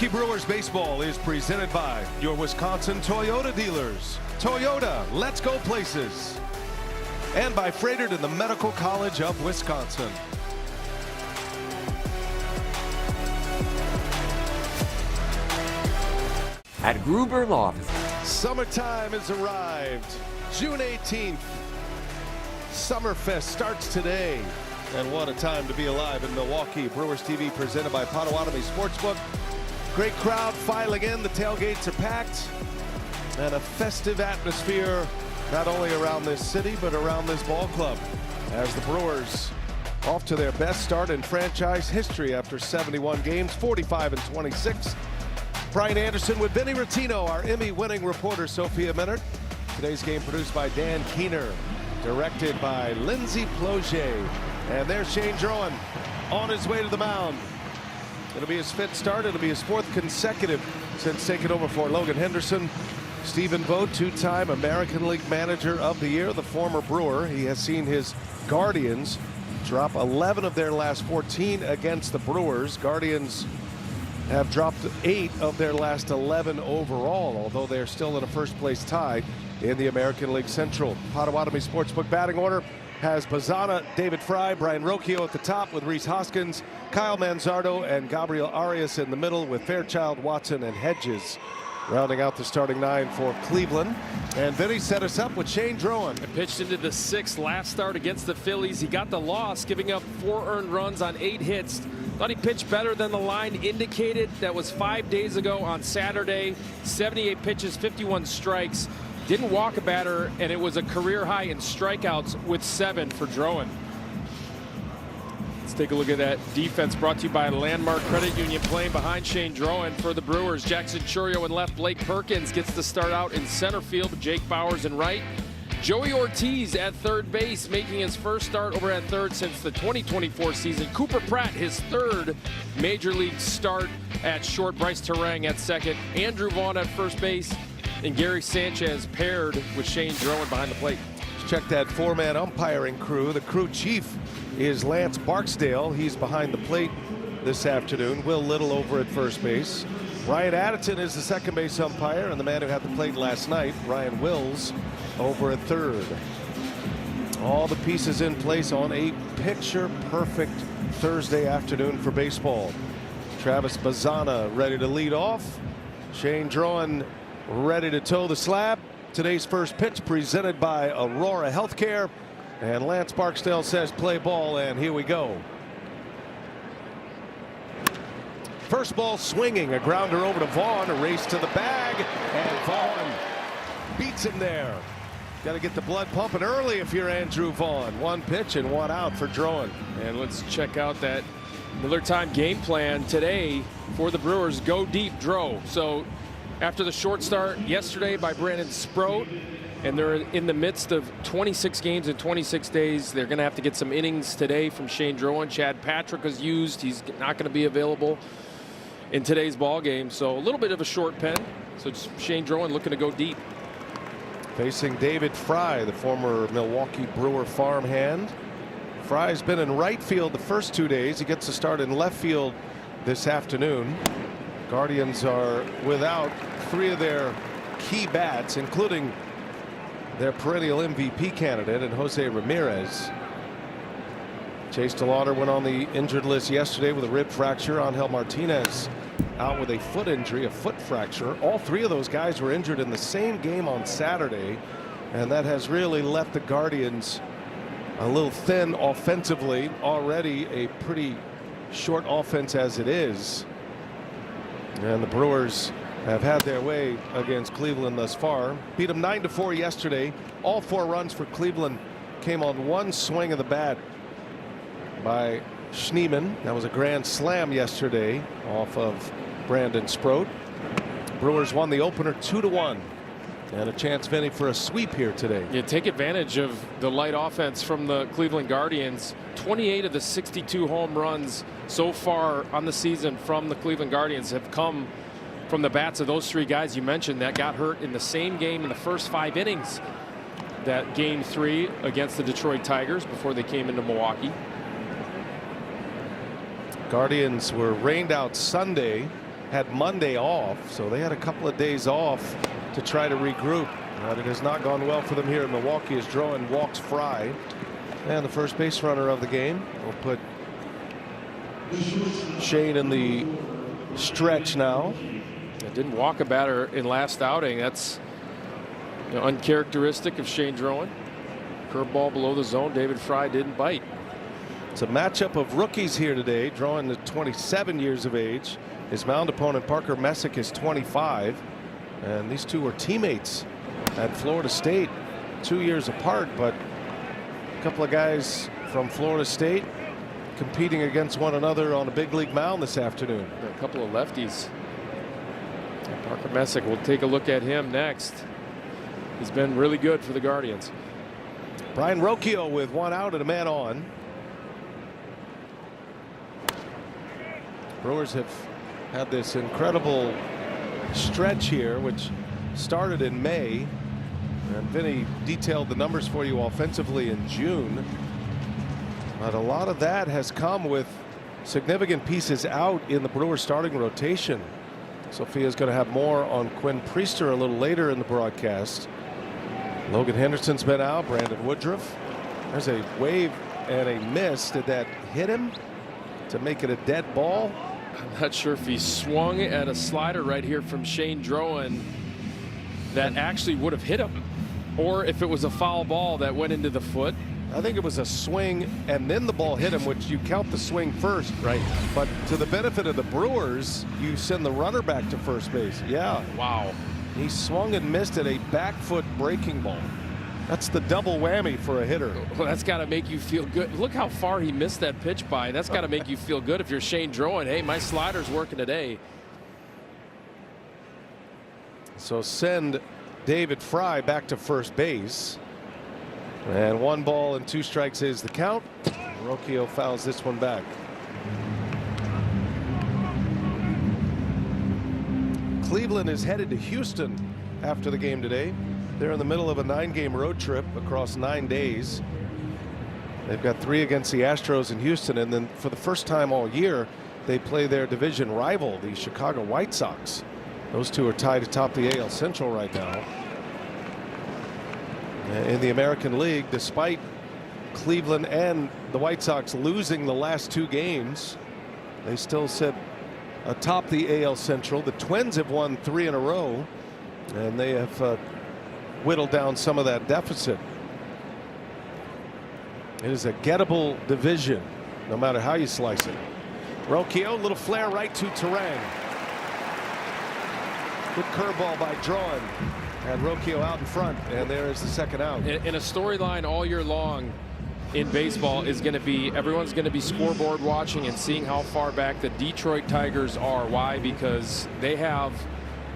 Milwaukee Brewers baseball is presented by your Wisconsin Toyota dealers. Toyota, let's go places. And by Freighted and the Medical College of Wisconsin. At Gruber Law. Summertime has arrived. June 18th. Summerfest starts today. And what a time to be alive in Milwaukee. Brewers TV presented by Potawatomi Sportsbook. Great crowd filing in. The tailgates are packed. And a festive atmosphere not only around this city but around this ball club. As the Brewers off to their best start in franchise history after 71 games, 45-26. Brian Anderson with Vinny Rottino, our Emmy-winning reporter Sophia Minard. Today's game produced by Dan Keener, directed by Lindsay Ploget. And there's Shane Drowan on his way to the mound. It'll be his fifth start. It'll be his fourth consecutive since taking over for Logan Henderson. Stephen Vogt, two-time American League Manager of the Year, the former Brewer. He has seen his Guardians drop 11 of their last 14 against the Brewers. Guardians have dropped 8 of their last 11 overall, although they're still in a first-place tie in the American League Central. Potawatomi Sportsbook batting order has Bazzana, David Fry, Brian Rocchio at the top with Rhys Hoskins, Kyle Manzardo, and Gabriel Arias in the middle with Fairchild, Watson, and Hedges rounding out the starting 9 for Cleveland. And Vinny set us up with Shane Drowan. Pitched into the 6th last start against the Phillies. He got the loss, giving up 4 earned runs on 8 hits. Thought he pitched better than the line indicated. That was 5 days ago on Saturday. 78 pitches, 51 strikes. Didn't walk a batter, and it was a career high in strikeouts with 7 for Drowan. Let's take a look at that defense brought to you by Landmark Credit Union. Playing behind Shane Drowan for the Brewers. Jackson Churio in left. Blake Perkins gets to start out in center field. Jake Bowers in right. Joey Ortiz at third base, making his first start over at third since the 2024 season. Cooper Pratt, his third major league start at short. Bryce Terang at second. Andrew Vaughn at first base. And Gary Sanchez paired with Shane Drowan behind the plate. Let's check that 4-man umpiring crew. The crew chief is Lance Barksdale. He's behind the plate this afternoon. Will Little over at first base. Ryan Addison is the second base umpire, and the man who had the plate last night, Ryan Wills, over at third. All the pieces in place on a picture-perfect Thursday afternoon for baseball. Travis Bazzana ready to lead off. Shane Drowan ready to toe the slab. Today's first pitch presented by Aurora Healthcare. And Lance Barksdale says play ball, and here we go. First ball swinging, a grounder over to Vaughn, a race to the bag, and Vaughn beats him there. Got to get the blood pumping early if you're Andrew Vaughn. 1 pitch and 1 out for Drowan. And let's check out that Miller Time game plan today for the Brewers. Go deep, Dro. So after the short start yesterday by Brandon Sproat, and they're in the midst of 26 games in 26 days. They're going to have to get some innings today from Shane Drowan. Chad Patrick was used. He's not going to be available in today's ball game. So a little bit of a short pen. So it's Shane Drowan looking to go deep. Facing David Fry, the former Milwaukee Brewer farmhand. Fry's been in right field the first 2 days. He gets to start in left field this afternoon. Guardians are without 3 of their key bats, including their perennial MVP candidate and Jose Ramirez. Chase DeLauder went on the injured list yesterday with a rib fracture. Angel Martinez out with a foot injury, a foot fracture. All 3 of those guys were injured in the same game on Saturday, and that has really left the Guardians a little thin offensively. Already a pretty short offense as it is. And the Brewers have had their way against Cleveland thus far. Beat them 9-4 yesterday. All 4 runs for Cleveland came on 1 swing of the bat by Schneemann. That was a grand slam yesterday off of Brandon Sproat. Brewers won the opener 2-1. And a chance, Vinny, for a sweep here today. Yeah, take advantage of the light offense from the Cleveland Guardians. 28 of the 62 home runs so far on the season from the Cleveland Guardians have come from the bats of those 3 guys you mentioned that got hurt in the same game in the first 5 innings. That game 3 against the Detroit Tigers before they came into Milwaukee. Guardians were rained out Sunday had Monday off, so they had a couple of days off to try to regroup. But it has not gone well for them here in Milwaukee as Drowan walks Fry. And the first base runner of the game will put Shane in the stretch now. It didn't walk a batter in last outing. That's uncharacteristic of Shane Drowan. Curveball below the zone. David Fry didn't bite. It's a matchup of rookies here today. Drowan is 27 years of age. His mound opponent Parker Messick is 25. And these two were teammates at Florida State, 2 years apart, but a couple of guys from Florida State competing against one another on a big league mound this afternoon. A couple of lefties. Parker Messick, we'll take a look at him next. He's been really good for the Guardians. Brian Rocchio with one out and a man on. Brewers have had this incredible stretch here, which started in May, and Vinny detailed the numbers for you offensively in June. But a lot of that has come with significant pieces out in the Brewers starting rotation. Sophia's going to have more on Quinn Priester a little later in the broadcast. Logan Henderson's been out. Brandon Woodruff. There's a wave and a miss. Did that hit him to make it a dead ball? I'm not sure if he swung at a slider right here from Shane Drowan that actually would have hit him, or if it was a foul ball that went into the foot. I think it was a swing and then the ball hit him, which you count the swing first. Right. But to the benefit of the Brewers, you send the runner back to first base. Yeah. Wow. He swung and missed at a back foot breaking ball. That's the double whammy for a hitter. Well, that's got to make you feel good. Look how far he missed that pitch by. That's got to make you feel good if you're Shane Drowan. Hey, my slider's working today. So send David Fry back to first base. And 1 ball and 2 strikes is the count. Rocchio fouls this one back. Cleveland is headed to Houston after the game today. They're in the middle of a 9-game road trip across 9 days. They've got 3 against the Astros in Houston, and then for the first time all year they play their division rival, the Chicago White Sox. Those two are tied atop the AL Central right now. In the American League, despite Cleveland and the White Sox losing the last 2 games, they still sit atop the AL Central. The Twins have won 3 in a row, and they have whittled down some of that deficit. It is a gettable division, no matter how you slice it. Rocchio, little flare right to Terang. Good curveball by Drowan. And Rocchio out in front, and there is the second out. And a storyline all year long in baseball is going to be, everyone's going to be scoreboard watching and seeing how far back the Detroit Tigers are. Why? Because they have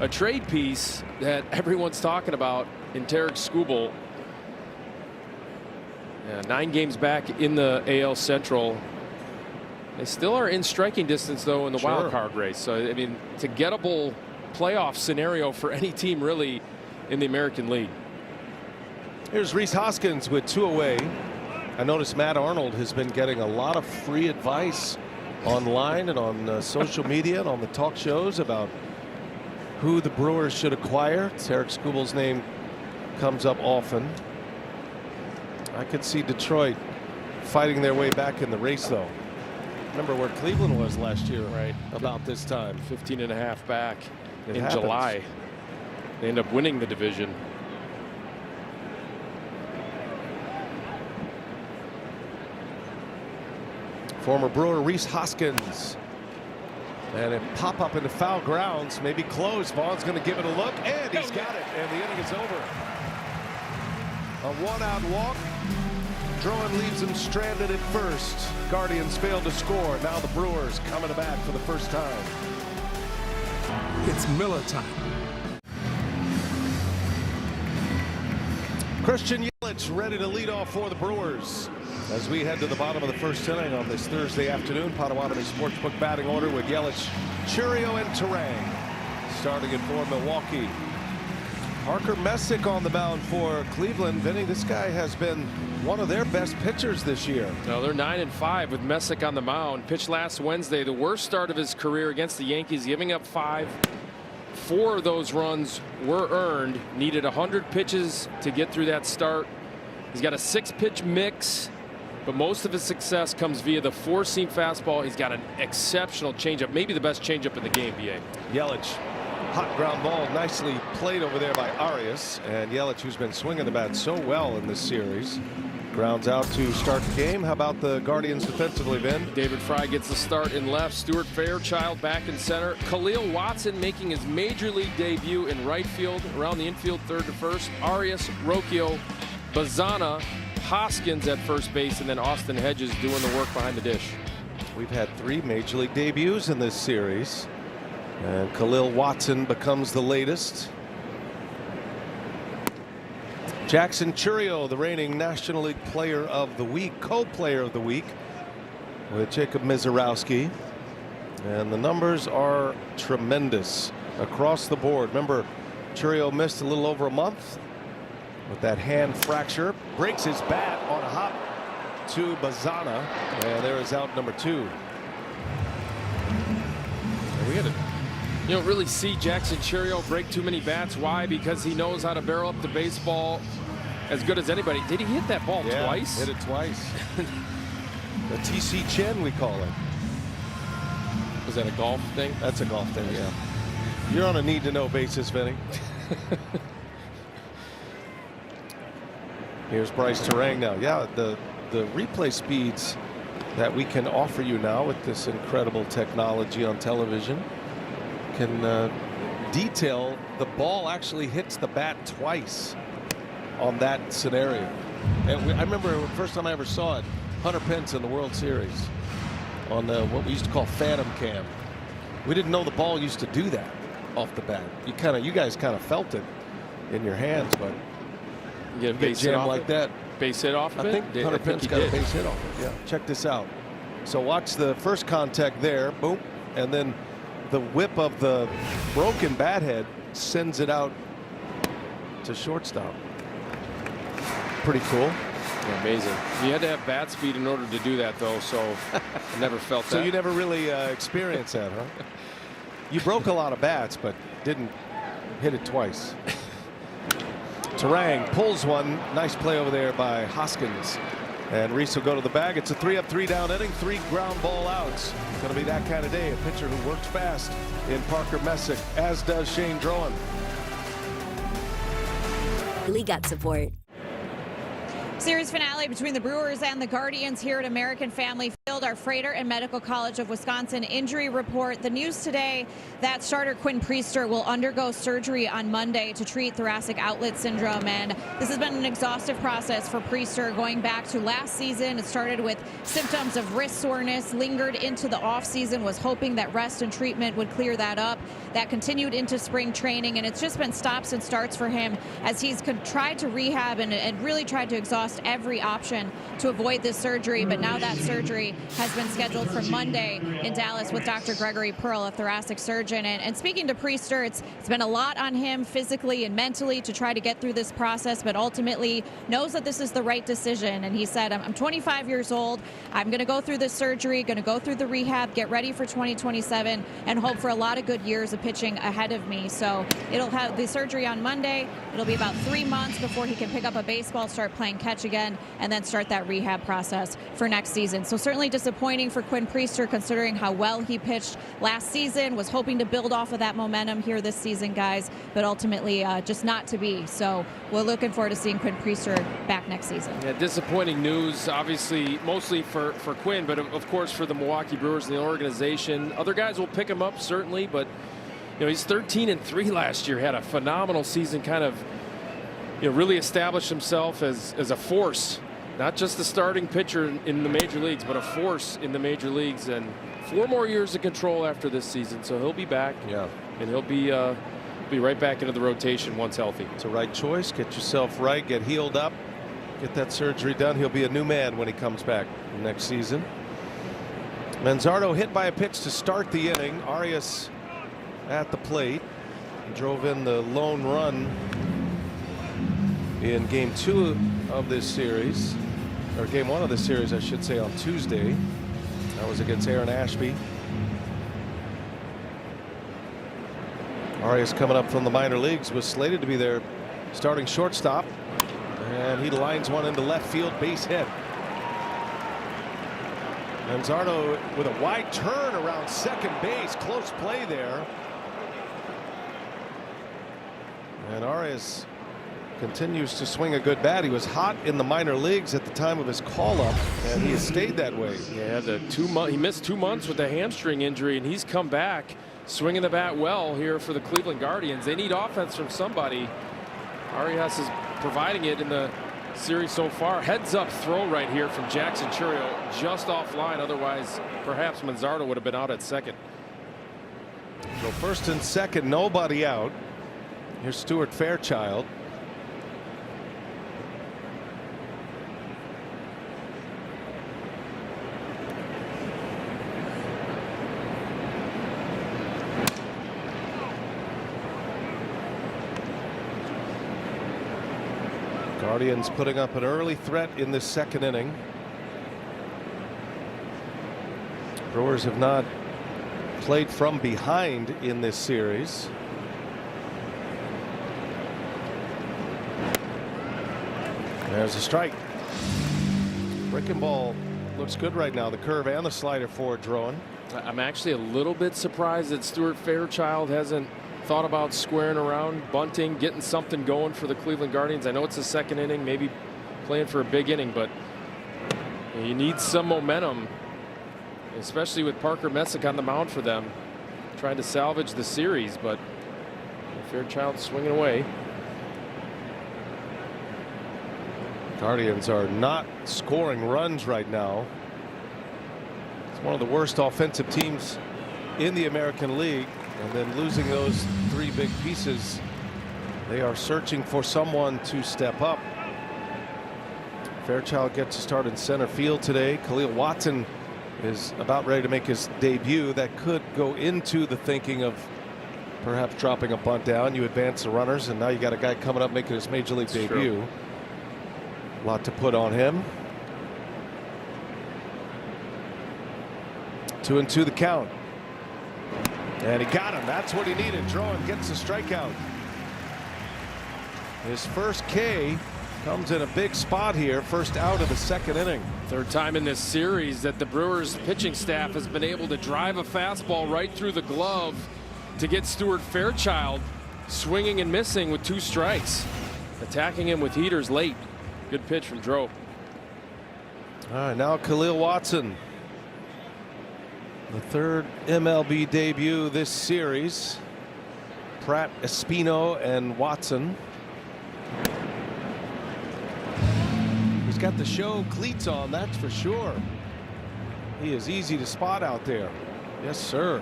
a trade piece that everyone's talking about in Tarek Skubal. 9 games back in the AL Central. They still are in striking distance, though, in the wild card race. So, I mean, it's a gettable playoff scenario for any team, really, in the American League. Here's Rhys Hoskins with 2 away. I noticed Matt Arnold has been getting a lot of free advice online and on social media and on the talk shows about who the Brewers should acquire. Tarek Skubal's name comes up often. I could see Detroit fighting their way back in the race, though. Remember where Cleveland was last year, right? About this time. 15.5 back in happens. July. They end up winning the division. Former Brewer Rhys Hoskins. And a pop up into foul grounds, maybe close. Vaughn's going to give it a look, and he's got it, and the inning is over. A 1-out walk. Drowan leaves him stranded at first. Guardians failed to score. Now the Brewers coming back for the first time. It's Miller time. Christian Yelich ready to lead off for the Brewers as we head to the bottom of the first inning on this Thursday afternoon. Potawatomi Sportsbook batting order with Yelich, Chourio, and Terang starting it for Milwaukee. Parker Messick on the mound for Cleveland. Vinny, this guy has been one of their best pitchers this year. No, they're 9-5 with Messick on the mound. Pitched last Wednesday, the worst start of his career against the Yankees, giving up 5. 4 of those runs were earned. Needed 100 pitches to get through that start. He's got a 6-pitch mix, but most of his success comes via the 4-seam fastball. He's got an exceptional changeup, maybe the best changeup in the game, BA. Yelich, hot ground ball, nicely played over there by Arias, and Yelich, who's been swinging the bat so well in this series, grounds out to start the game. How about the Guardians defensively, Vin? David Fry gets the start in left. Stuart Fairchild back in center. Khalil Watson making his major league debut in right field, around the infield, third to first. Arias, Rocchio, Bazana, Hoskins at first base, and then Austin Hedges doing the work behind the dish. We've had 3 major league debuts in this series, and Khalil Watson becomes the latest. Jackson Chourio, the reigning National League Player of the Week, co-player of the week with Jacob Mizorowski, and the numbers are tremendous across the board. Remember, Chourio missed a little over a month with that hand fracture, breaks his bat on a hop to Bazana, and there is out number 2. And we had you don't really see Jackson Chourio break too many bats. Why? Because he knows how to barrel up the baseball as good as anybody. Did he hit that ball twice? Hit it twice. The TC Chen, we call it. Was that a golf thing? That's a golf thing, yeah. You're on a need-to-know basis, Vinny. Here's Bryce Terang now. Yeah, the replay speeds that we can offer you now with this incredible technology on television can detail the ball actually hits the bat twice on that scenario. And I remember the first time I ever saw it, Hunter Pence in the World Series on what we used to call Phantom Cam. We didn't know the ball used to do that off the bat. You guys kind of felt it in your hands, but you get a base hit off like that. Base hit off of I it? think Hunter Pence got a base hit off it. Yeah, check this out. So watch the first contact there, boom, and then the whip of the broken bat head sends it out to shortstop. Pretty cool. Yeah, amazing. You had to have bat speed in order to do that, though, so I never felt that. So you never really experienced that, huh? You broke a lot of bats, but didn't hit it twice. Terang pulls one. Nice play over there by Hoskins. And Reese will go to the bag. It's a 3-up, 3-down inning, 3 ground ball outs. It's going to be that kind of day. A pitcher who works fast in Parker Messick, as does Shane Drowan. Lee got support. Series finale between the Brewers and the Guardians here at American Family Field. Our Freighter and Medical College of Wisconsin injury report. The news today that starter Quinn Priester will undergo surgery on Monday to treat thoracic outlet syndrome. And this has been an exhaustive process for Priester going back to last season. It started with symptoms of wrist soreness, lingered into the offseason, was hoping that rest and treatment would clear that up. That continued into spring training, and it's just been stops and starts for him as he's tried to rehab and really tried to exhaust every option to avoid this surgery. But now that surgery has been scheduled for Monday in Dallas with Dr. Gregory Pearl, a thoracic surgeon. And speaking to Priester, it's been a lot on him physically and mentally to try to get through this process, but ultimately knows that this is the right decision. And he said, I'm 25 years old. I'm going to go through this surgery, going to go through the rehab, get ready for 2027, and hope for a lot of good years of pitching ahead of me. So it'll have the surgery on Monday. It'll be about 3 months before he can pick up a baseball, start playing catch again, and then start that rehab process for next season. So certainly disappointing for Quinn Priester, considering how well he pitched last season. Was hoping to build off of that momentum here this season, guys, but ultimately just not to be. So we're looking forward to seeing Quinn Priester back next season. Yeah, disappointing news, obviously, mostly for Quinn, but of course for the Milwaukee Brewers and the organization. Other guys will pick him up, certainly, but he's 13-3 last year, had a phenomenal season, kind of really established himself as a force, not just a starting pitcher in the major leagues, but a force in the major leagues. And 4 more years of control after this season, so he'll be back. Yeah, and he'll be right back into the rotation once healthy. It's a right choice. Get yourself right, get healed up, get that surgery done. He'll be a new man when he comes back next season. Manzardo hit by a pitch to start the inning. Arias at the plate, drove in the lone run in game 2 of this series, or game 1 of this series, I should say, on Tuesday. That was against Aaron Ashby. Arias, coming up from the minor leagues, was slated to be their starting shortstop, and he lines one into left field, base hit. Manzardo with a wide turn around second base, close play there. And Arias continues to swing a good bat. He was hot in the minor leagues at the time of his call-up, and he has stayed that way. Yeah, he missed 2 months with a hamstring injury, and he's come back swinging the bat well here for the Cleveland Guardians. They need offense from somebody. Arias is providing it in the series so far. Heads up throw right here from Jackson Chourio, just offline. Otherwise, perhaps Manzardo would have been out at second. So first and second, nobody out. Here's Stuart Fairchild. Guardians putting up an early threat in this second inning. Brewers have not played from behind in this series. There's a strike. Breaking ball looks good right now. The curve and the slider for Drowan. I'm actually a little bit surprised that Stuart Fairchild hasn't thought about squaring around, bunting, getting something going for the Cleveland Guardians. I know it's the second inning, maybe playing for a big inning, but you need some momentum, especially with Parker Messick on the mound for them, trying to salvage the series. But Fairchild swinging away. Guardians are not scoring runs right now. It's one of the worst offensive teams in the American League. And then losing those 3 big pieces, they are searching for someone to step up. Fairchild gets a start in center field today. Khalil Watson is about ready to make his debut. That could go into the thinking of perhaps dropping a bunt down. You advance the runners, and now you got a guy coming up making his major league debut. A lot to put on him. 2-2 the count. And he got him. That's what he needed. Drowan gets the strikeout. His first K comes in a big spot here. First out of the second inning. Third time in this series that the Brewers pitching staff has been able to drive a fastball right through the glove to get Stuart Fairchild swinging and missing with 2 strikes. Attacking him with heaters late. Good pitch from Dro. All right, now Khalil Watson. The third MLB debut this series. Pratt, Espino, and Watson. He's got the show cleats on, that's for sure. He is easy to spot out there. Yes, sir.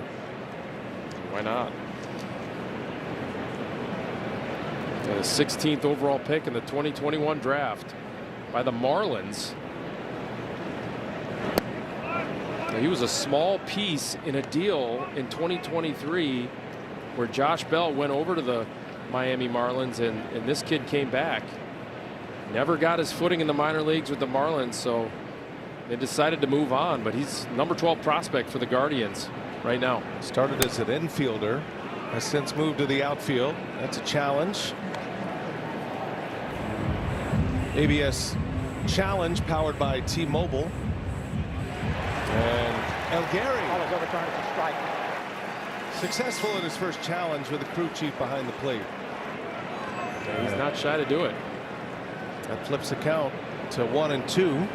Why not? And the 16th overall pick in the 2021 draft by the Marlins. He was a small piece in a deal in 2023 where Josh Bell went over to the Miami Marlins, and this kid came back. Never got his footing in the minor leagues with the Marlins, so they decided to move on. But he's number 12 prospect for the Guardians right now. Started as an infielder, has since moved to the outfield. That's a challenge. ABS challenge powered by T-Mobile. And Elgary successful in his first challenge with the crew chief behind the plate. He's not shy to do it. That flips the count to 1-2.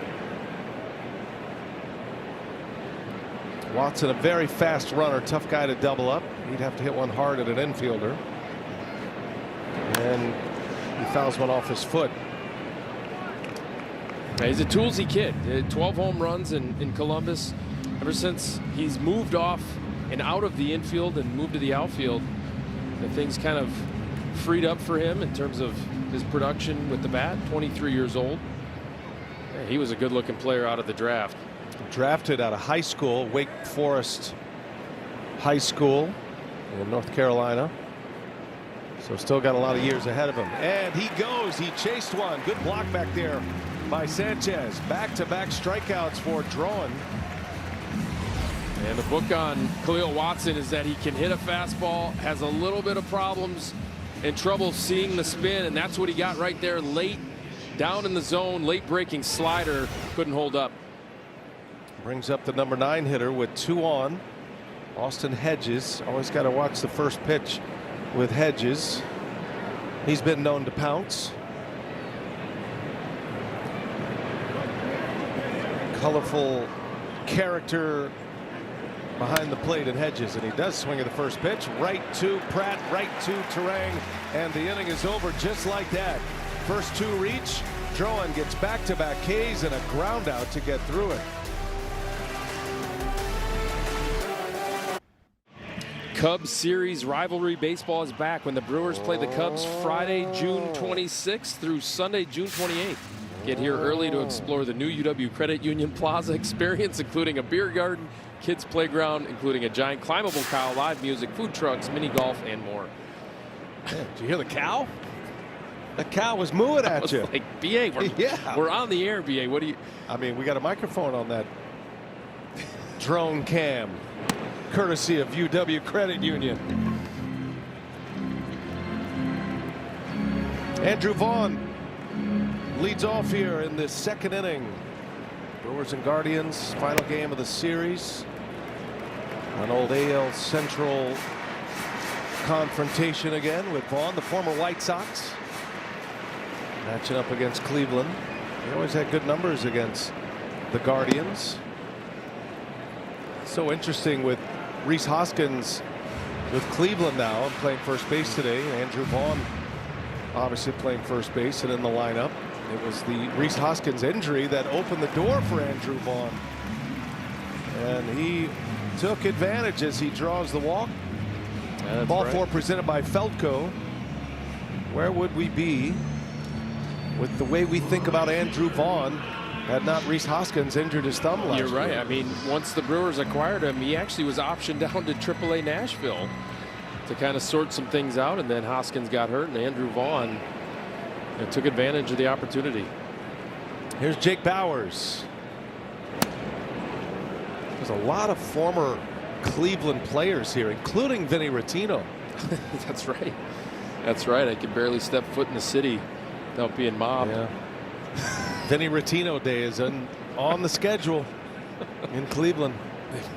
Watson, a very fast runner, tough guy to double up. He'd have to hit one hard at an infielder. And he fouls one off his foot. He's a toolsy kid. 12 home runs in Columbus. Ever since he's moved off and out of the infield and moved to the outfield, the things kind of freed up for him in terms of his production with the bat. 23 years old. He was a good looking player out of the draft. Drafted out of high school, Wake Forest High School in North Carolina. So still got a lot of years ahead of him. And he goes. He chased one. Good block back there by Sanchez. Back-to-back strikeouts for Drowan. And the book on Khalil Watson is that he can hit a fastball, has a little bit of problems and trouble seeing the spin, and that's what he got right there late, down in the zone, late breaking slider, couldn't hold up. Brings up the number 9 hitter with 2 on. Austin Hedges. Always got to watch the first pitch with Hedges. He's been known to pounce. Colorful character behind the plate in Hedges, and he does swing at the first pitch. Right to Pratt, right to Terang, and the inning is over just like that. First 2 reach. Drowan gets back-to-back Ks and a ground out to get through it. Cubs series rivalry baseball is back when the Brewers play the Cubs Friday, June 26th through Sunday, June 28th. Get here early to explore the new UW Credit Union Plaza experience, including a beer garden, kids playground, including a giant climbable cow, live music, food trucks, mini golf, and more. Man, did you hear the cow? The cow was mooing at you. Like, BA, we're on the air, BA. What do you? I mean, we got a microphone on that drone cam, courtesy of UW Credit Union. Andrew Vaughn leads off here in the second inning. Brewers and Guardians, final game of the series. An old AL Central confrontation again with Vaughn, the former White Sox, matching up against Cleveland. He always had good numbers against the Guardians. So interesting with Rhys Hoskins with Cleveland now and playing first base today. Andrew Vaughn obviously playing first base and in the lineup. It was the Rhys Hoskins injury that opened the door for Andrew Vaughn, and he took advantage as he draws the walk. Ball right. 4 presented by Feltco. Where would we be with the way we think about Andrew Vaughn had not Rhys Hoskins injured his thumb last year? You're right. I mean, once the Brewers acquired him, he actually was optioned down to AAA Nashville to kind of sort some things out, and then Hoskins got hurt, and Andrew Vaughn took advantage of the opportunity. Here's Jake Bauers. There's a lot of former Cleveland players here, including Vinny Rottino. That's right. That's right. I could barely step foot in the city without being mobbed. Yeah. Vinny Rottino Day is on the schedule in Cleveland.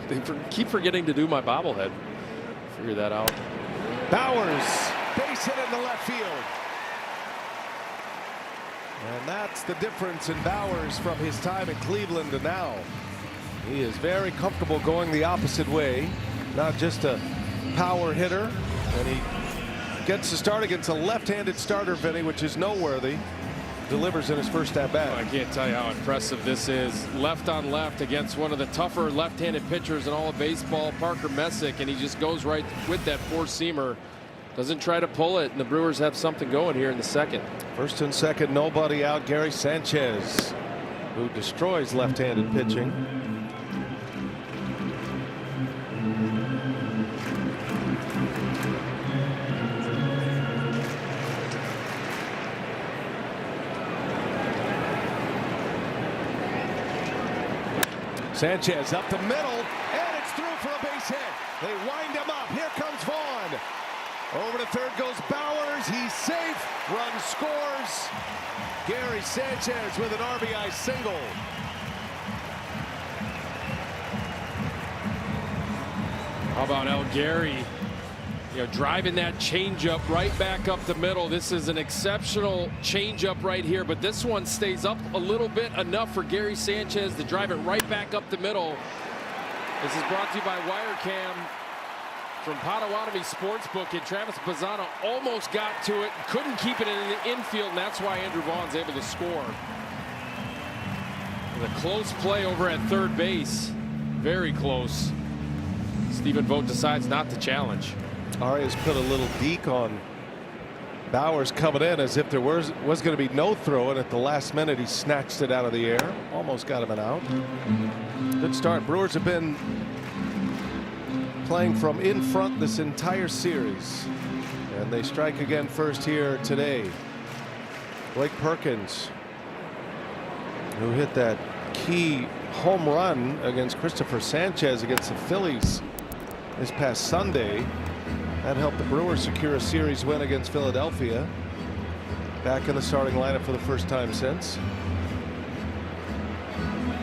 They keep forgetting to do my bobblehead. Figure that out. Bauers, base hit in the left field. And that's the difference in Bauers from his time in Cleveland to now. He is very comfortable going the opposite way. Not just a power hitter. And he gets to start against a left-handed starter, Vinny, which is noteworthy. Delivers in his first at bat. I can't tell you how impressive this is. Left on left against one of the tougher left-handed pitchers in all of baseball, Parker Messick, and he just goes right with that four-seamer. Doesn't try to pull it, and the Brewers have something going here in the second. First and second, nobody out. Gary Sanchez, who destroys left-handed pitching. Sanchez up the middle, and it's through for a base hit. They wind him up. Here comes Vaughn. Over to third goes Bauers. He's safe. Run scores. Gary Sanchez with an RBI single. How about El Gary? Driving that changeup right back up the middle. This is an exceptional changeup right here, but this one stays up a little bit, enough for Gary Sanchez to drive it right back up the middle. This is brought to you by Wirecam from Potawatomi Sportsbook, and Travis Bazzano almost got to it, couldn't keep it in the infield, and that's why Andrew Vaughn's able to score. And a close play over at third base, very close. Stephen Vogt decides not to challenge. Arias put a little deke on Bauers coming in as if there was going to be no throw, and at the last minute he snatched it out of the air. Almost got him an out. Good start. Brewers have been playing from in front this entire series. And they strike again first here today. Blake Perkins, who hit that key home run against Christopher Sanchez against the Phillies this past Sunday. That helped the Brewers secure a series win against Philadelphia. Back in the starting lineup for the first time since.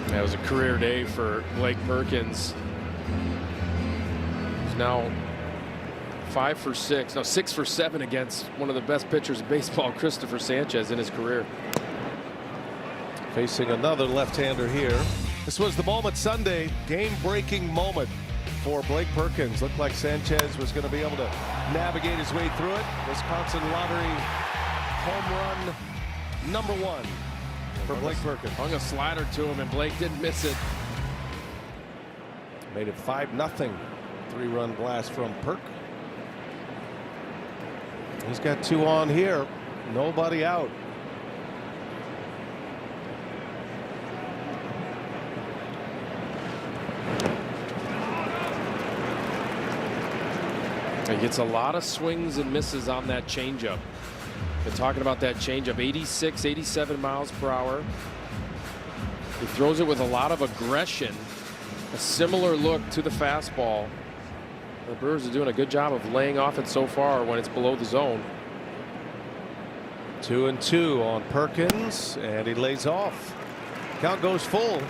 That was a career day for Blake Perkins. He's now 5 for 6, no 6 for 7 against one of the best pitchers in baseball, Christopher Sanchez, in his career. Facing another left-hander here. This was the moment Sunday, game-breaking moment for Blake Perkins. Looked like Sanchez was going to be able to navigate his way through it. Wisconsin lottery home run number 1 for Blake Perkins. Hung a slider to him, and Blake didn't miss it. Made it 5-0. 3-run blast from Perk. He's got 2 on here. Nobody out. He gets a lot of swings and misses on that changeup. Been talking about that changeup, 86, 87 miles per hour. He throws it with a lot of aggression, a similar look to the fastball. The Brewers are doing a good job of laying off it so far when it's below the zone. 2-2 on Perkins, and he lays off. Count goes full.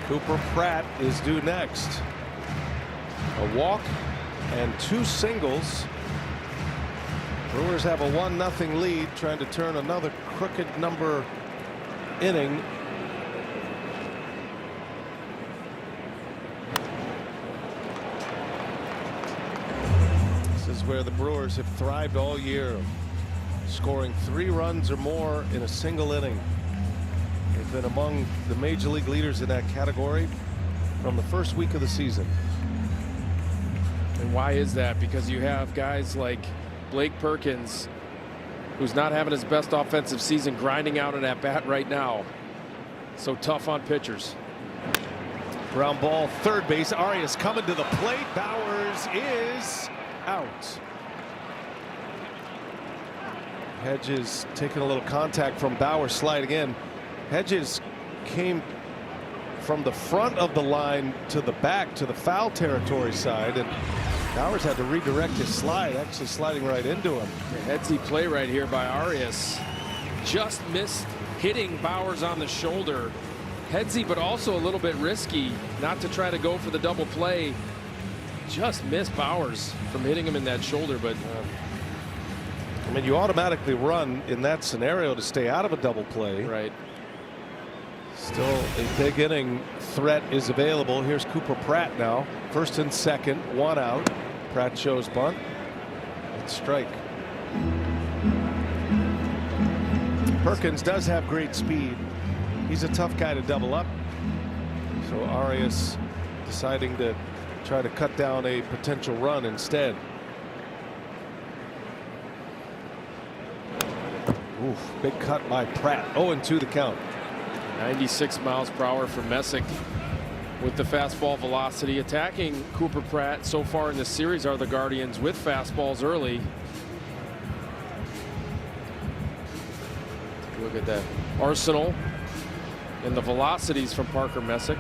Cooper Pratt is due next. A walk and 2 singles. Brewers have a 1-0 lead, trying to turn another crooked number inning. This is where the Brewers have thrived all year, scoring 3 runs or more in a single inning. They've been among the major league leaders in that category from the first week of the season. And why is that? Because you have guys like Blake Perkins, who's not having his best offensive season, grinding out an at-bat right now. So tough on pitchers. Ground ball, third base. Arias coming to the plate. Bowers is out. Hedges taking a little contact from Bauer, sliding in. Hedges came from the front of the line to the back to the foul territory side, and Bowers had to redirect his slide, actually sliding right into him. The headsy play right here by Arias. Just missed hitting Bowers on the shoulder. Headsy, but also a little bit risky not to try to go for the double play. Just missed Bowers from hitting him in that shoulder, but I mean, you automatically run in that scenario to stay out of a double play. right. Still a big inning threat is available. Here's Cooper Pratt now. First and second, 1 out. Pratt shows bunt. It's strike. Perkins does have great speed. He's a tough guy to double up. So Arias deciding to try to cut down a potential run instead. Oof, big cut by Pratt. 0-2 the count. 96 miles per hour for Messick with the fastball velocity. Attacking Cooper Pratt so far in this series are the Guardians with fastballs early. Look at that arsenal and the velocities from Parker Messick.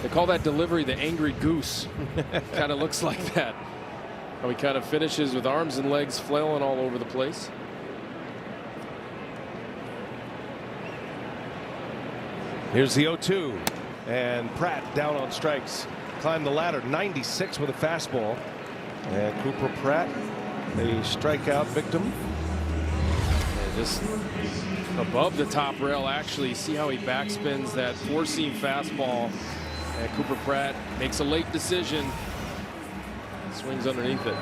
They call that delivery the angry goose. Kind of looks like that. How he kind of finishes with arms and legs flailing all over the place. Here's the 0-2, and Pratt down on strikes. Climbed the ladder, 96 with a fastball. And Cooper Pratt, a strikeout victim. And just above the top rail, actually. See how he backspins that four-seam fastball. And Cooper Pratt makes a late decision. Swings underneath it.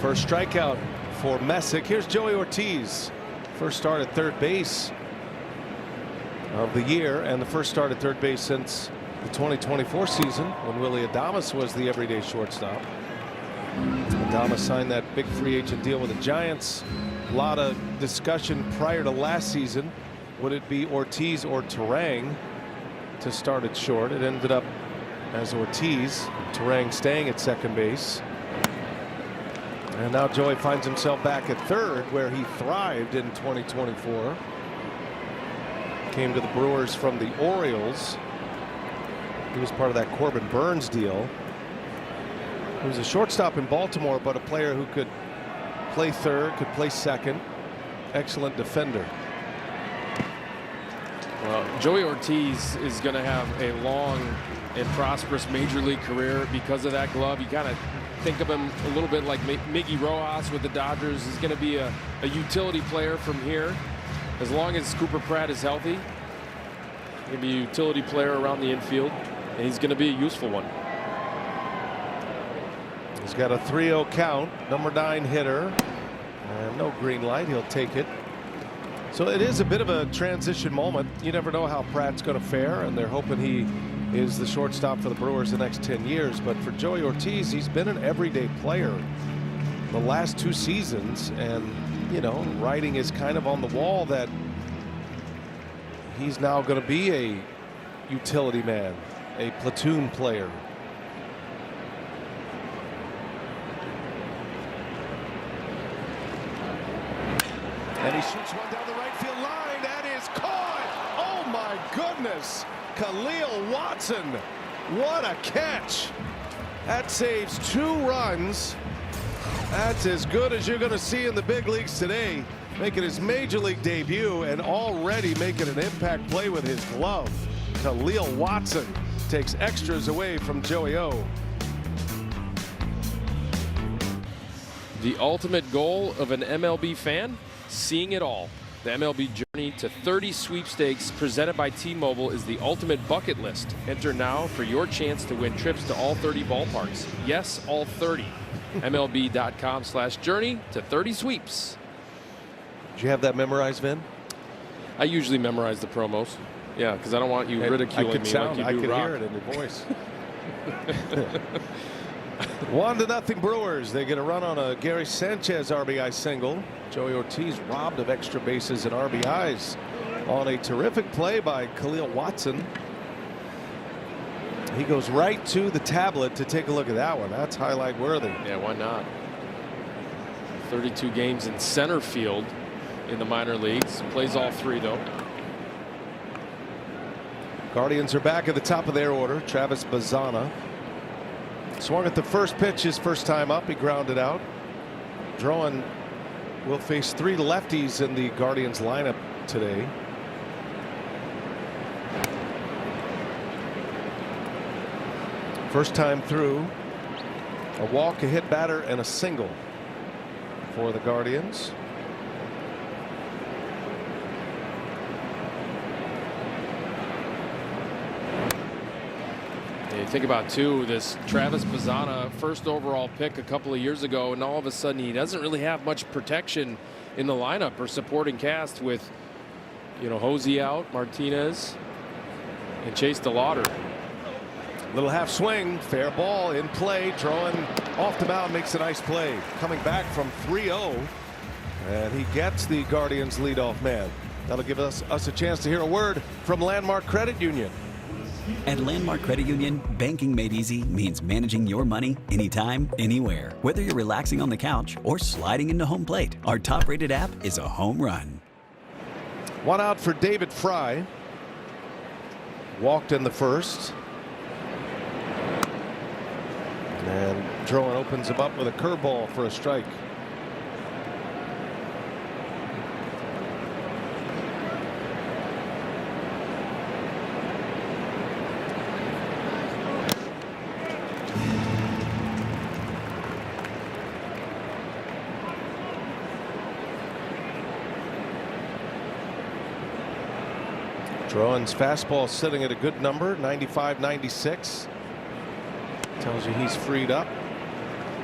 First strikeout for Messick. Here's Joey Ortiz. First start at third base of the year, and the first start at third base since the 2024 season when Willie Adames was the everyday shortstop. Adames signed that big free agent deal with the Giants. A lot of discussion prior to last season. Would it be Ortiz or Terang to start at short? It ended up as Ortiz, Terang staying at second base. And now Joey finds himself back at third, where he thrived in 2024. Came to the Brewers from the Orioles. He was part of that Corbin Burns deal. He was a shortstop in Baltimore, but a player who could play third, could play second. Excellent defender. Well, Joey Ortiz is going to have a long and prosperous major league career because of that glove. You kind of think of him a little bit like Miggy Rojas with the Dodgers. He's going to be a utility player from here. As long as Cooper Pratt is healthy, he's going to be a utility player around the infield, and he's going to be a useful one. He's got a 3-0 count, number 9 hitter, and no green light. He'll take it. So it is a bit of a transition moment. You never know how Pratt's going to fare, and they're hoping he is the shortstop for the Brewers the next 10 years. But for Joey Ortiz, he's been an everyday player the last 2 seasons, and you know, writing is kind of on the wall that he's now going to be a utility man, a platoon player. And he shoots one down the right field line. That is caught. Oh my goodness. Khalil Watson. What a catch. That saves 2 runs. That's as good as you're going to see in the big leagues today. Making his major league debut and already making an impact play with his glove. Khalil Watson takes extras away from Joey O. The ultimate goal of an MLB fan? Seeing it all. The MLB journey to 30 sweepstakes presented by T-Mobile is the ultimate bucket list. Enter now for your chance to win trips to all 30 ballparks. Yes, all 30. MLB.com/journey to 30 sweeps. Did you have that memorized, Vin? I usually memorize the promos. Yeah, because I don't want you ridiculing me like you do I could Rock. hear it in your voice. 1-0 Brewers. They get a run on a Gary Sanchez RBI single. Joey Ortiz robbed of extra bases and RBIs on a terrific play by Khalil Watson. He goes right to the tablet to take a look at that one. That's highlight worthy. Yeah, why not? 32 games in center field in the minor leagues. Plays all 3 though. Guardians are back at the top of their order. Travis Bazzana swung at the first pitch his first time up. He grounded out. Drowan will face 3 lefties in the Guardians lineup today. First time through, a walk, a hit batter, and a single for the Guardians. You think about too, this Travis Bazzana, first overall pick a couple of years ago, and all of a sudden he doesn't really have much protection in the lineup or supporting cast with, you know, Hosey out, Martinez, and Chase DeLauder. Little half swing, fair ball in play. Drowan off the mound makes a nice play. Coming back from 3-0, and he gets the Guardians leadoff man. That'll give us a chance to hear a word from Landmark Credit Union. At Landmark Credit Union, banking made easy means managing your money anytime, anywhere. Whether you're relaxing on the couch or sliding into home plate, our top-rated app is a home run. 1 out for David Fry. Walked in the first. And Drowan opens him up with a curveball for a strike. Drowan's fastball sitting at a good number, 95-96. Tells you he's freed up.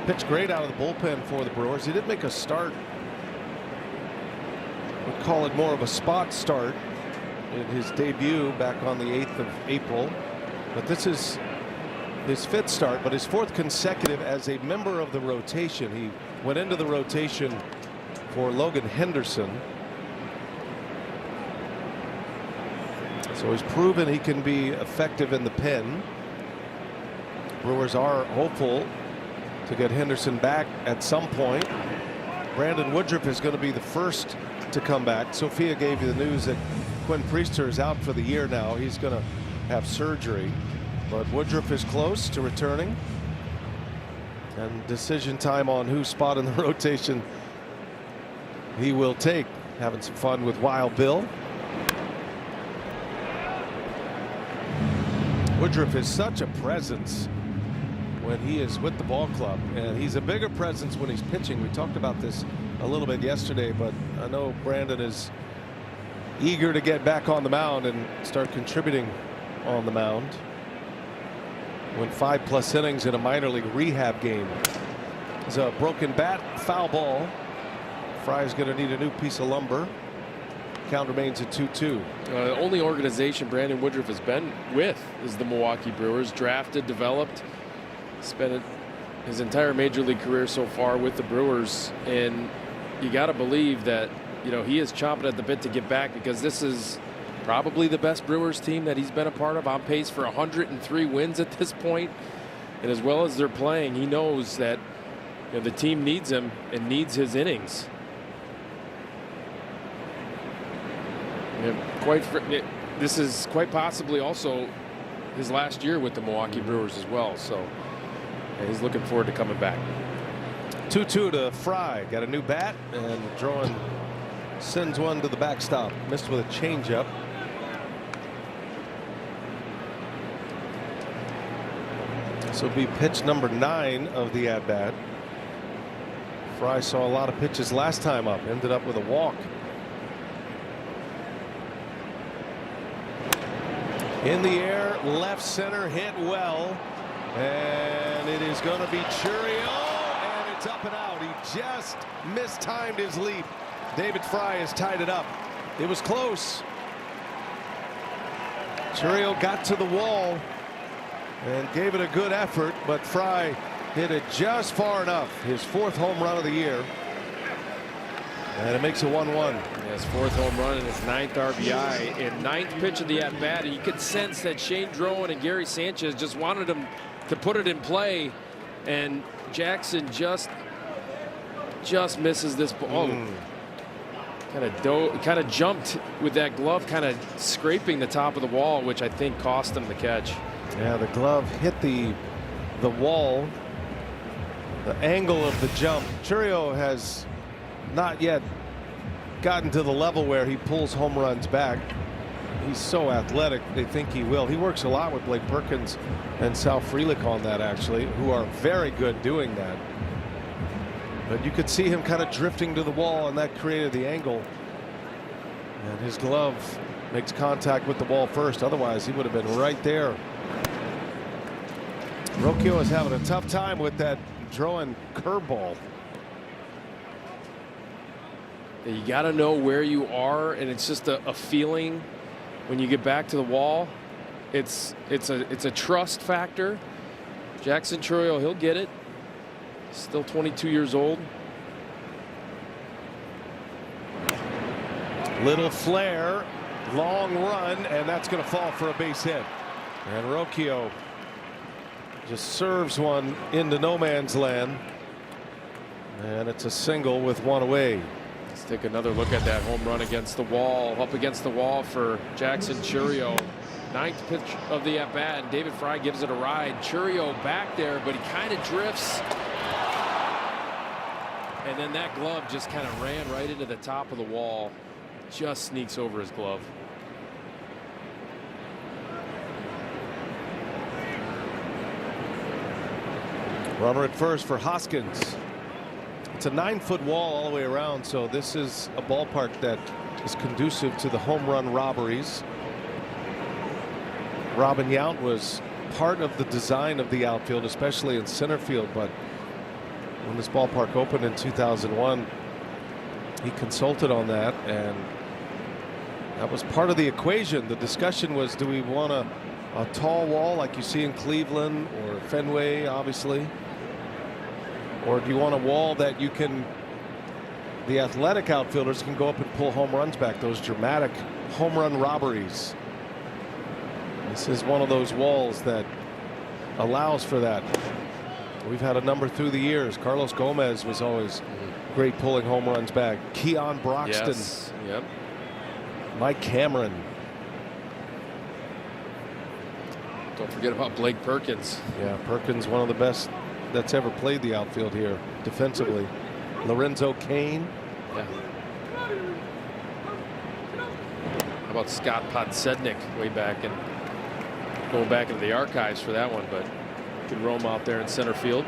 Pitched great out of the bullpen for the Brewers. He did make a start. We'd call it more of a spot start in his debut back on the 8th of April. But this is his 5th start, but his 4th consecutive as a member of the rotation. He went into the rotation for Logan Henderson. So he's proven he can be effective in the pen. Brewers are hopeful to get Henderson back at some point. Brandon Woodruff is going to be the first to come back. Sophia gave you the news that Quinn Priester is out for the year now. He's going to have surgery, but Woodruff is close to returning. And decision time on whose spot in the rotation he will take. Having some fun with Wild Bill. Woodruff is such a presence when he is with the ball club, and he's a bigger presence when he's pitching. We talked about this a little bit yesterday, but I know Brandon is eager to get back on the mound and start contributing on the mound. Went 5+ innings in a minor league rehab game. It's a broken bat, foul ball. Fry's going to need a new piece of lumber. Count remains at 2-2. The only organization Brandon Woodruff has been with is the Milwaukee Brewers. Drafted, developed, spent his entire major league career so far with the Brewers, and you got to believe that, you know, he is chomping at the bit to get back, because this is probably the best Brewers team that he's been a part of, on pace for 103 wins at this point. And as well as they're playing, he knows that, you know, the team needs him and needs his innings. This is quite possibly also his last year with the Milwaukee Brewers as well, so he's looking forward to coming back. 2-2 to Fry. Got a new bat, and Drowan sends one to the backstop. Missed with a changeup. This will be pitch number 9 of the at bat. Fry saw a lot of pitches last time up. Ended up with a walk. In the air, left center, hit well, and it is going to be Chourio, and it's up and out. He just mistimed his leap. David Fry has tied it up. It was close. Chourio got to the wall and gave it a good effort, but Fry hit it just far enough. His 4th home run of the year, and it makes it 1-1. His 4th home run and his 9th RBI in 9th pitch of the at bat. You could sense that Shane Drowan and Gary Sanchez just wanted him to put it in play, and Jackson just misses this ball. Kind of jumped with that glove, kind of scraping the top of the wall, which I think cost him the catch. Yeah, the glove hit the wall. The angle of the jump. Chourio has not yet gotten to the level where he pulls home runs back. He's so athletic, they think he will. He works a lot with Blake Perkins and Sal Frelick on that, actually, who are very good doing that. But you could see him kind of drifting to the wall, and that created the angle. And his glove makes contact with the ball first. Otherwise, he would have been right there. Rocchio is having a tough time with that Drowan curveball. You got to know where you are, and it's just a feeling when you get back to the wall. It's a trust factor. Jackson Chourio, he'll get it. Still 22 years old. Little flare, long run, and that's going to fall for a base hit. And Rocchio just serves one into no man's land, and it's a single with one away. Let's take another look at that home run against the wall, up against the wall for Jackson Chourio. 9th pitch of the at bat, and David Fry gives it a ride. Chourio back there, but he kind of drifts, and then that glove just kind of ran right into the top of the wall. Just sneaks over his glove. Runner at first for Hoskins. It's a 9-foot wall all the way around, so this is a ballpark that is conducive to the home run robberies. Robin Yount was part of the design of the outfield, especially in center field, but when this ballpark opened in 2001, he consulted on that, and that was part of the equation. The discussion was, do we want a tall wall like you see in Cleveland or Fenway, obviously, or do you want a wall that you can, the athletic outfielders can go up and pull home runs back, those dramatic home run robberies. This is one of those walls that allows for that. We've had a number through the years. Carlos Gomez was always great pulling home runs back. Keon Broxton. Yes. Yep. Mike Cameron. Don't forget about Blake Perkins. Yeah, Perkins, one of the best that's ever played the outfield here defensively. Lorenzo Cain. Yeah. How about Scott Podsednik way back and going back into the archives for that one, but can roam out there in center field.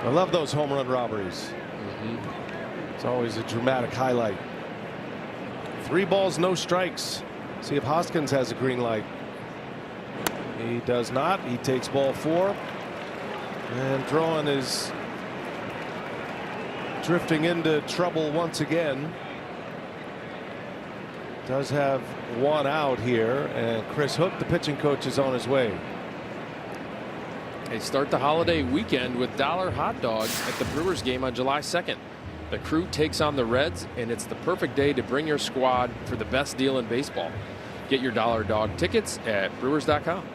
I love those home run robberies. It's always a dramatic highlight. 3 balls, no strikes. See if Hoskins has a green light. He does not. He takes ball 4. And Drowan is drifting into trouble once again. Does have 1 out here, and Chris Hook, the pitching coach, is on his way. They start the holiday weekend with $1 hot dogs at the Brewers game on July 2nd. The Crew takes on the Reds, and it's the perfect day to bring your squad for the best deal in baseball. Get your $1 dog tickets at Brewers.com.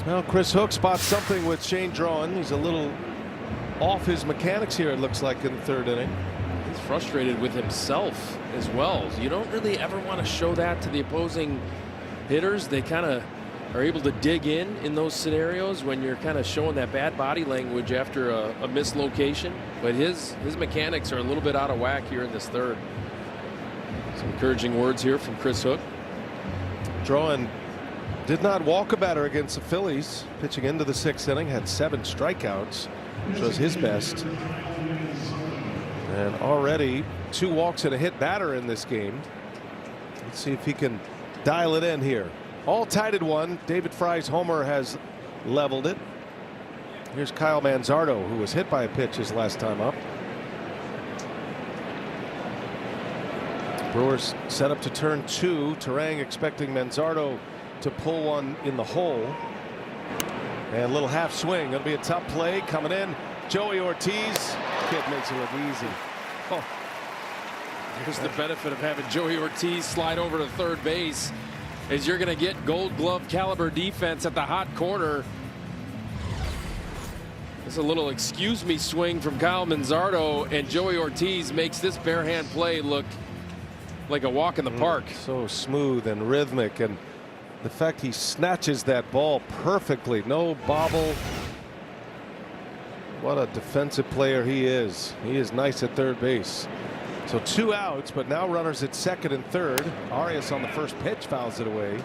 Well, Chris Hook spots something with Shane Drowan. He's a little off his mechanics here, it looks like, in the 3rd inning. He's frustrated with himself as well. You don't really ever want to show that to the opposing hitters. They kind of are able to dig in those scenarios when you're kind of showing that bad body language after a mislocation. But his mechanics are a little bit out of whack here in this 3rd. Some encouraging words here from Chris Hook. Drowan did not walk a batter against the Phillies. Pitching into the 6th inning, had 7 strikeouts, which was his best. And already 2 walks and a hit batter in this game. Let's see if he can dial it in here. All tied at 1. David Fry's homer has leveled it. Here's Kyle Manzardo, who was hit by a pitch his last time up. Brewers set up to turn 2. Terang expecting Manzardo to pull one in the hole. And a little half swing. It'll be a tough play coming in. Joey Ortiz. Kid makes it look easy. Oh. There's the benefit of having Joey Ortiz slide over to 3rd base, is you're going to get Gold Glove caliber defense at the hot corner. It's a little excuse me swing from Kyle Manzardo, and Joey Ortiz makes this bare hand play look like a walk in the park. So smooth and rhythmic, and the fact he snatches that ball perfectly, no bobble. What a defensive player he is. He is nice at 3rd base. So 2 outs, but now runners at 2nd and 3rd. Arias on the first pitch fouls it away.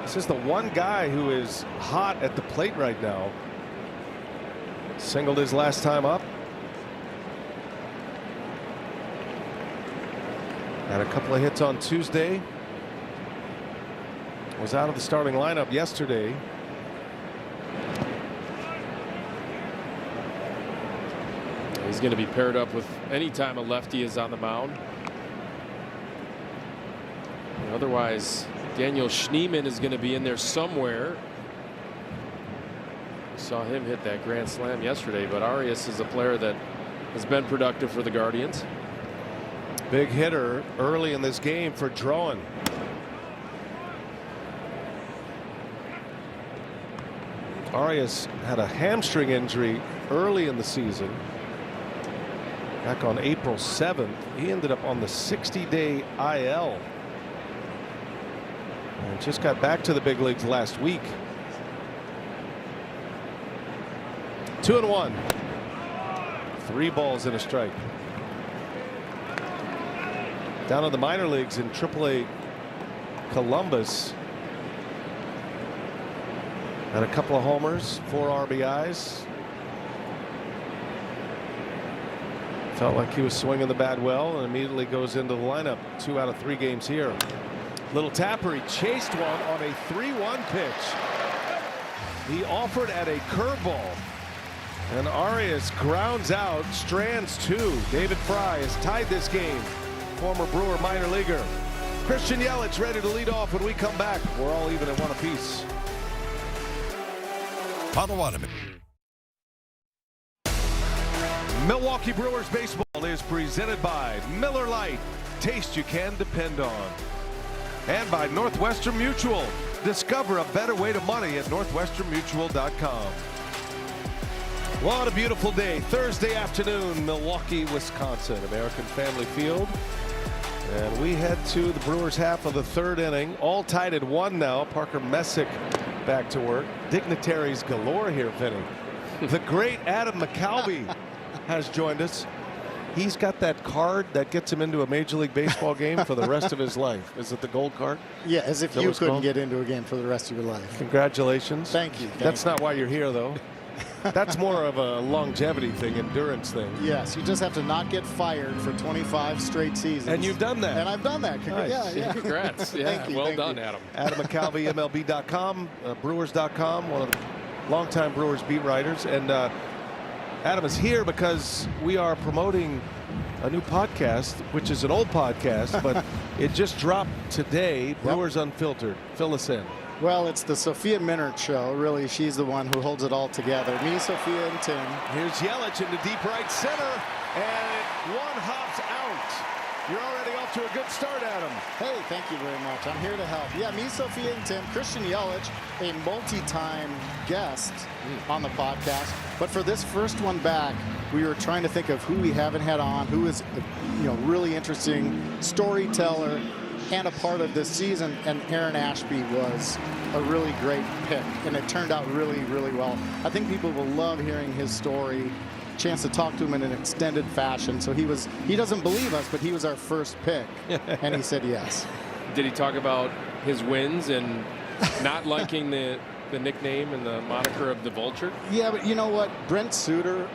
This is the one guy who is hot at the plate right now. Singled his last time up. Had a couple of hits on Tuesday. Was out of the starting lineup yesterday. He's going to be paired up with any time a lefty is on the mound. And otherwise, Daniel Schneemann is going to be in there somewhere. Saw him hit that grand slam yesterday, but Arias is a player that has been productive for the Guardians. Big hitter early in this game for Drowan. Arias had a hamstring injury early in the season. Back on April 7th, he ended up on the 60-day IL. And just got back to the big leagues last week. 2-1. 3 balls and a strike. Down in the minor leagues in AAA Columbus. Had a couple of homers, 4 RBIs. Felt like he was swinging the bat well, and immediately goes into the lineup. 2 out of 3 games here. Little tapper, he chased one on a 3-1 pitch. He offered at a curveball, and Arias grounds out, strands 2. David Fry has tied this game. Former Brewer minor leaguer Christian Yelich ready to lead off when we come back. We're all even at 1 apiece. Potawatomi. Milwaukee Brewers baseball is presented by Miller Lite, taste you can depend on, and by Northwestern Mutual. Discover a better way to money at northwesternmutual.com. What a beautiful day. Thursday afternoon, Milwaukee, Wisconsin, American Family Field. And we head to the Brewers' half of the third inning. All tied at 1 now. Parker Messick back to work. Dignitaries galore here, Vinny. The great Adam McCalvy has joined us. He's got that card that gets him into a Major League Baseball game for the rest of his life. Is it the gold card? Yeah, as if you couldn't get into a game for the rest of your life. Congratulations. Thank you. That's not why you're here, though. That's more of a longevity thing, endurance thing. Yes, you just have to not get fired for 25 straight seasons. And you've done that. And I've done that. Nice. Yeah. Congrats. Yeah, Thank you, well thank done, you. Adam. Adam McCalvy, MLB.com, Brewers.com, one of the longtime Brewers beat writers. And Adam is here because we are promoting a new podcast, which is an old podcast, but it just dropped today, Brewers Unfiltered. Fill us in. Well, it's the Sophia Minnaert show. Really, she's the one who holds it all together. Me, Sophia, and Tim. Here's Yelich into deep right center, and one hops out. You're already off to a good start, Adam. Hey, thank you very much. I'm here to help. Yeah, me, Sophia, and Tim. Christian Yelich, a multi-time guest on the podcast. But for this first one back, we were trying to think of who we haven't had on, who is, really interesting storyteller and a part of this season, and Aaron Ashby was a really great pick, and it turned out really, really well. I think people will love hearing his story, chance to talk to him in an extended fashion. So he doesn't believe us, but he was our first pick, and he said yes. Did he talk about his wins and not liking the nickname and the moniker of the Vulture? Yeah, but you know what? Brent Suter,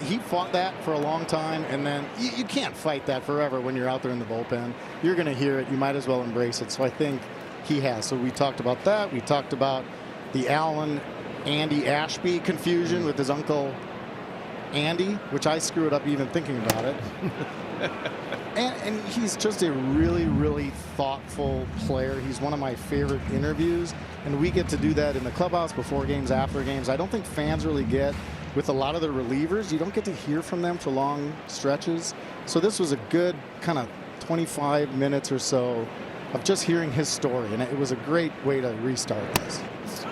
he fought that for a long time, and then you can't fight that forever when you're out there in the bullpen. You're going to hear it. You might as well embrace it. So I think he has. So we talked about that. We talked about the Andy Ashby confusion with his uncle Andy, which I screwed up even thinking about it. And he's just a really, really thoughtful player. He's one of my favorite interviews, and we get to do that in the clubhouse before games, after games. I don't think fans really get with a lot of the relievers. You don't get to hear from them for long stretches. So this was a good kind of 25 minutes or so of just hearing his story, and it was a great way to restart this.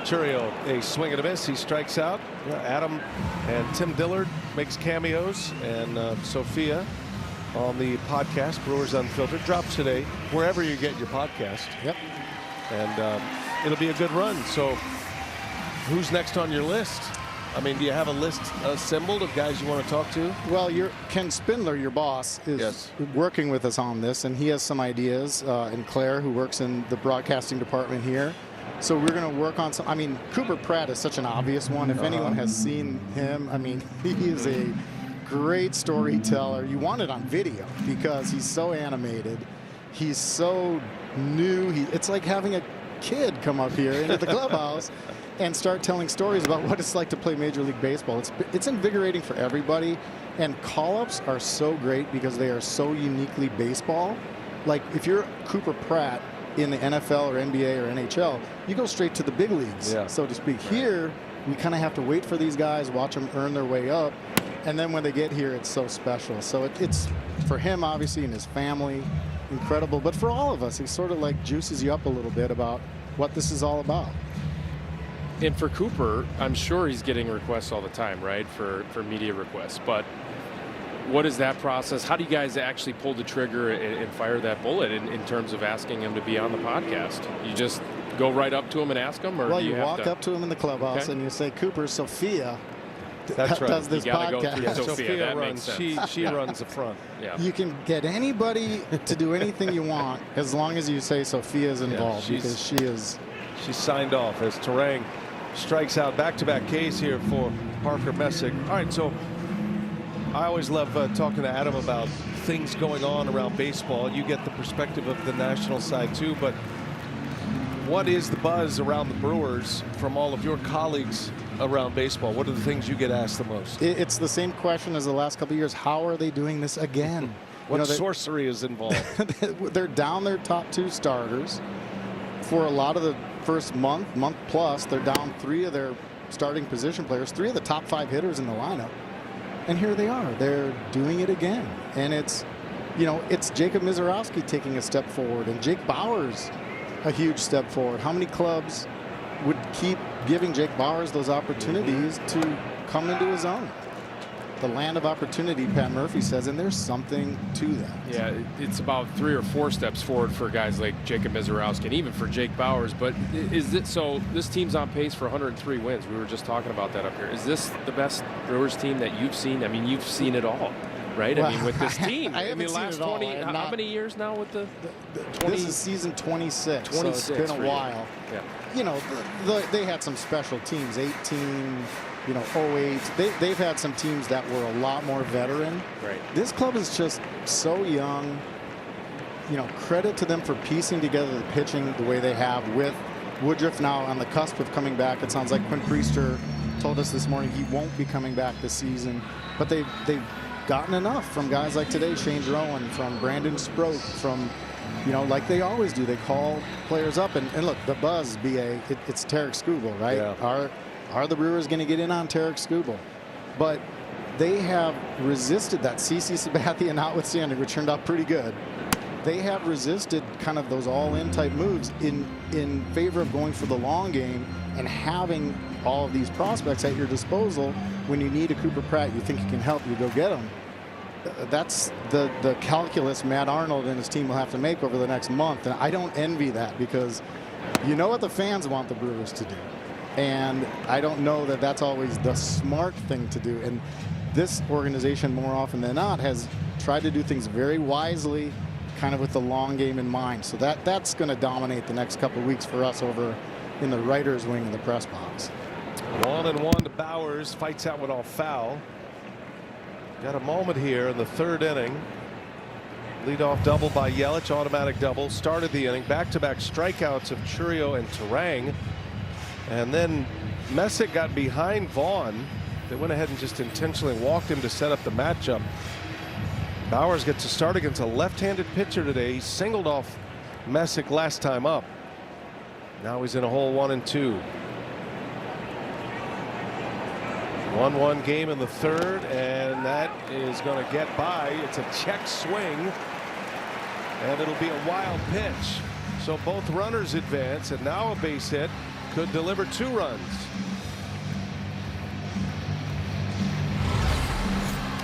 Churio, a swing and a miss. He strikes out. Adam and Tim Dillard makes cameos, and Sophia on the podcast, Brewers Unfiltered, drops today wherever you get your podcast. Yep. And it'll be a good run. So who's next on your list? I mean, do you have a list assembled of guys you want to talk to? Well, Ken Spindler, your boss, is working with us on this, and he has some ideas, and Claire, who works in the broadcasting department here. So we're going to work on some. I mean, Cooper Pratt is such an obvious one. If anyone has seen him, I mean, he is a great storyteller. You want it on video because he's so animated. He's so new. It's like having a kid come up here into the clubhouse and start telling stories about what it's like to play Major League Baseball. It's invigorating for everybody, and call-ups are so great because they are so uniquely baseball. Like if you're Cooper Pratt in the NFL or NBA or NHL, you go straight to the big leagues, so to speak. Here, we kind of have to wait for these guys, watch them earn their way up, and then when they get here, it's so special. So it's for him, obviously, and his family, incredible. But for all of us, he sort of like juices you up a little bit about what this is all about. And for Cooper, I'm sure he's getting requests all the time, right, for media requests. But what is that process? How do you guys actually pull the trigger and fire that bullet in terms of asking him to be on the podcast? You just go right up to him and ask him? Or well, do you walk up to him in the clubhouse and you say, Cooper, Sophia does this podcast. Go through Sophia. That runs. Makes sense. She runs the front. Yeah. You can get anybody to do anything you want as long as you say Sophia's involved, because she's signed off as Terang strikes out. Back-to-back Ks here for Parker Messick. All right, so I always love talking to Adam about things going on around baseball. You get the perspective of the national side too, but what is the buzz around the Brewers from all of your colleagues around baseball? What are the things you get asked the most? It's the same question as the last couple of years. How are they doing this again? What sorcery is involved? They're down their top two starters. For a lot of the first month plus, they're down three of their starting position players, three of the top five hitters in the lineup. And here they are. They're doing it again. And it's Jacob Mizorowski taking a step forward, and Jake Bauers a huge step forward. How many clubs would keep giving Jake Bauers those opportunities to come into his own? The land of opportunity, Pat Murphy says, and there's something to that. Yeah, it's about 3 or 4 steps forward for guys like Jacob Mizorowski and even for Jake Bauers. But is it so? This team's on pace for 103 wins. We were just talking about that up here. Is this the best Brewers team that you've seen? I mean, you've seen it all, right? Well, I mean, with this team, I haven't mean, seen last it all. 20. How many years now with the 20? This is season 26. 26 so it's been a while. Yeah. You know, they had some special teams. 18. 08. They've had some teams that were a lot more veteran. Right. This club is just so young. Credit to them for piecing together the pitching the way they have, with Woodruff now on the cusp of coming back. It sounds like Quinn Priester told us this morning he won't be coming back this season. But they've gotten enough from guys like today, Shane Drowan, from Brandon Sproat, from like they always do. They call players up and look, the buzz, BA, it's Tarek Skubal, right? Yeah. Are the Brewers going to get in on Tarek Skubal? But they have resisted that. CC Sabathia notwithstanding, which turned out pretty good. They have resisted kind of those all-in type moves in favor of going for the long game and having all of these prospects at your disposal. When you need a Cooper Pratt, you think you can help, you go get them. That's the calculus Matt Arnold and his team will have to make over the next month. And I don't envy that, because you know what the fans want the Brewers to do. And I don't know that that's always the smart thing to do. And this organization, more often than not, has tried to do things very wisely, kind of with the long game in mind. So that's going to dominate the next couple of weeks for us over in the writer's wing in the press box. 1-1 to Bauers. Fights out with all foul. Got a moment here in the 3rd inning. Leadoff double by Yelich, automatic double. Started the inning. Back-to-back strikeouts of Chourio and Terang. And then Messick got behind Vaughn. They went ahead and just intentionally walked him to set up the matchup. Bauers gets to start against a left-handed pitcher today. He singled off Messick last time up. Now he's in a hole 1-2. 1-1 game in the 3rd, and that is going to get by. It's a check swing, and it'll be a wild pitch. So both runners advance, and now a base hit could deliver 2 runs.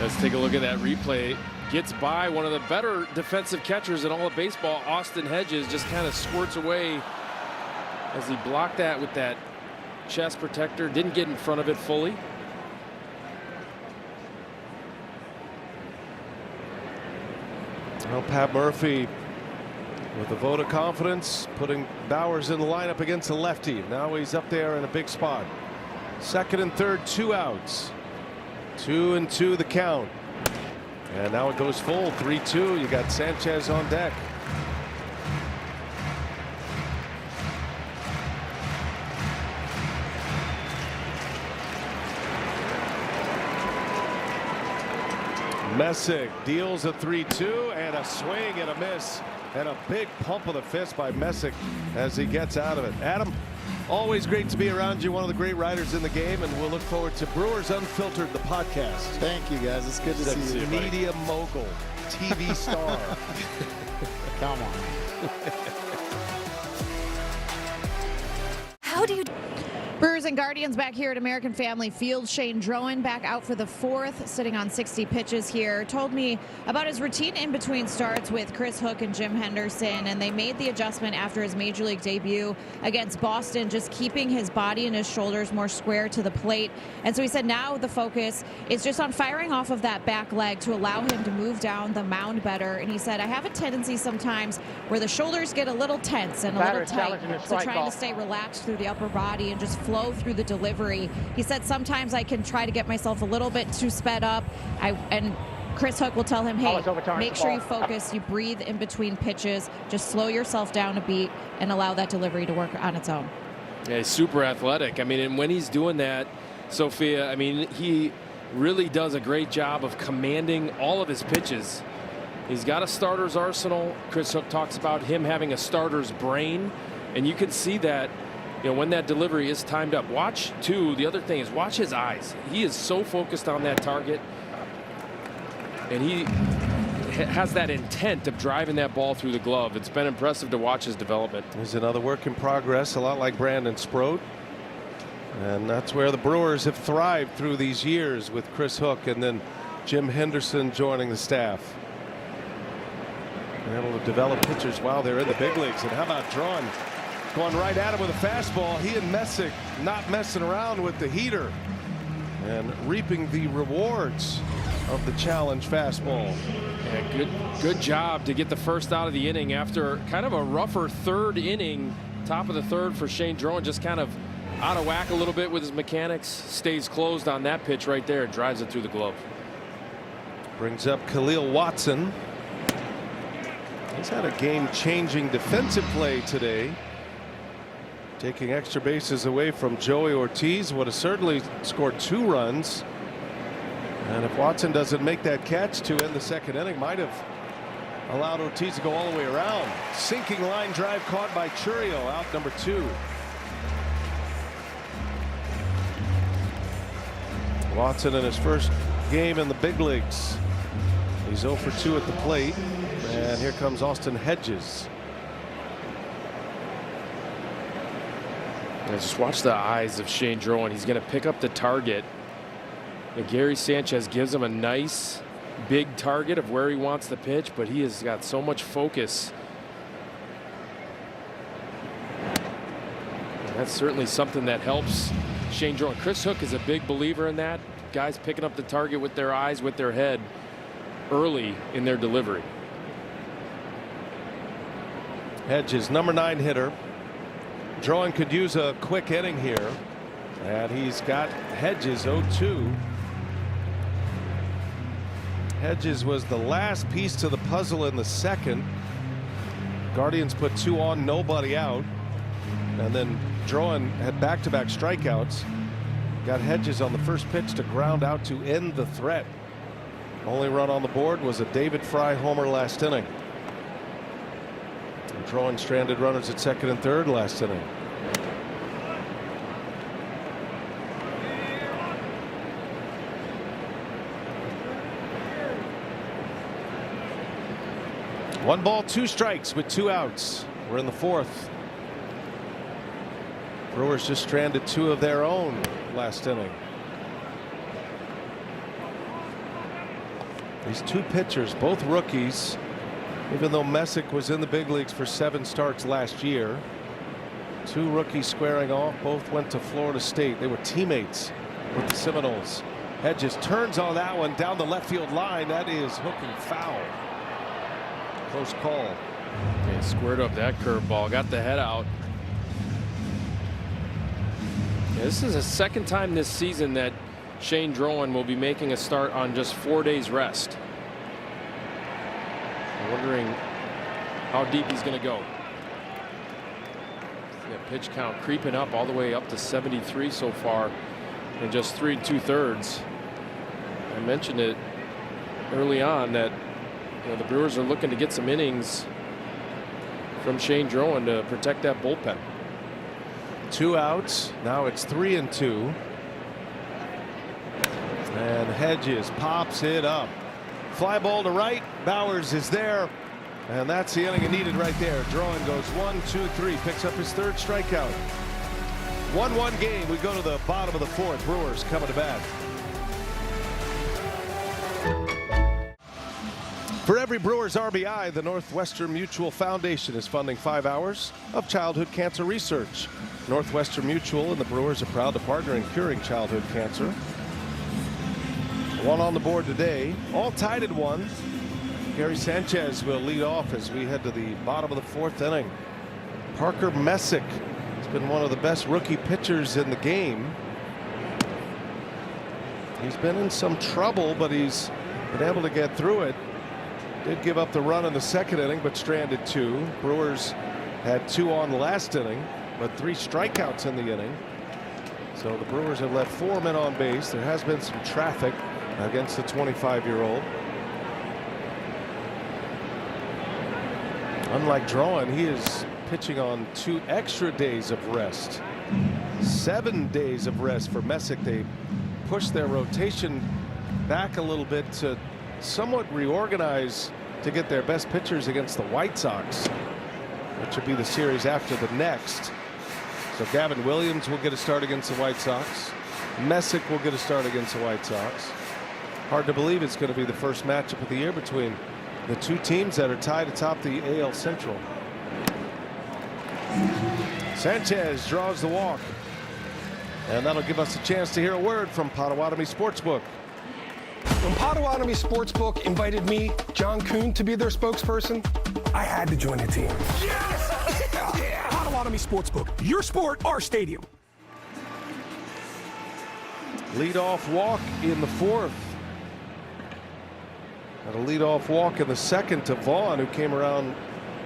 Let's take a look at that replay. Gets by one of the better defensive catchers in all of baseball, Austin Hedges, just kind of squirts away as he blocked that with that chest protector. Didn't get in front of it fully. Well, Pat Murphy with a vote of confidence, putting Bauers in the lineup against the lefty. Now he's up there in a big spot. 2nd and 3rd, 2 outs. 2-2 the count. And now it goes full, 3-2. You got Sanchez on deck. Messick deals a 3-2 and a swing and a miss. And a big pump of the fist by Messick as he gets out of it. Adam, always great to be around you. One of the great writers in the game, and we'll look forward to Brewers Unfiltered, the podcast. Thank you, guys. It's good to see you. Media mogul, TV star. Come on. How do you? Brewers and Guardians back here at American Family Field. Shane Drowan back out for the 4th, sitting on 60 pitches here. Told me about his routine in between starts with Chris Hook and Jim Henderson, and they made the adjustment after his major league debut against Boston, just keeping his body and his shoulders more square to the plate. And so he said now the focus is just on firing off of that back leg to allow him to move down the mound better. And he said, I have a tendency sometimes where the shoulders get a little tense and a little tight, so trying to stay relaxed through the upper body and just flow through the delivery. He said sometimes I can try to get myself a little bit too sped up. And Chris Hook will tell him, hey, make sure you focus, you breathe in between pitches, just slow yourself down a beat and allow that delivery to work on its own. Yeah, he's super athletic. I mean, and when he's doing that, Sophia, I mean, he really does a great job of commanding all of his pitches. He's got a starter's arsenal. Chris Hook talks about him having a starter's brain, and you can see that, you know, when that delivery is timed up. Watch, too, the other thing is watch his eyes. He is so focused on that target, and has that intent of driving that ball through the glove. It's been impressive to watch his development. He's another work in progress, a lot like Brandon Sproat. And that's where the Brewers have thrived through these years with Chris Hook and then Jim Henderson joining the staff. They're able to develop pitchers while they're in the big leagues. And how about Drawn going right at him with a fastball? He and Messick not messing around with the heater and reaping the rewards of the challenge fastball. Yeah, good job to get the first out of the inning after kind of a rougher third inning. Top of the third for Shane Drowan, just kind of out of whack a little bit with his mechanics. Stays closed on that pitch right there, drives it through the glove. Brings up Khalil Watson. He's had a game-changing defensive play today, taking extra bases away from Joey Ortiz. Would have certainly scored 2 runs. And if Watson doesn't make that catch to end the second inning, might have allowed Ortiz to go all the way around. Sinking line drive caught by Chourio, out number 2. Watson in his first game in the big leagues. He's 0 for 2 at the plate. And here comes Austin Hedges. Yeah, just watch the eyes of Shane Drowan. He's going to pick up the target. Gary Sanchez gives him a nice big target of where he wants the pitch, but he has got so much focus. And that's certainly something that helps Shane Drowan. Chris Hook is a big believer in that. Guys picking up the target with their eyes, with their head early in their delivery. Hedges, number 9 hitter. Drowan could use a quick inning here. And he's got Hedges 0-2. Hedges was the last piece to the puzzle in the second. Guardians put 2 on, nobody out. And then Drowan had back-to-back strikeouts. Got Hedges on the first pitch to ground out to end the threat. Only run on the board was a David Fry homer last inning. And Drowan stranded runners at second and third last inning. One ball, 2 strikes with 2 outs. We're in the 4th. Brewers just stranded 2 of their own last inning. These 2 pitchers, both rookies, even though Messick was in the big leagues for 7 starts last year. 2 rookies squaring off, both went to Florida State. They were teammates with the Seminoles. Hedges turns on that one down the left field line. That is hooking foul. Close call. Okay, squared up that curveball, got the head out. Yeah, this is the second time this season that Shane Drowan will be making a start on just 4 days rest. I'm wondering how deep he's going to go. Yeah, pitch count creeping up all the way up to 73 so far in just 3 2/3. I mentioned it early on that the Brewers are looking to get some innings from Shane Drowan to protect that bullpen. 2 outs. Now it's 3-2. And Hedges pops it up. Fly ball to right. Bowers is there. And that's the inning needed right there. Drowan goes 1, 2, 3. Picks up his 3rd strikeout. 1-1 game. We go to the bottom of the 4th. Brewers coming to bat. For every Brewers RBI, the Northwestern Mutual Foundation is funding 5 hours of childhood cancer research. Northwestern Mutual and the Brewers are proud to partner in curing childhood cancer. 1 on the board today, all tied at 1. Gary Sanchez will lead off as we head to the bottom of the 4th inning. Parker Messick has been one of the best rookie pitchers in the game. He's been in some trouble, but he's been able to get through it. Did give up the run in the second inning, but stranded 2. Brewers had 2 on the last inning, but 3 strikeouts in the inning. So the Brewers have left 4 men on base. There has been some traffic against the 25-year-old. Unlike Drowan, he is pitching on 2 extra days of rest. 7 days of rest for Messick. They pushed their rotation back a little bit to somewhat reorganize to get their best pitchers against the White Sox, which would be the series after the next. So Gavin Williams will get a start against the White Sox. Messick will get a start against the White Sox. Hard to believe it's going to be the first matchup of the year between the two teams that are tied atop the AL Central. Sanchez draws the walk, and that'll give us a chance to hear a word from Potawatomi Sportsbook. When Potawatomi Sportsbook invited me, John Kuhn, to be their spokesperson, I had to join the team. Yes! Yeah! Potawatomi Sportsbook, your sport, our stadium. Leadoff walk in the fourth. And a leadoff walk in the second to Vaughn, who came around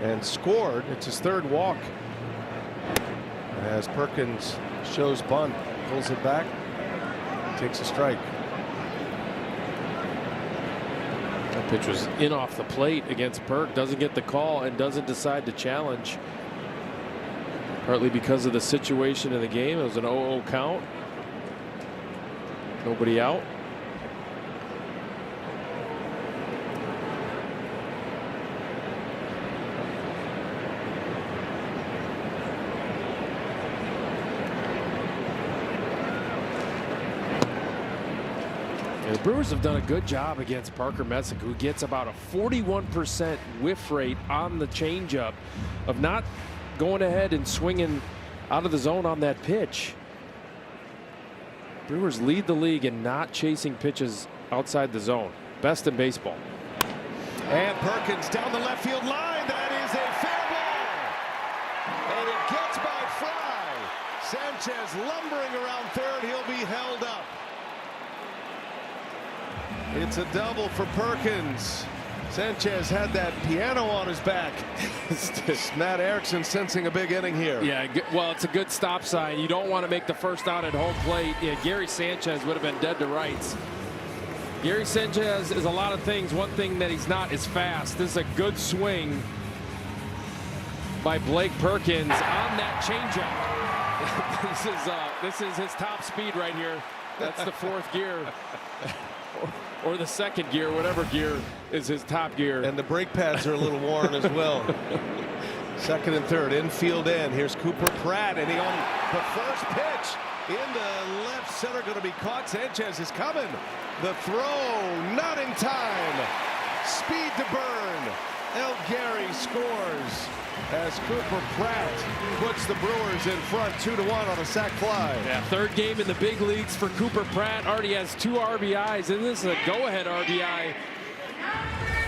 and scored. It's his third walk. As Perkins shows bunt, pulls it back, takes a strike. That pitch was in off the plate against Perk. Doesn't get the call and doesn't decide to challenge. Partly because of the situation in the game. It was an 0-0 count. Nobody out. The Brewers have done a good job against Parker Messick, who gets about a 41% whiff rate on the changeup, of not going ahead and swinging out of the zone on that pitch. Brewers lead the league in not chasing pitches outside the zone. Best in baseball. And Perkins down the left field line. That is a fair ball. And it gets by Fry. Sanchez lumbering around third. He'll be held up. It's a double for Perkins. Sanchez had that piano on his back. Matt Erickson sensing a big inning here. Yeah, well, it's a good stop sign. You don't want to make the first out at home plate. Yeah, Gary Sanchez would have been dead to rights. Gary Sanchez is a lot of things. One thing that he's not is fast. This is a good swing by Blake Perkins on that changeup. This is his top speed right here. That's the fourth gear. Or the second gear, whatever gear is his top gear. And the brake pads are a little worn as well. Second and third, infield end. Here's Cooper Pratt, and he on the first pitch into left center, going to be caught. Sanchez is coming. The throw, not in time. Speed to burn. El Gary scores as Cooper Pratt puts the Brewers in front 2-1 on a sac fly. Yeah, third game in the big leagues for Cooper Pratt. Already has 2 RBIs, and this is a go-ahead RBI.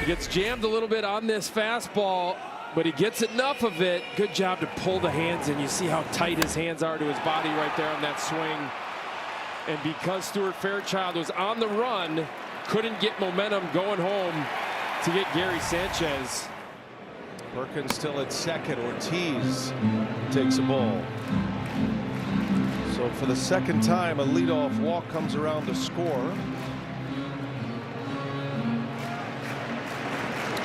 He gets jammed a little bit on this fastball, but he gets enough of it. Good job to pull the hands in. You see how tight his hands are to his body right there on that swing. And because Stuart Fairchild was on the run, couldn't get momentum going home to get Gary Sanchez. Perkins still at second. Ortiz takes a ball. So for the second time, a leadoff walk comes around to score.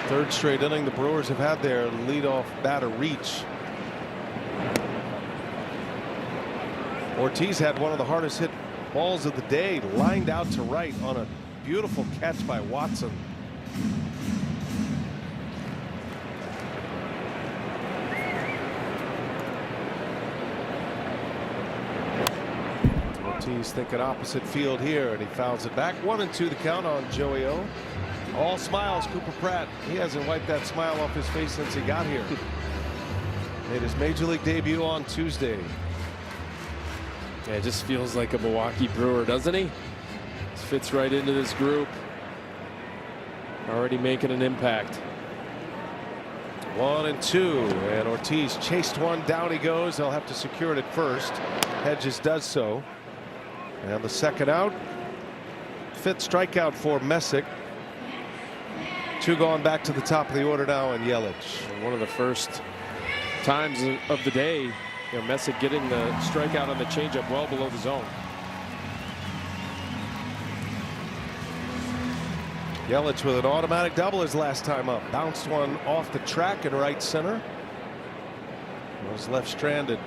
Third straight inning the Brewers have had their leadoff batter reach. Ortiz had one of the hardest hit balls of the day, lined out to right on a beautiful catch by Watson. Ortiz thinking opposite field here, and he fouls it back. 1-2 the count on Joey O. All smiles, Cooper Pratt. He hasn't wiped that smile off his face since he got here. Made his major league debut on Tuesday. Yeah, it just feels like a Milwaukee Brewer, doesn't he? Just fits right into this group. Already making an impact. 1-2, and Ortiz chased one. Down he goes. They'll have to secure it at first. Hedges does so. And the second out. Fifth strikeout for Messick. 2 going back to the top of the order now, and Yelich. One of the first times of the day, you know, Messick getting the strikeout on the changeup well below the zone. Yelich with an automatic double his last time up. Bounced one off the track in right center. Was left stranded.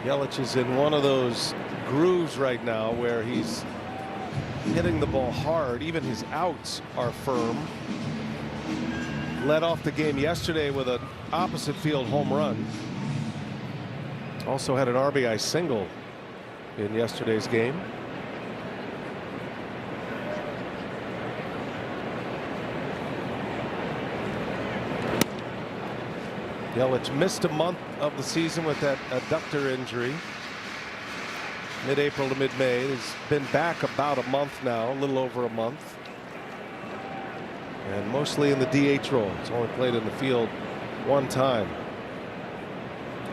Yelich is in one of those grooves right now where he's hitting the ball hard. Even his outs are firm. Led off the game yesterday with an opposite field home run. Also had an RBI single in yesterday's game. Yelich missed a month of the season with that adductor injury. Mid-April to mid-May. He's been back about a month now, a little over a month. And mostly in the DH role. He's only played in the field one time.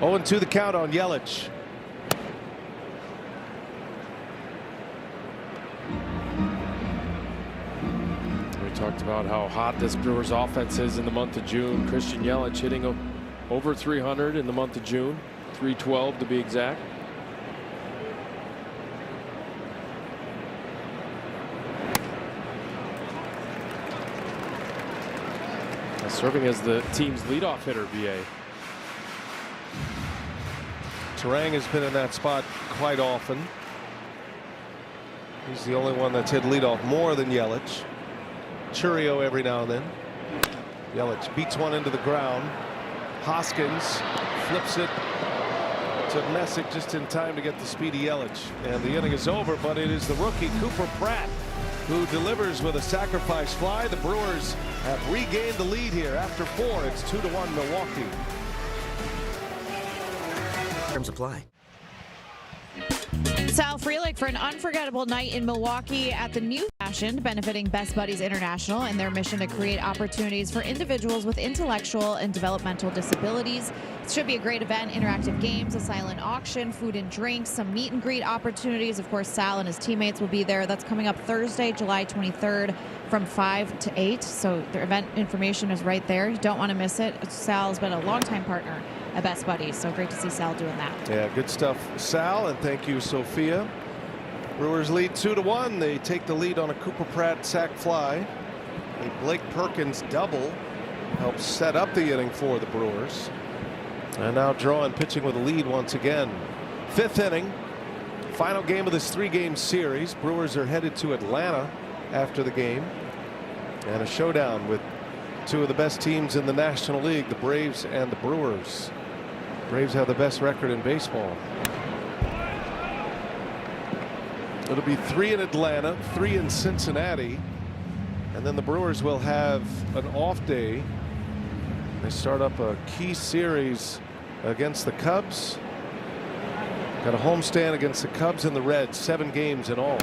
0-2 the count on Yelich. We talked about how hot this Brewers offense is in the month of June. Christian Yelich hitting over 300 in the month of June, 312 to be exact. Serving as the team's leadoff hitter, BA. Terang has been in that spot quite often. He's the only one that's hit leadoff more than Yelich. Chourio every now and then. Yelich beats one into the ground. Hoskins flips it to Messick just in time to get the speedy Yelich. And the inning is over, but it is the rookie Cooper Pratt who delivers with a sacrifice fly. The Brewers have regained the lead here after 4. It's 2-1 Milwaukee. Terms apply. Sal Frelick for an unforgettable night in Milwaukee at the New Fashioned, benefiting Best Buddies International and their mission to create opportunities for individuals with intellectual and developmental disabilities. It should be a great event. Interactive games, a silent auction, food and drinks, some meet and greet opportunities. Of course, Sal and his teammates will be there. That's coming up Thursday, July 23rd from 5 to 8. So their event information is right there. You don't want to miss it. Sal's been a longtime partner at Best Buddies, so great to see Sal doing that. Yeah, good stuff, Sal, and thank you, Sophia. Brewers lead 2-1. They take the lead on a Cooper Pratt sac fly. A Blake Perkins double helps set up the inning for the Brewers. And now drawing, pitching with a lead once again. 5th inning, final game of this 3-game series. Brewers are headed to Atlanta after the game, and a showdown with two of the best teams in the National League, the Braves and the Brewers. Braves have the best record in baseball. It'll be 3 in Atlanta, 3 in Cincinnati, and then the Brewers will have an off day. They start up a key series against the Cubs. Got a homestand against the Cubs and the Reds, 7 games in all.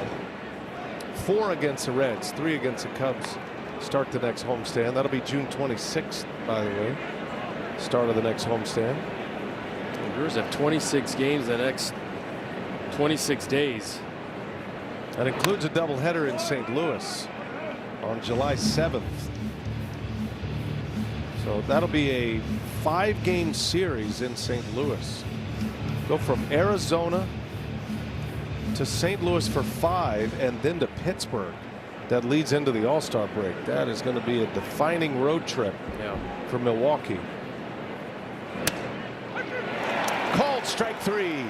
4 against the Reds, 3 against the Cubs. Start the next homestand. That'll be June 26th, by the way. Start of the next homestand. The Brewers have 26 games the next 26 days. That includes a doubleheader in St. Louis on July 7th. So that'll be a 5-game series in St. Louis. Go from Arizona to St. Louis for 5 and then to Pittsburgh. That leads into the All-Star break. That is going to be a defining road trip for Milwaukee. Called strike 3.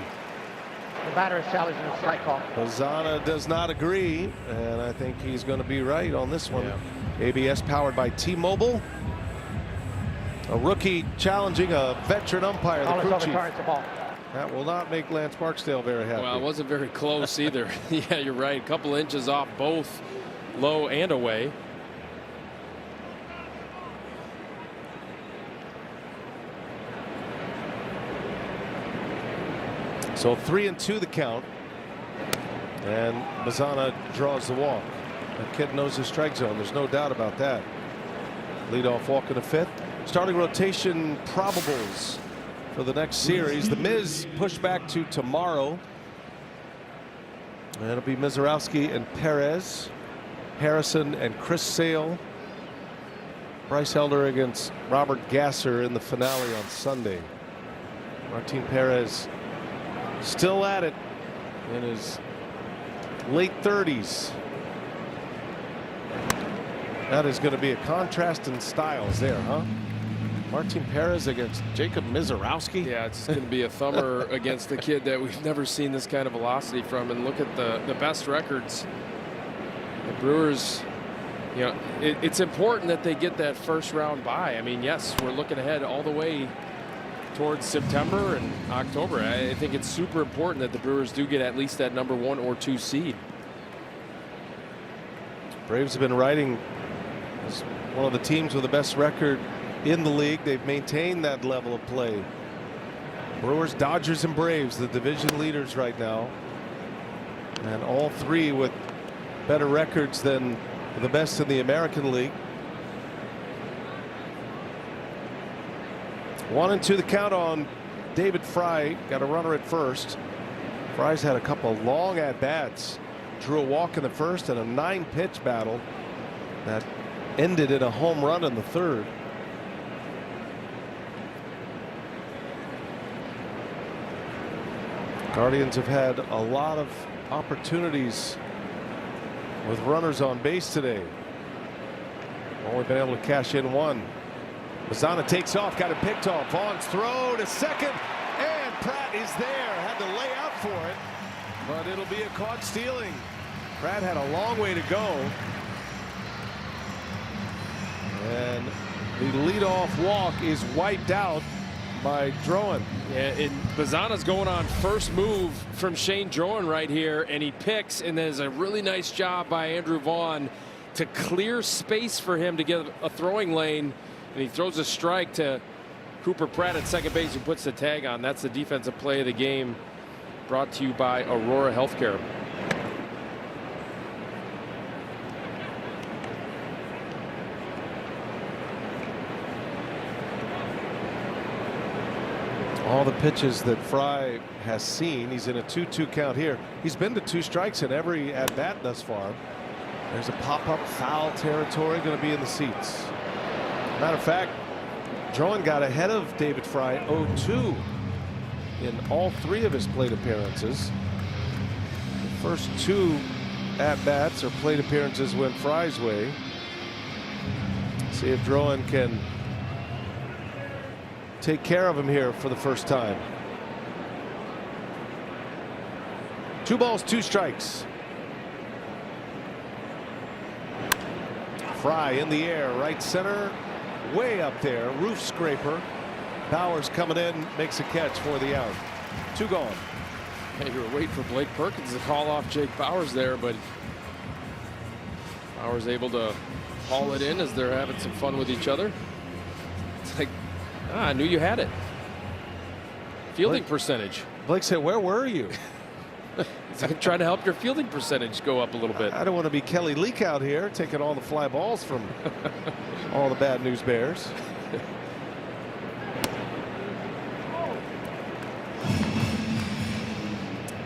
The batter is challenging a strike call. Hosanna does not agree, and I think he's going to be right on this one. ABS powered by T-Mobile. A rookie challenging a veteran umpire, the crew chief. That will not make Lance Barksdale very happy. Well, it wasn't very close either. Yeah, you're right. A couple inches off both low and away. So 3-2 the count, and Mazana draws the walk. The kid knows his strike zone. There's no doubt about that. Leadoff walk in the 5th. Starting rotation probables for the next series. The Miz pushed back to tomorrow. And it'll be Mizorowski and Perez, Harrison and Chris Sale, Bryce Elder against Robert Gasser in the finale on Sunday. Martin Perez still at it in his late 30s. That is going to be a contrast in styles there, huh? Martin Perez against Jacob Mizorowski. Yeah, it's going to be a thumber against the kid that we've never seen this kind of velocity from. And look at the best records The Brewers, you know, it's important that they get that first round bye. I mean, yes, we're looking ahead all the way towards September and October. I think it's super important that the Brewers do get at least that number 1 or 2 seed. Braves have been riding as one of the teams with the best record in the league. They've maintained that level of play. Brewers, Dodgers, and Braves, the division leaders right now, and all three with better records than the best in the American League. 1-2 the count on David Fry. Got a runner at first. Fry's had a couple of long at bats. Drew a walk in the first and a 9-pitch battle that ended in a home run in the third. Guardians have had a lot of opportunities with runners on base today. Only been able to cash in one. Mazana takes off, got it picked off. Vaughn's throw to second, and Pratt is there. Had to lay out for it, but it'll be a caught stealing. Pratt had a long way to go. And the leadoff walk is wiped out by Drowan. Yeah, and Bazana's going on first move from Shane Drowan right here, and he picks, and there's a really nice job by Andrew Vaughn to clear space for him to get a throwing lane, and he throws a strike to Cooper Pratt at second base, who puts the tag on. That's the defensive play of the game, brought to you by Aurora Healthcare. All the pitches that Fry has seen, he's in a 2-2 count here. He's been to 2 strikes in every at bat thus far. There's a pop-up foul territory going to be in the seats. Matter of fact, Drowan got ahead of David Fry 0-2 in all 3 of his plate appearances. The first 2 at bats or plate appearances went Fry's way. See if Drowan can take care of him here for the first time. 2 balls, 2 strikes. Fry in the air, right center, way up there, roof scraper. Bowers coming in, makes a catch for the out. 2 gone. Hey, you were waiting for Blake Perkins to call off Jake Bowers there, but Bowers able to haul it in as they're having some fun with each other. It's like, I knew you had it. Fielding percentage. Blake said, "Where were you?" I'm trying to help your fielding percentage go up a little bit. I don't want to be Kelly Leak out here taking all the fly balls from all the bad news bears.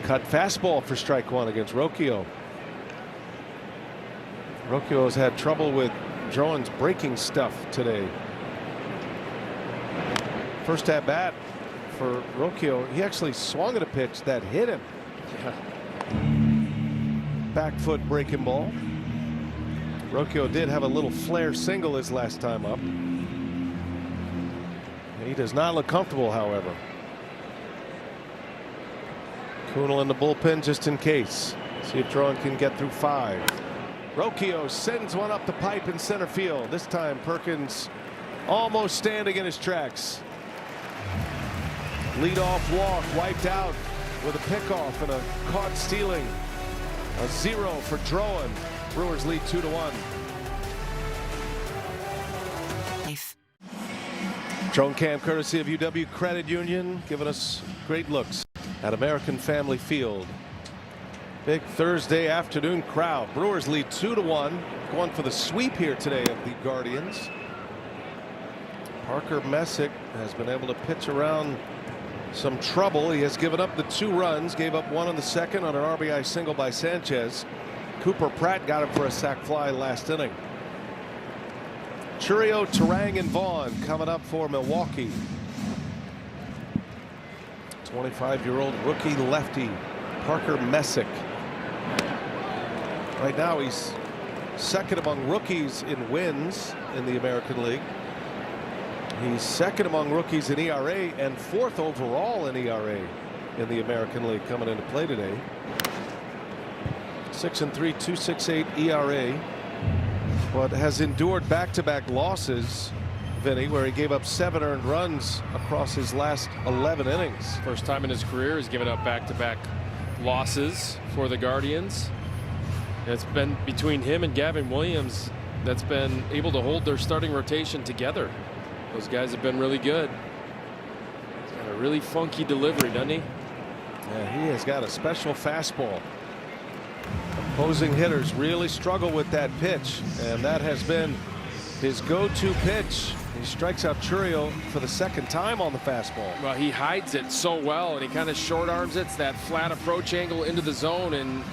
Cut fastball for strike 1 against Rocchio. Rocchio has had trouble with Drowan's breaking stuff today. First at bat for Rocchio, he actually swung at a pitch that hit him. Yeah. Back foot breaking ball. Rocchio did have a little flare single his last time up. He does not look comfortable, however. Kunal in the bullpen just in case. See if Drowan can get through 5. Rocchio sends one up the pipe in center field. This time Perkins almost standing in his tracks. Leadoff walk wiped out with a pickoff and a caught stealing. A 0 for Drowan. Brewers lead 2-1. Drone cam courtesy of UW Credit Union, giving us great looks at American Family Field. Big Thursday afternoon crowd. Brewers lead 2-1. Going for the sweep here today of the Guardians. Parker Messick has been able to pitch around some trouble. He has given up the 2 runs, gave up 1 in the second on an RBI single by Sanchez. Cooper Pratt got him for a sac fly last inning. Churio, Turang, and Vaughn coming up for Milwaukee. 25-year-old rookie lefty Parker Messick. Right now he's second among rookies in wins in the American League. He's second among rookies in ERA and 4th overall in ERA in the American League coming into play today. 6-3, 2.68 ERA, but has endured back-to-back losses, Vinny, where he gave up 7 earned runs across his last 11 innings. First time in his career he's given up back-to-back losses for the Guardians. It's been between him and Gavin Williams that's been able to hold their starting rotation together. Those guys have been really good. He's got a really funky delivery, doesn't he? Yeah, he has got a special fastball. Opposing hitters really struggle with that pitch, and that has been his go-to pitch. He strikes out Chourio for the 2nd time on the fastball. Well, he hides it so well, and he kind of short arms it. It's that flat approach angle into the zone, and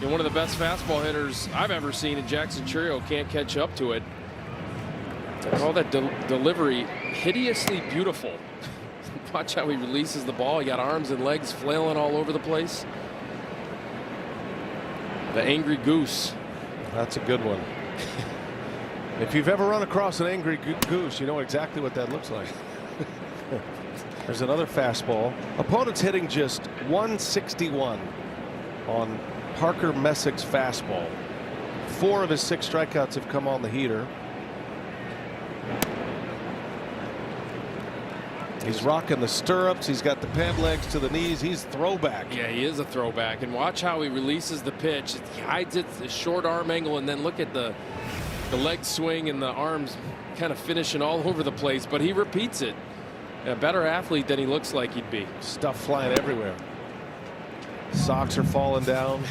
one of the best fastball hitters I've ever seen in Jackson Chourio can't catch up to it. I call that delivery hideously beautiful. Watch how he releases the ball. He got arms and legs flailing all over the place. The angry goose. That's a good one. If you've ever run across an angry goose, you know exactly what that looks like. There's another fastball. Opponent's hitting just 161 on Parker Messick's fastball. 4 of his 6 strikeouts have come on the heater. He's rocking the stirrups. He's got the pant legs to the knees. He's throwback. Yeah, he is a throwback. And watch how he releases the pitch. He hides it, the short arm angle, and then look at the leg swing and the arms kind of finishing all over the place. But he repeats it. A better athlete than he looks like he'd be. Stuff flying everywhere. Socks are falling down.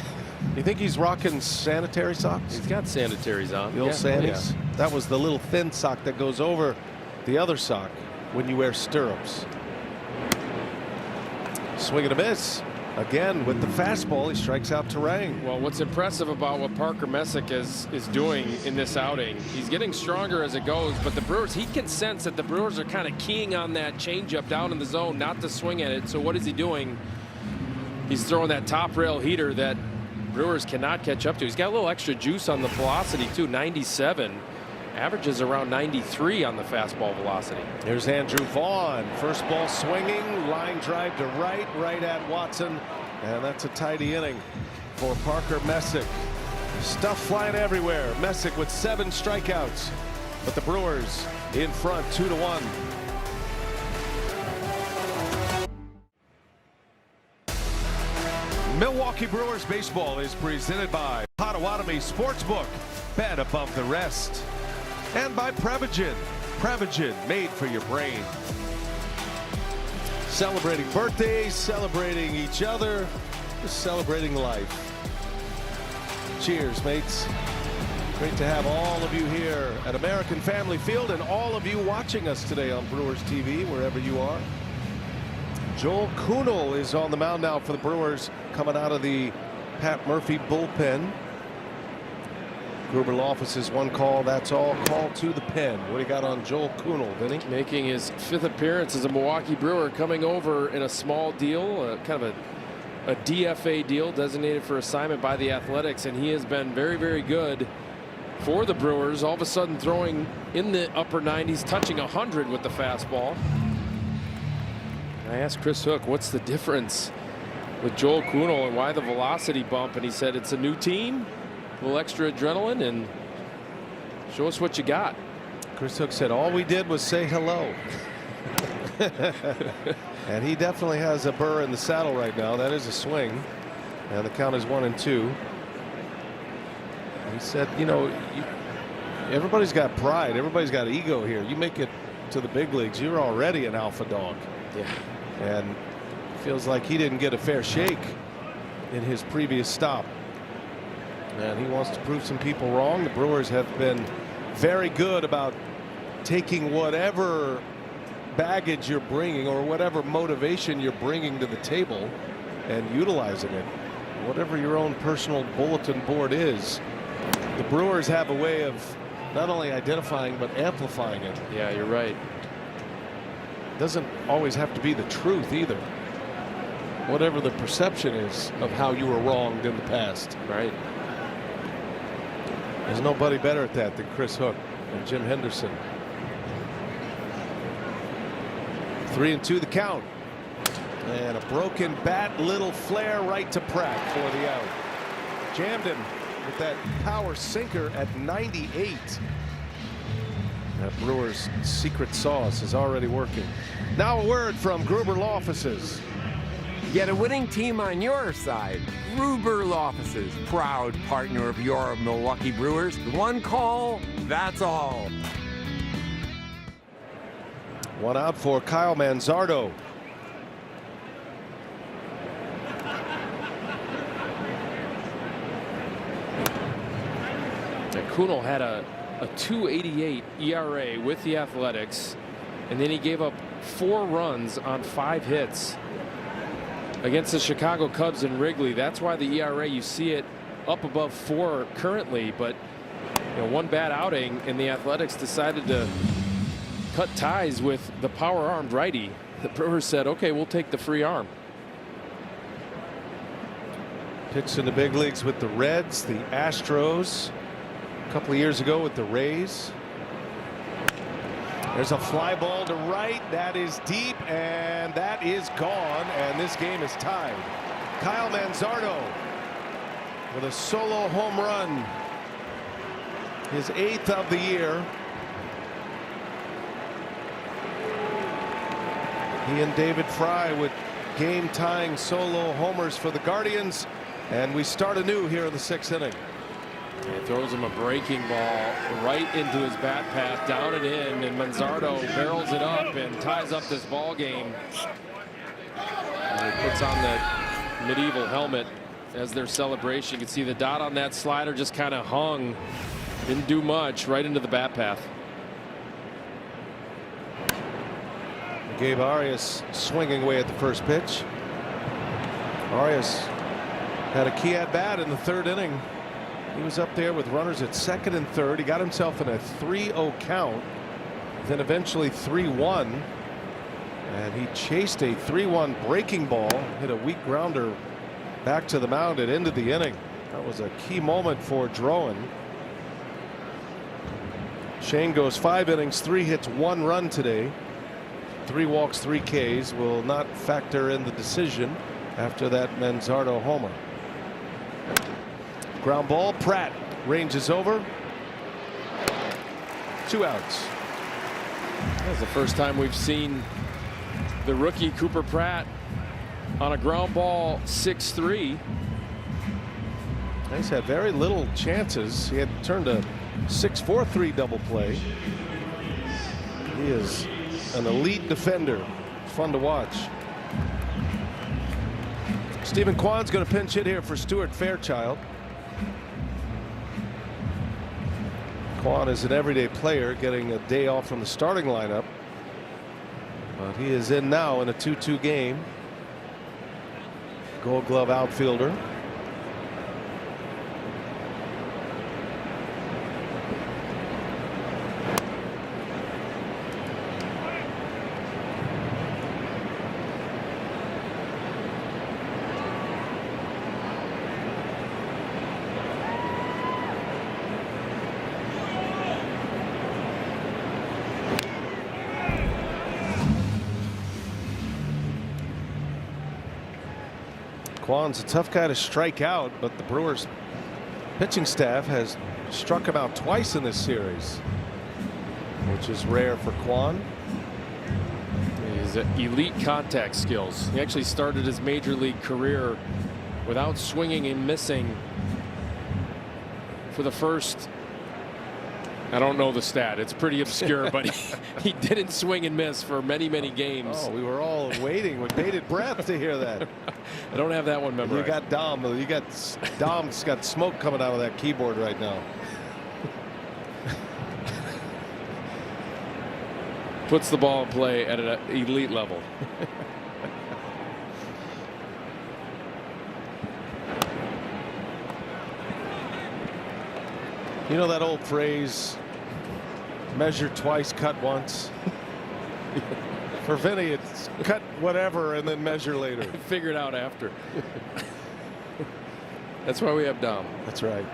You think he's rocking sanitary socks? He's got sanitaries on. The old sandies. Yeah. That was the little thin sock that goes over the other sock when you wear stirrups. Swing and a miss. Again with the fastball, he strikes out Terang. Well, what's impressive about what Parker Messick is doing in this outing, he's getting stronger as it goes, but the Brewers, he can sense that the Brewers are kind of keying on that changeup down in the zone, not to swing at it. So what is he doing? He's throwing that top rail heater that Brewers cannot catch up to. He's got a little extra juice on the velocity too. 97. Averages around 93 on the fastball velocity. Here's Andrew Vaughn. First ball swinging, line drive to right at Watson, and that's a tidy inning for Parker Messick. Stuff flying everywhere. Messick with 7 strikeouts, but the Brewers in front 2-1. Milwaukee Brewers baseball is presented by Potawatomi Sportsbook. Bet above the rest. And by Prevagen. Prevagen, made for your brain. Celebrating birthdays, celebrating each other, just celebrating life. Cheers, mates. Great to have all of you here at American Family Field and all of you watching us today on Brewers TV, wherever you are. Joel Kuhnel is on the mound now for the Brewers, coming out of the Pat Murphy bullpen. Gruber Law Office's one call, that's all. Call to the pen. What do you got on Joel Kuhnel, Vinny? Making his 5th appearance as a Milwaukee Brewer, coming over in a small deal, kind of a DFA deal, designated for assignment by the Athletics, and he has been very, very good for the Brewers. All of a sudden throwing in the upper 90s, touching 100 with the fastball. I asked Chris Hook, what's the difference with Joel Kuhnel and why the velocity bump? And he said it's a new team, a little extra adrenaline, and show us what you got. Chris Hook said all we did was say hello. And he definitely has a burr in the saddle right now. That is a swing, and the count is 1-2. He said, you know, everybody's got pride, everybody's got ego here. You make it to the big leagues, you're already an alpha dog. Yeah. And feels like he didn't get a fair shake in his previous stop. And he wants to prove some people wrong. The Brewers have been very good about taking whatever baggage you're bringing or whatever motivation you're bringing to the table and utilizing it. Whatever your own personal bulletin board is, the Brewers have a way of not only identifying but amplifying it. Yeah, you're right. Doesn't always have to be the truth either. Whatever the perception is of how you were wronged in the past. Right. There's nobody better at that than Chris Hook and Jim Henderson. 3-2 the count. And a broken bat, little flare right to Pratt for the out. Jammed him with that power sinker at 98. That Brewers secret sauce is already working. Now a word from Gruber Law Offices. Get a winning team on your side. Gruber Law Offices, proud partner of your Milwaukee Brewers. One call, that's all. One out for Kyle Manzardo. Kunal had a 2.88 ERA with the Athletics, and then he gave up 4 runs on 5 hits against the Chicago Cubs in Wrigley. That's why the ERA, you see it up above 4 currently, but one bad outing, and the Athletics decided to cut ties with the power-armed righty. The Brewers said, okay, we'll take the free arm. Pitched in the big leagues with the Reds, the Astros, a couple of years ago with the Rays. There's a fly ball to right. That is deep, and that is gone, and this game is tied. Kyle Manzardo with a solo home run, his 8th of the year. He and David Fry with game-tying solo homers for the Guardians, and we start anew here in the 6th inning. He throws him a breaking ball right into his bat path, down and in, and Manzardo barrels it up and ties up this ball game. And he puts on the medieval helmet as their celebration. You can see the dot on that slider just kind of hung, didn't do much, right into the bat path. Gabe Arias swinging away at the first pitch. Arias had a key at bat in the 3rd inning. He was up there with runners at 2nd and 3rd. He got himself in a 3-0 count, then eventually 3-1, and he chased a 3-1 breaking ball, hit a weak grounder back to the mound at end of the inning. That was a key moment for Drowan. Shane goes 5 innings, 3 hits, 1 run today. 3 walks, 3 Ks. Will not factor in the decision after that Manzardo homer. Ground ball. Pratt ranges over. 2 outs. That's the first time we've seen the rookie Cooper Pratt on a ground ball 6-3. He's had very little chances. He had turned a 6-4-3 double play. He is an elite defender. Fun to watch. Stephen Kwan's going to pinch hit here for Stuart Fairchild. Kwan is an everyday player, getting a day off from the starting lineup, but he is in now in a 2-2 game. Gold Glove outfielder. Kwan's a tough guy to strike out, but the Brewers pitching staff has struck him out twice in this series, which is rare for Kwan. His elite contact skills. He actually started his major league career without swinging and missing for the first, I don't know the stat, it's pretty obscure, but he didn't swing and miss for many games. Oh, we were all waiting with bated breath to hear that. I don't have that one memorized. You got Dom. Dom's got smoke coming out of that keyboard right now. Puts the ball in play at an elite level. You know that old phrase, measure twice, cut once? For Vinny, it's cut whatever and then measure later. Figure it out after. That's why we have Dom. That's right.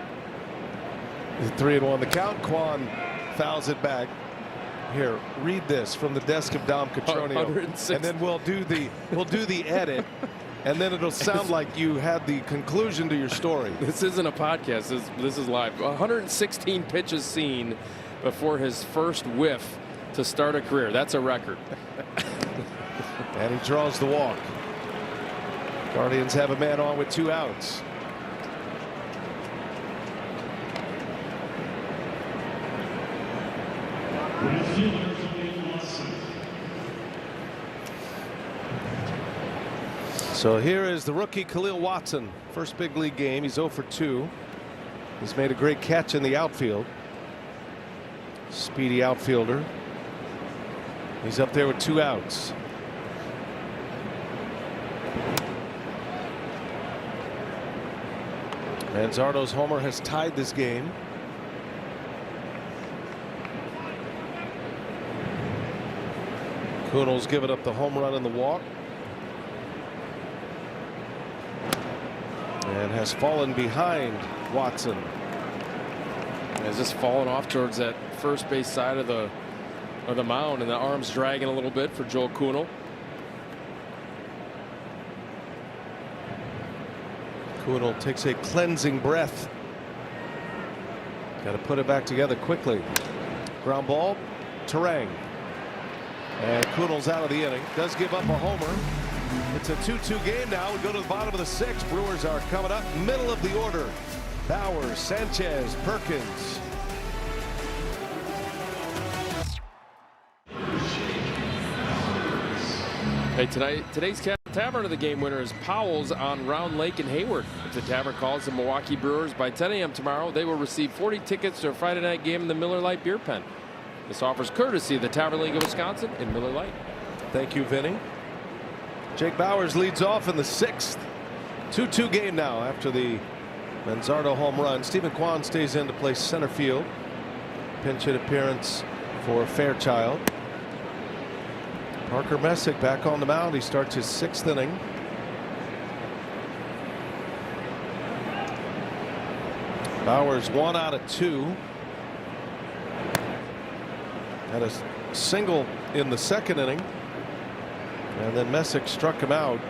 3-1 the count. Kwan fouls it back. Here, read this from the desk of Dom Catronio, and then we'll do the edit, and then it'll sound like you had the conclusion to your story. This isn't a podcast. This is live. 116 pitches seen before his first whiff to start a career. That's a record. And he draws the walk. Guardians have a man on with 2 outs. So here is the rookie Khalil Watson. First big league game. He's 0 for 2. He's made a great catch in the outfield. Speedy outfielder. He's up there with 2 outs. Manzardo's homer has tied this game. Kunal's given up the home run and the walk. And has fallen behind Watson. Has just fallen off towards that first base side of the mound, and the arm's dragging a little bit for Joel Kunal. Kunal takes a cleansing breath. Got to put it back together quickly. Ground ball, Terang. And Kunal's out of the inning. Does give up a homer. It's a 2-2 game now. We go to the bottom of the 6th. Brewers are coming up. Middle of the order. Bowers, Sanchez, Perkins. Hey, today's tavern of the game winner is Powell's on Round Lake in Hayward. If the tavern calls the Milwaukee Brewers by 10 a.m. tomorrow, they will receive 40 tickets to a Friday night game in the Miller Lite Beer Pen. This offers courtesy of the Tavern League of Wisconsin in Miller Lite. Thank you, Vinny. Jake Bowers leads off in the 6th. 2-2 game now after the Manzardo home run. Stephen Kwan stays in to play center field. Pinch hit appearance for Fairchild. Parker Messick back on the mound. He starts his 6th inning. Bowers 1 out of 2. Had a single in the 2nd inning. And then Messick struck him out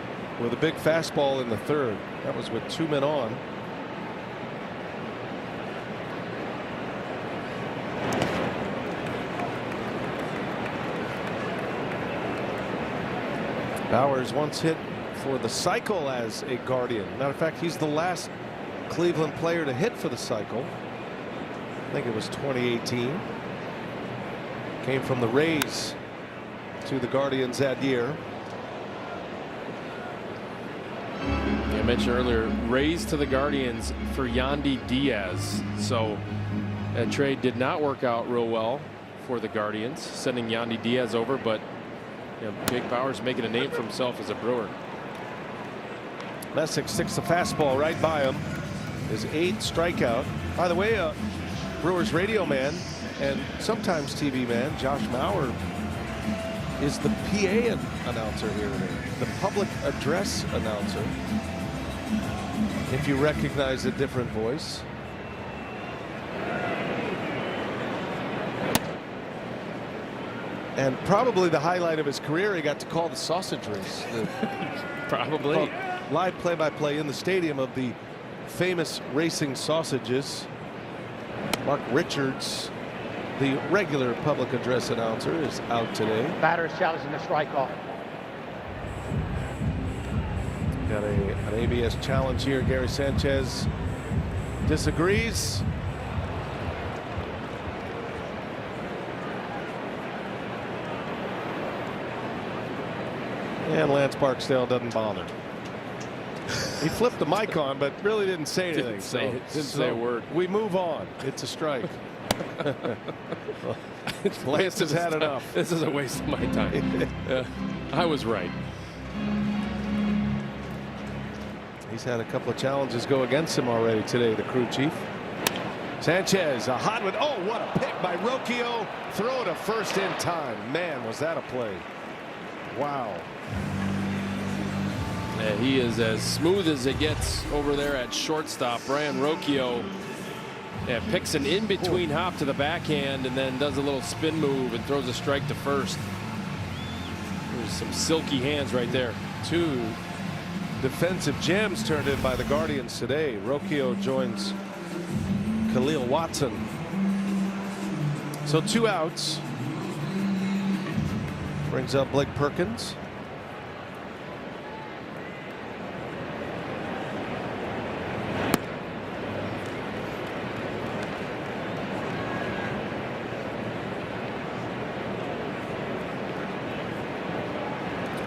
with a big fastball in the 3rd. That was with 2 men on. Bowers once hit for the cycle as a Guardian. Matter of fact, he's the last Cleveland player to hit for the cycle. I think it was 2018. Came from the Rays to the Guardians that year. I mentioned earlier, Rays to the Guardians for Yandy Diaz. So that trade did not work out real well for the Guardians, sending Yandy Diaz over, but Jake Bowers making a name for himself as a Brewer. Messick sticks the fastball right by him. His 8th strikeout. By the way, Brewers radio man and sometimes TV man Josh Maurer is the PA announcer here today. The public address announcer. If you recognize a different voice. And probably the highlight of his career, he got to call the sausage race. Probably. Live play-by-play in the stadium of the famous racing sausages. Mark Richards, the regular public address announcer, is out today. Batter is challenging the strike call. Got an ABS challenge here. Gary Sanchez disagrees. And Lance Barksdale doesn't bother. He flipped the mic on, but really didn't say anything. Didn't say a word. We move on. It's a strike. Lance has had enough. This is a waste of my time. I was right. He's had a couple of challenges go against him already today, the crew chief. Sanchez, a hot one. Oh, what a pick by Rocchio. Throw to first in time. Man, was that a play. Wow. Yeah, he is as smooth as it gets over there at shortstop. Brian Rocchio picks an in-between hop to the backhand and then does a little spin move and throws a strike to first. There's some silky hands right there. 2 defensive gems turned in by the Guardians today. Rocchio joins Khalil Watson. So 2 outs. Brings up Blake Perkins.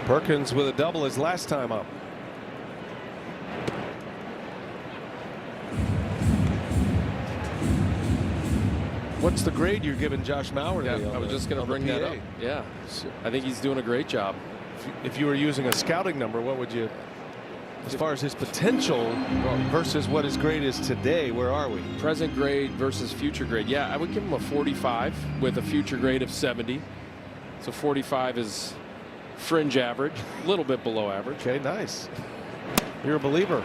Perkins with a double his last time up. What's the grade you're giving Josh Mauer? Yeah, I was just going to bring that up. Yeah, I think he's doing a great job. If you were using a scouting number, what would you, as far as his potential versus what his grade is today, where are we? Present grade versus future grade. Yeah, I would give him a 45 with a future grade of 70. So 45 is fringe average, a little bit below average. Okay, nice. You're a believer.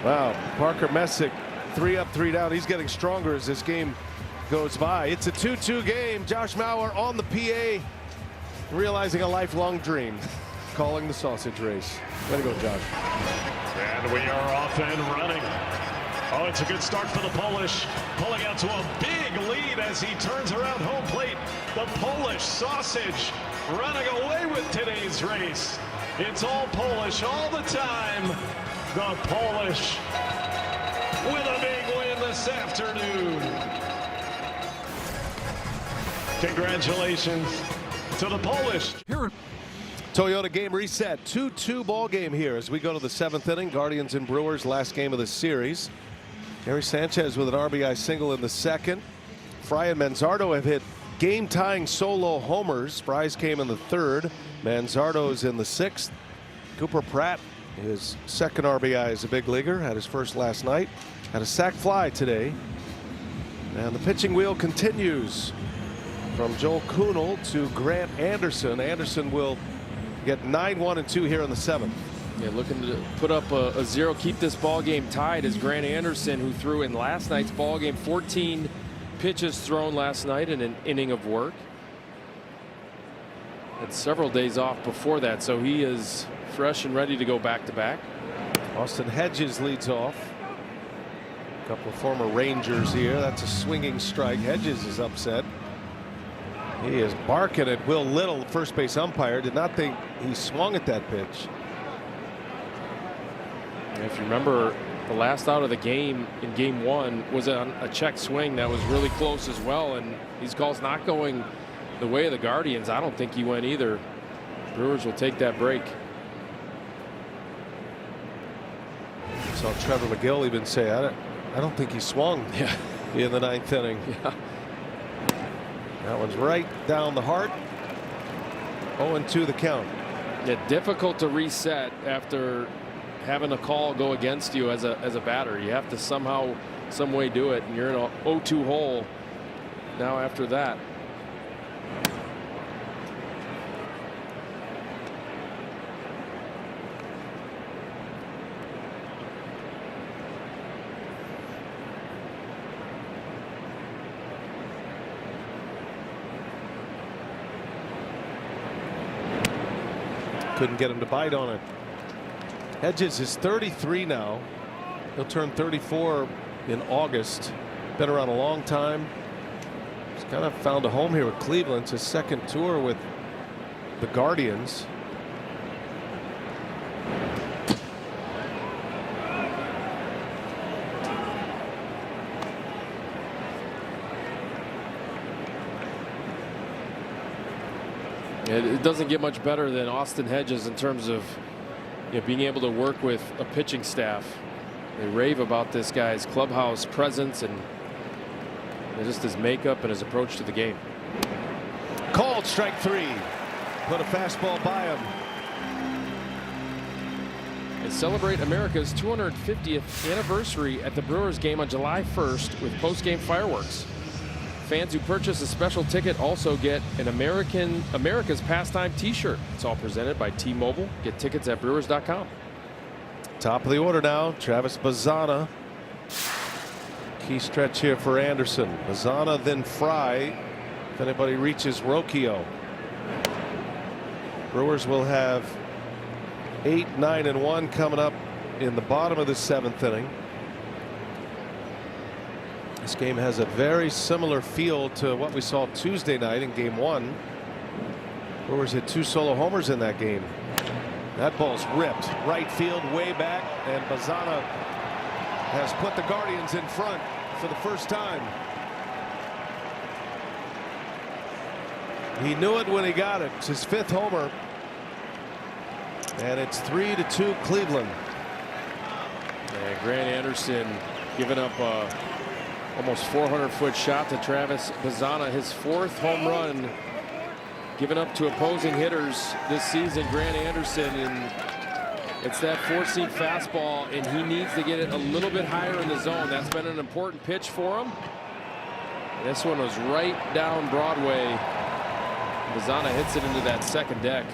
Wow, Parker Messick, 3 up, 3 down. He's getting stronger as this game goes by. It's a 2-2 game. Josh Mauer on the PA, realizing a lifelong dream, calling the sausage race. Way to go, Josh. And we are off and running. Oh, it's a good start for the Polish, pulling out to a big lead as he turns around home plate. The Polish sausage running away with today's race. It's all Polish all the time. The Polish with a big win this afternoon. Congratulations to the Polish. Toyota game reset. 2-2 ball game here as we go to the 7th inning. Guardians and Brewers, last game of the series. Gary Sanchez with an RBI single in the 2nd. Fry and Manzardo have hit game-tying solo homers. Fry's came in the 3rd. Manzardo's in the 6th. Cooper Pratt, his 2nd RBI as a big leaguer, had his first last night. Had a sac fly today. And the pitching wheel continues from Joel Kuhnel to Grant Anderson. Anderson will get 9-1-2 here in the 7th. Yeah, looking to put up a 0, keep this ball game tied is Grant Anderson, who threw in last night's ball game. 14 pitches thrown last night in an inning of work. Had several days off before that, so he is fresh and ready to go back-to-back. Austin Hedges leads off. A couple of former Rangers here. That's a swinging strike. Hedges is upset. He is barking at Will Little, the first base umpire. Did not think he swung at that pitch. If you remember, the last out of the game in game 1 was on a check swing that was really close as well, and these calls not going the way of the Guardians. I don't think he went either. Brewers will take that break. Saw Trevor McGill even say, I don't think he swung in the 9th inning. Yeah. That one's right down the heart. 0-2 the count. Yeah, difficult to reset after having a call go against you as a batter. You have to somehow, some way do it, and you're in a 0-2 hole now after that. Couldn't get him to bite on it. Hedges is 33 now. He'll turn 34 in August. Been around a long time. He's kind of found a home here with Cleveland. It's his 2nd tour with the Guardians. It doesn't get much better than Austin Hedges in terms of being able to work with a pitching staff. They rave about this guy's clubhouse presence and just his makeup and his approach to the game. Called strike 3. Put a fastball by him. They celebrate America's 250th anniversary at the Brewers game on July 1st with post-game fireworks. Fans who purchase a special ticket also get an America's Pastime t-shirt. It's all presented by T-Mobile. Get tickets at brewers.com. Top of the order now, Travis Bazzana. Key stretch here for Anderson. Bazzana, then Fry. If anybody reaches Rocchio. Brewers will have 8, 9, and 1 coming up in the bottom of the 7th inning. This game has a very similar feel to what we saw Tuesday night in game 1. Brewers hit 2 solo homers in that game. That ball's ripped right field way back, and Bazana has put the Guardians in front for the first time. He knew it when he got it. It's his 5th homer, and it's 3-2 Cleveland. And Grant Anderson giving up a almost 400-foot shot to Travis Bazana, his 4th home run given up to opposing hitters this season. Grant Anderson, and it's that 4-seam fastball, and he needs to get it a little bit higher in the zone. That's been an important pitch for him. This one was right down Broadway. Bazana hits it into that second deck.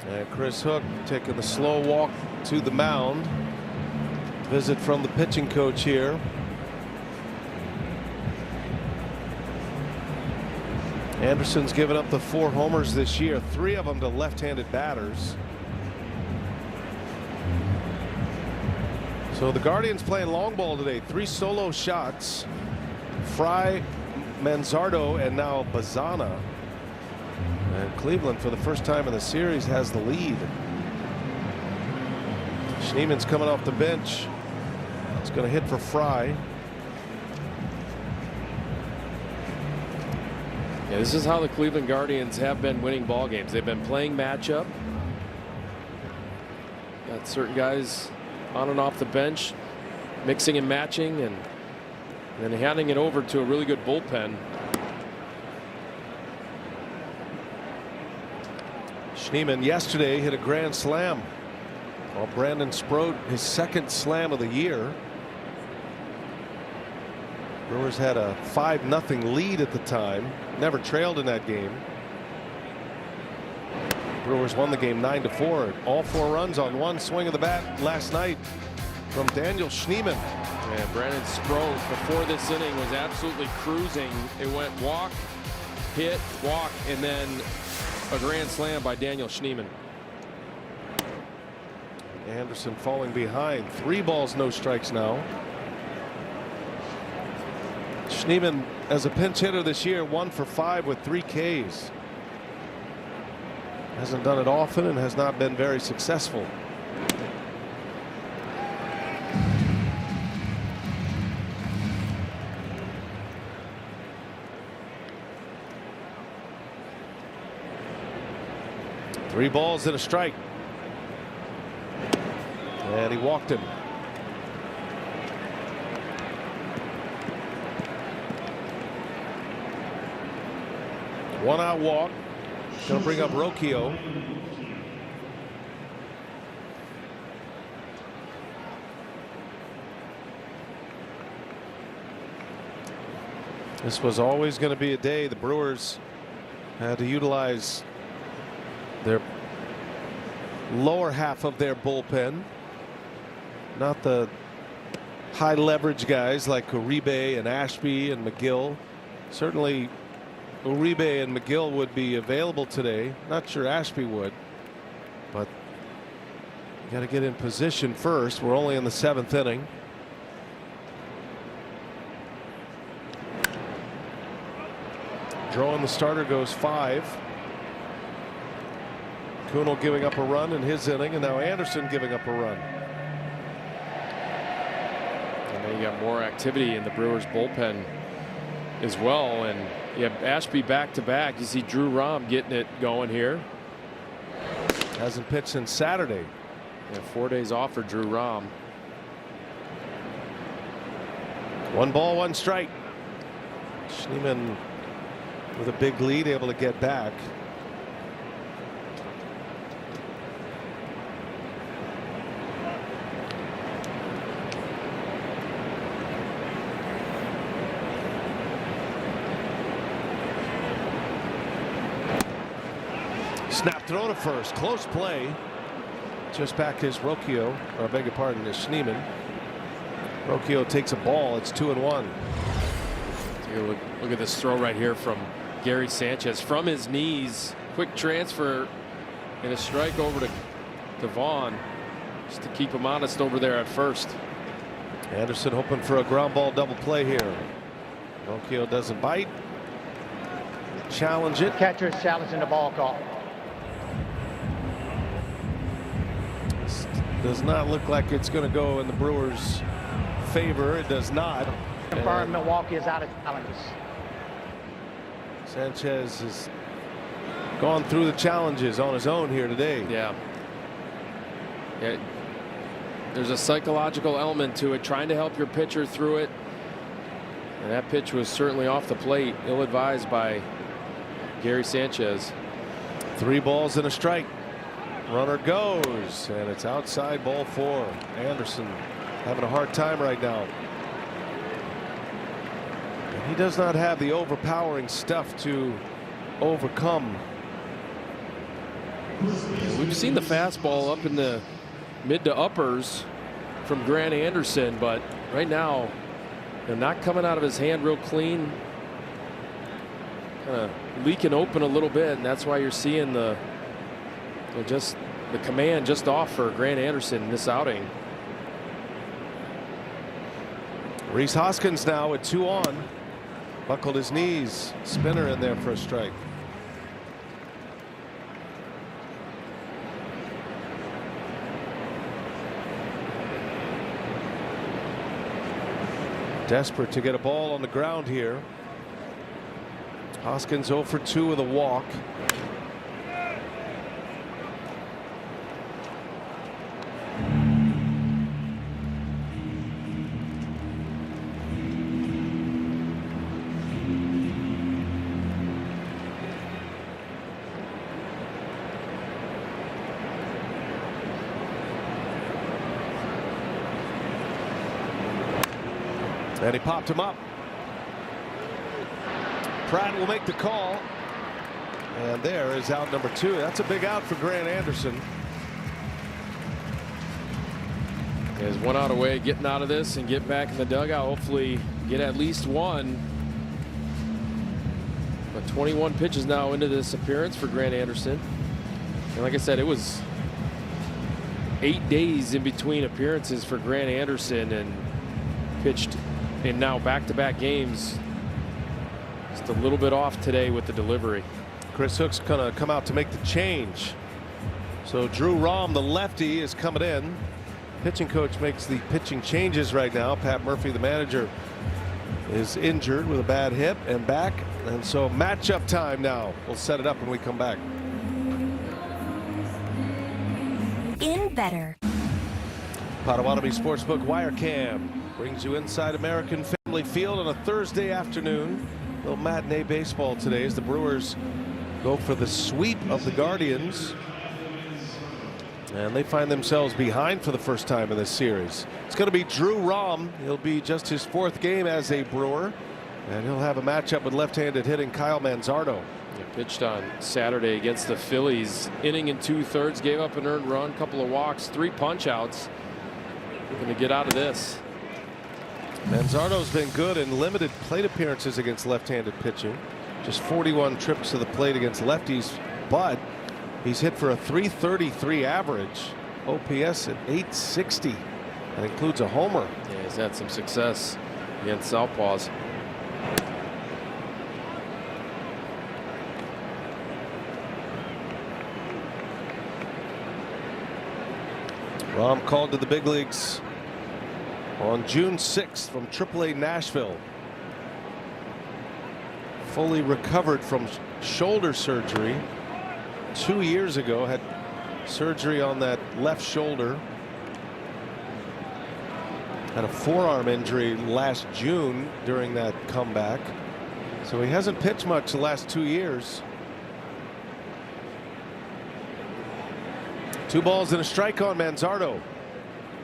And Chris Hook taking the slow walk to the mound. Visit from the pitching coach here. Anderson's given up the 4 homers this year, 3 of them to left-handed batters. So the Guardians playing long ball today. 3 solo shots. Fry, Manzardo, and now Bazana. And Cleveland, for the first time in the series, has the lead. Schneeman's coming off the bench. He's going to hit for Fry. Yeah, this is how the Cleveland Guardians have been winning ball games. They've been playing matchup. Got certain guys on and off the bench, mixing and matching, and then handing it over to a really good bullpen. Schneeman yesterday hit a grand slam, while Brandon Sproat his 2nd slam of the year. Brewers had a 5-0 lead at the time, never trailed in that game. Brewers won the game 9-4. All 4 runs on 1 swing of the bat last night from Daniel Schneeman. And Brandon Sproat before this inning was absolutely cruising. It went walk, hit, walk, and then a grand slam by Daniel Schneeman. Anderson falling behind. 3 balls, no strikes now. Schneeman, as a pinch hitter this year, 1 for 5 with 3 Ks. Hasn't done it often and has not been very successful. Three balls and a strike. And he walked him. One out walk. Going to bring up Rocchio. This was always going to be a day the Brewers had to utilize their lower half of their bullpen, not the high leverage guys like Uribe and Ashby and McGill. Certainly Uribe and McGill would be available today. Not sure Ashby would, but you got to get in position first. We're only in the 7th inning. Drawing the starter goes 5. Kuhnel giving up a run in his inning, and now Anderson giving up a run. And then you got more activity in the Brewers bullpen as well, and you have Ashby back to back. You see Drew Rom getting it going here. Hasn't pitched since Saturday. Yeah, 4 days off for Drew Rom. 1 ball, 1 strike. Schneeman with a big lead, able to get back. Snap throw to first. Close play. Just back his Rocchio, or I beg your pardon, is Schneeman. Rocchio takes a ball. It's 2-1. Look at this throw right here from Gary Sanchez from his knees. Quick transfer and a strike over to to Vaughn just to keep him honest over there at first. Anderson hoping for a ground ball double play here. Pinocchio doesn't bite. Challenge it. Catcher's challenging the ball call. This does not look like it's going to go in the Brewers' favor. It does not. Confirmed Milwaukee is out of challenges. Sanchez has gone through the challenges on his own here today. Yeah. There's a psychological element to it, trying to help your pitcher through it. And that pitch was certainly off the plate, ill-advised by Gary Sanchez. 3 balls and a strike. Runner goes, and it's outside, ball 4. Anderson having a hard time right now. And he does not have the overpowering stuff to overcome. We've seen the fastball up in the mid to uppers from Grant Anderson, but right now they're not coming out of his hand real clean, kind of leaking open a little bit, and that's why you're seeing the command just off for Grant Anderson in this outing. Rhys Hoskins now with 2 on, buckled his knees, spinner in there for a strike. Desperate to get a ball on the ground here. Hoskins 0 for 2 with a walk. And he popped him up. Pratt will make the call. And there is out number 2. That's a big out for Grant Anderson. There's 1 out away, getting out of this and get back in the dugout. Hopefully get at least 1. But 21 pitches now into this appearance for Grant Anderson. And like I said, it was 8 days in between appearances for Grant Anderson, and pitched in now back-to-back games. Just a little bit off today with the delivery. Chris Hook's gonna come out to make the change. So Drew Rahm, the lefty, is coming in. Pitching coach makes the pitching changes right now. Pat Murphy, the manager, is injured with a bad hip and back, and so matchup time now. We'll set it up when we come back. In better. Potawatomi Sportsbook Wire Cam brings you inside American Family Field on a Thursday afternoon. A little matinee baseball today as the Brewers go for the sweep of the Guardians. And they find themselves behind for the first time in this series. It's going to be Drew Rahm. He'll be just his 4th game as a Brewer. And he'll have a matchup with left-handed hitting Kyle Manzardo. He pitched on Saturday against the Phillies. Inning and 2/3, gave up an earned run, couple of walks, 3 punch-outs. We're going to get out of this. Manzardo's been good in limited plate appearances against left-handed pitching. Just 41 trips to the plate against lefties, but he's hit for a .333 average. OPS at .860. That includes a homer. Yeah, he's had some success against southpaws. Rahm called to the big leagues on June 6th from AAA Nashville. Fully recovered from shoulder surgery 2 years ago. Had surgery on that left shoulder. Had a forearm injury last June during that comeback. So he hasn't pitched much the last 2 years. 2 balls and a strike on Manzardo.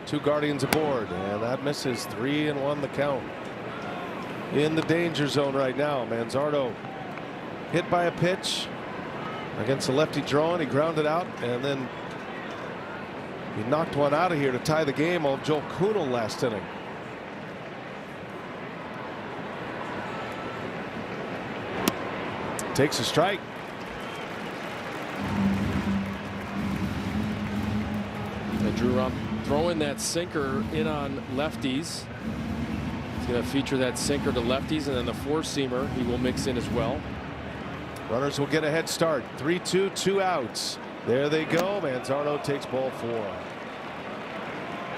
2 Guardians aboard, and that misses. 3-1 the count. In the danger zone right now. Manzardo hit by a pitch against a lefty drawing. He grounded out, and then he knocked one out of here to tie the game on Joel Kuhnel last inning. Takes a strike. Drew Rom throwing that sinker in on lefties. He's going to feature that sinker to lefties, and then the four-seamer he will mix in as well. Runners will get a head start. 3-2, 2 outs. There they go. Manzardo takes ball 4.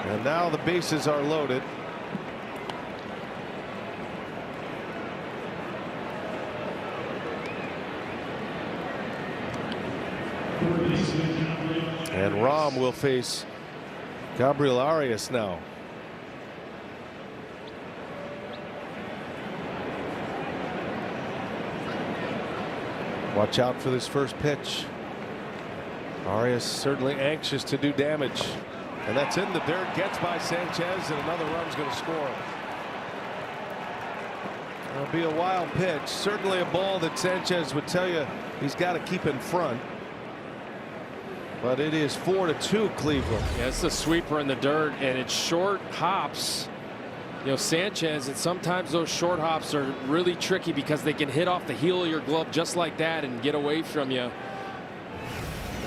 And now the bases are loaded. And Rom will face Gabriel Arias now. Watch out for this first pitch. Arias certainly anxious to do damage. And that's in the dirt. Gets by Sanchez, and another run's going to score. It'll be a wild pitch. Certainly a ball that Sanchez would tell you he's got to keep in front. But it is 4-2 Cleveland. Yeah, it's a sweeper in the dirt, and it's short hops. You know, Sanchez, and sometimes those short hops are really tricky because they can hit off the heel of your glove just like that and get away from you.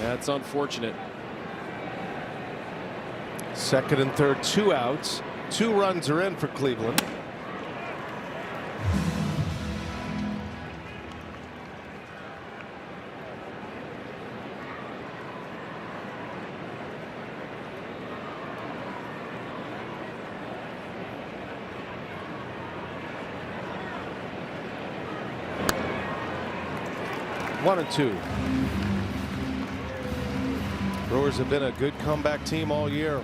That's unfortunate. Second and third, 2 outs. 2 runs are in for Cleveland. One and 2. Brewers have been a good comeback team all year.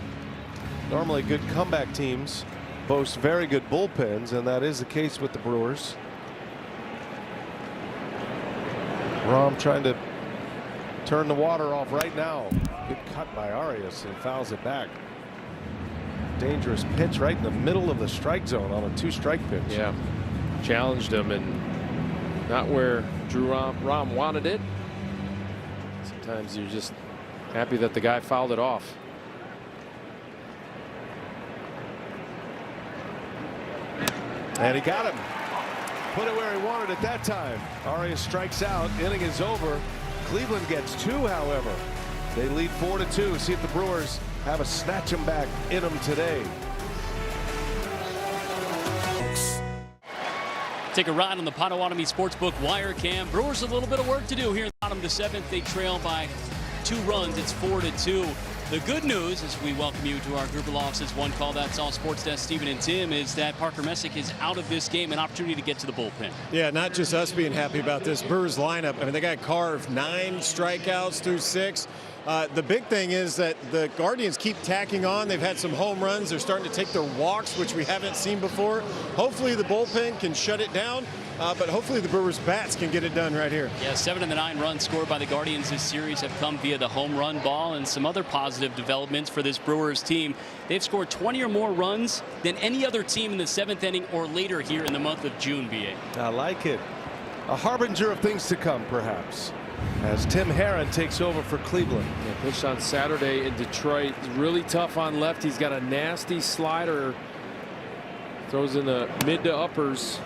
Normally good comeback teams boast very good bullpens, and that is the case with the Brewers. Rom trying to turn the water off right now. Good cut by Arias, and fouls it back. Dangerous pitch right in the middle of the strike zone on a 2-strike pitch. Yeah, challenged him, and not where Drew Rom wanted it. Sometimes you're just happy that the guy fouled it off. And he got him. Put it where he wanted it that time. Arias strikes out. Inning is over. Cleveland gets 2, however. They lead 4-2. See if the Brewers have a snatch 'em back in them today. Take a ride on the Potawatomi Sportsbook wire cam. Brewers a little bit of work to do here in the bottom of the 7th. They trail by 2 runs. It's 4-2. The good news, as we welcome you to our group of offices, One Call That's All Sports Desk, Stephen and Tim, is that Parker Messick is out of this game, an opportunity to get to the bullpen. Yeah, not just us being happy about this Brewers lineup. I mean, they got carved 9 strikeouts through 6. The big thing is that the Guardians keep tacking on. They've had some home runs. They're starting to take their walks, which we haven't seen before. Hopefully the bullpen can shut it down, but hopefully the Brewers bats can get it done right here. Yeah, 7 of the 9 runs scored by the Guardians this series have come via the home run ball, and some other positive developments for this Brewers team. They've scored 20 or more runs than any other team in the 7th inning or later here in the month of June, BA. I like it. A harbinger of things to come, perhaps, as Tim Herron takes over for Cleveland. Yeah, pitched on Saturday in Detroit. Really tough on left. He's got a nasty slider. Throws in the mid to uppers.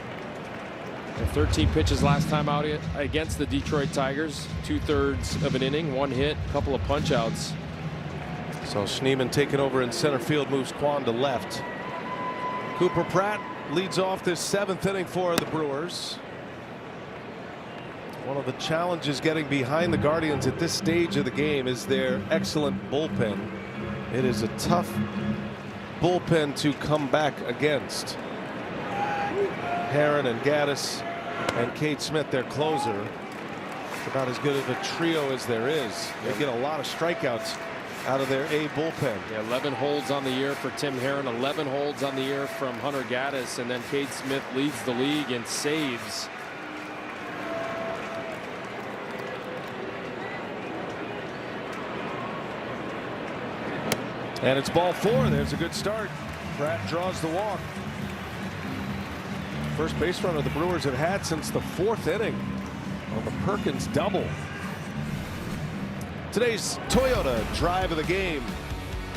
13 pitches last time out against the Detroit Tigers. 2/3 of an inning, 1 hit, a couple of punch outs. So Schneemann taking over in center field, moves Kwan to left. Cooper Pratt leads off this 7th inning for the Brewers. One of the challenges getting behind the Guardians at this stage of the game is their excellent bullpen. It is a tough bullpen to come back against. Herron and Gaddis and Cade Smith, their closer. It's about as good of a trio as there is. They get a lot of strikeouts out of their A bullpen. Yeah, 11 holds on the year for Tim Herron, 11 holds on the year from Hunter Gaddis, and then Cade Smith leads the league in saves. And it's ball 4. There's a good start. Pratt draws the walk. First base runner the Brewers have had since the 4th inning on the Perkins double. Today's Toyota drive of the game,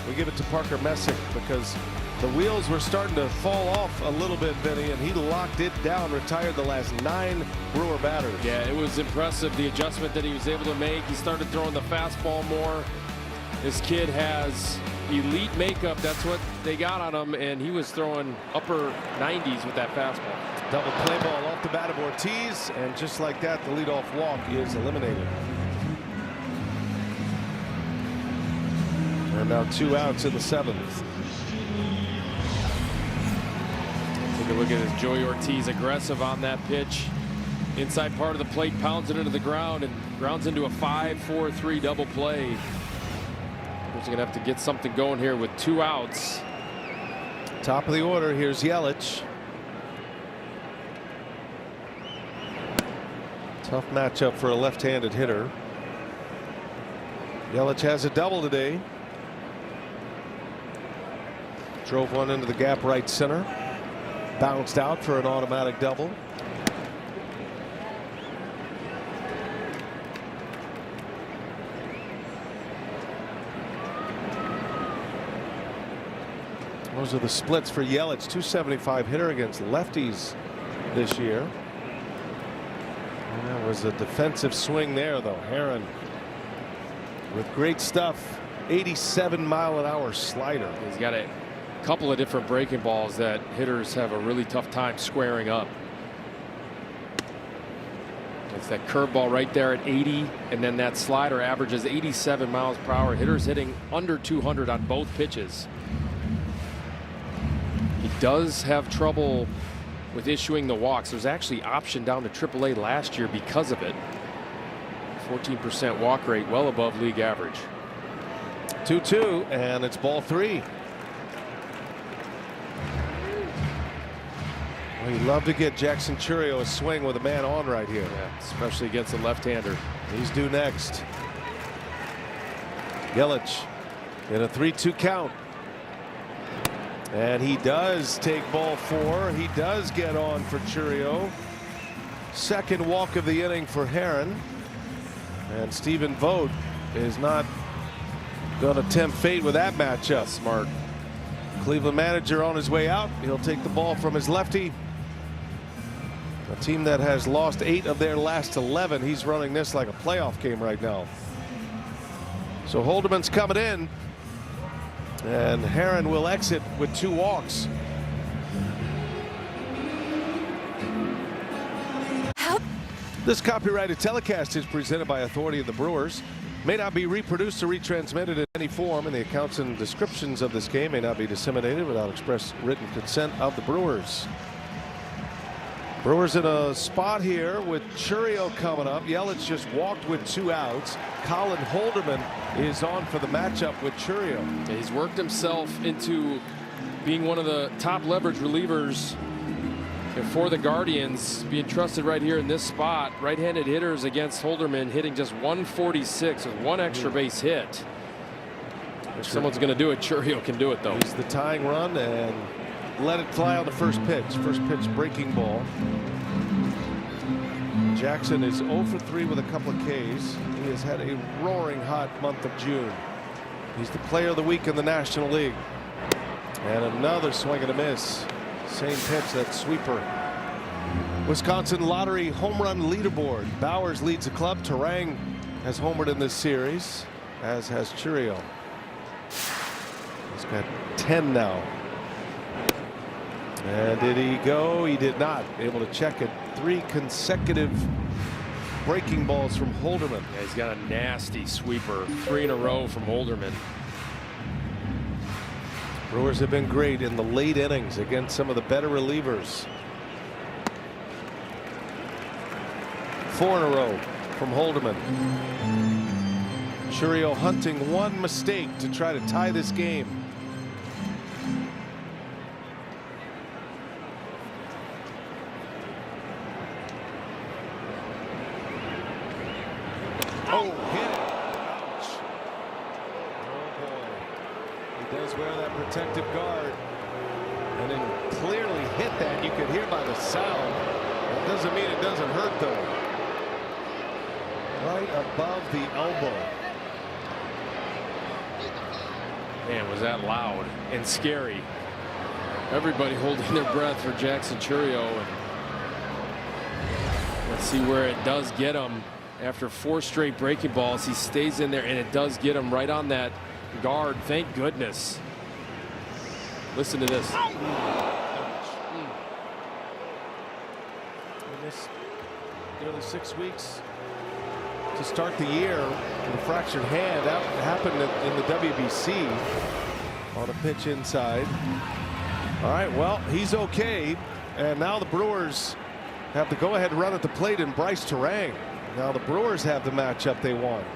we give it to Parker Messick because the wheels were starting to fall off a little bit, Vinny, and he locked it down, retired the last 9 Brewer batters. Yeah, it was impressive, the adjustment that he was able to make. He started throwing the fastball more. This kid has elite makeup. That's what they got on him, and he was throwing upper 90s with that fastball. Double play ball off the bat of Ortiz, and just like that, the leadoff walk is eliminated. And now 2 outs in the 7th. Take a look at this. Joey Ortiz aggressive on that pitch. Inside part of the plate, pounds it into the ground and grounds into a 5-4-3 double play. Brewers are going to have to get something going here with 2 outs. Top of the order, here's Yelich. Tough matchup for a left-handed hitter. Yelich has a double today. Drove one into the gap right center. Bounced out for an automatic double. Those are the splits for Yelich. 275 hitter against lefties this year. And that was a defensive swing there, though. Herron with great stuff. 87-mile-an-hour slider. He's got a couple of different breaking balls that hitters have a really tough time squaring up. It's that curveball right there at 80, and then that slider averages 87 miles per hour. Hitters hitting under 200 on both pitches. He does have trouble with issuing the walks. There's actually option down to AAA last year because of it. 14% walk rate, well above league average. 2-2, and it's ball 3. Well, you'd love to get Jackson Chourio a swing with a man on right here. Yeah, especially against a left-hander. He's due next. Yelich in a 3-2 count. And he does take ball 4. He does get on for Chourio. Second walk of the inning for Herron. And Stephen Vogt is not going to tempt fate with that matchup. Smart. Cleveland manager on his way out. He'll take the ball from his lefty. A team that has lost 8 of their last 11. He's running this like a playoff game right now. So Holderman's coming in. And Herron will exit with 2 walks. This copyrighted telecast is presented by authority of the Brewers. May not be reproduced or retransmitted in any form, and the accounts and descriptions of this game may not be disseminated without express written consent of the Brewers. Brewers in a spot here with Chourio coming up. Yelich just walked with 2 outs. Colin Holderman is on for the matchup with Chourio. Yeah, he's worked himself into being one of the top leverage relievers for the Guardians, being trusted right here in this spot. Right-handed hitters against Holderman, hitting just 146 with 1 extra base hit. If someone's going to do it, Chourio can do it, though. He's the tying run and let it fly on the first pitch. First pitch breaking ball. Jackson is 0 for 3 with a couple of Ks. He has had a roaring hot month of June. He's the player of the week in the National League. And another swing and a miss. Same pitch, that sweeper. Wisconsin Lottery home run leaderboard. Bowers leads the club. Terang has homered in this series, as has Chourio. He's got 10 now. And did he go? He did not. Able to check it. 3 consecutive breaking balls from Holderman. Yeah, he's got a nasty sweeper. 3 in a row from Holderman. Brewers have been great in the late innings against some of the better relievers. 4 in a row from Holderman. Chourio hunting 1 mistake to try to tie this game. Oh, hit it. Ouch. Oh, boy. He does wear that protective guard. And then clearly hit that. You could hear by the sound. That doesn't mean it doesn't hurt, though. Right above the elbow. Man, was that loud and scary. Everybody holding their breath for Jackson Chourio. And let's see where it does get him. After 4 straight breaking balls, he stays in there, and it does get him right on that guard. Thank goodness. Listen to this. He missed nearly 6 weeks to start the year with a fractured hand. That happened in the WBC on a pitch inside. All right, well, he's okay. And now the Brewers have the go-ahead run at the plate in Bryce Terang. Now the Brewers have the matchup they want.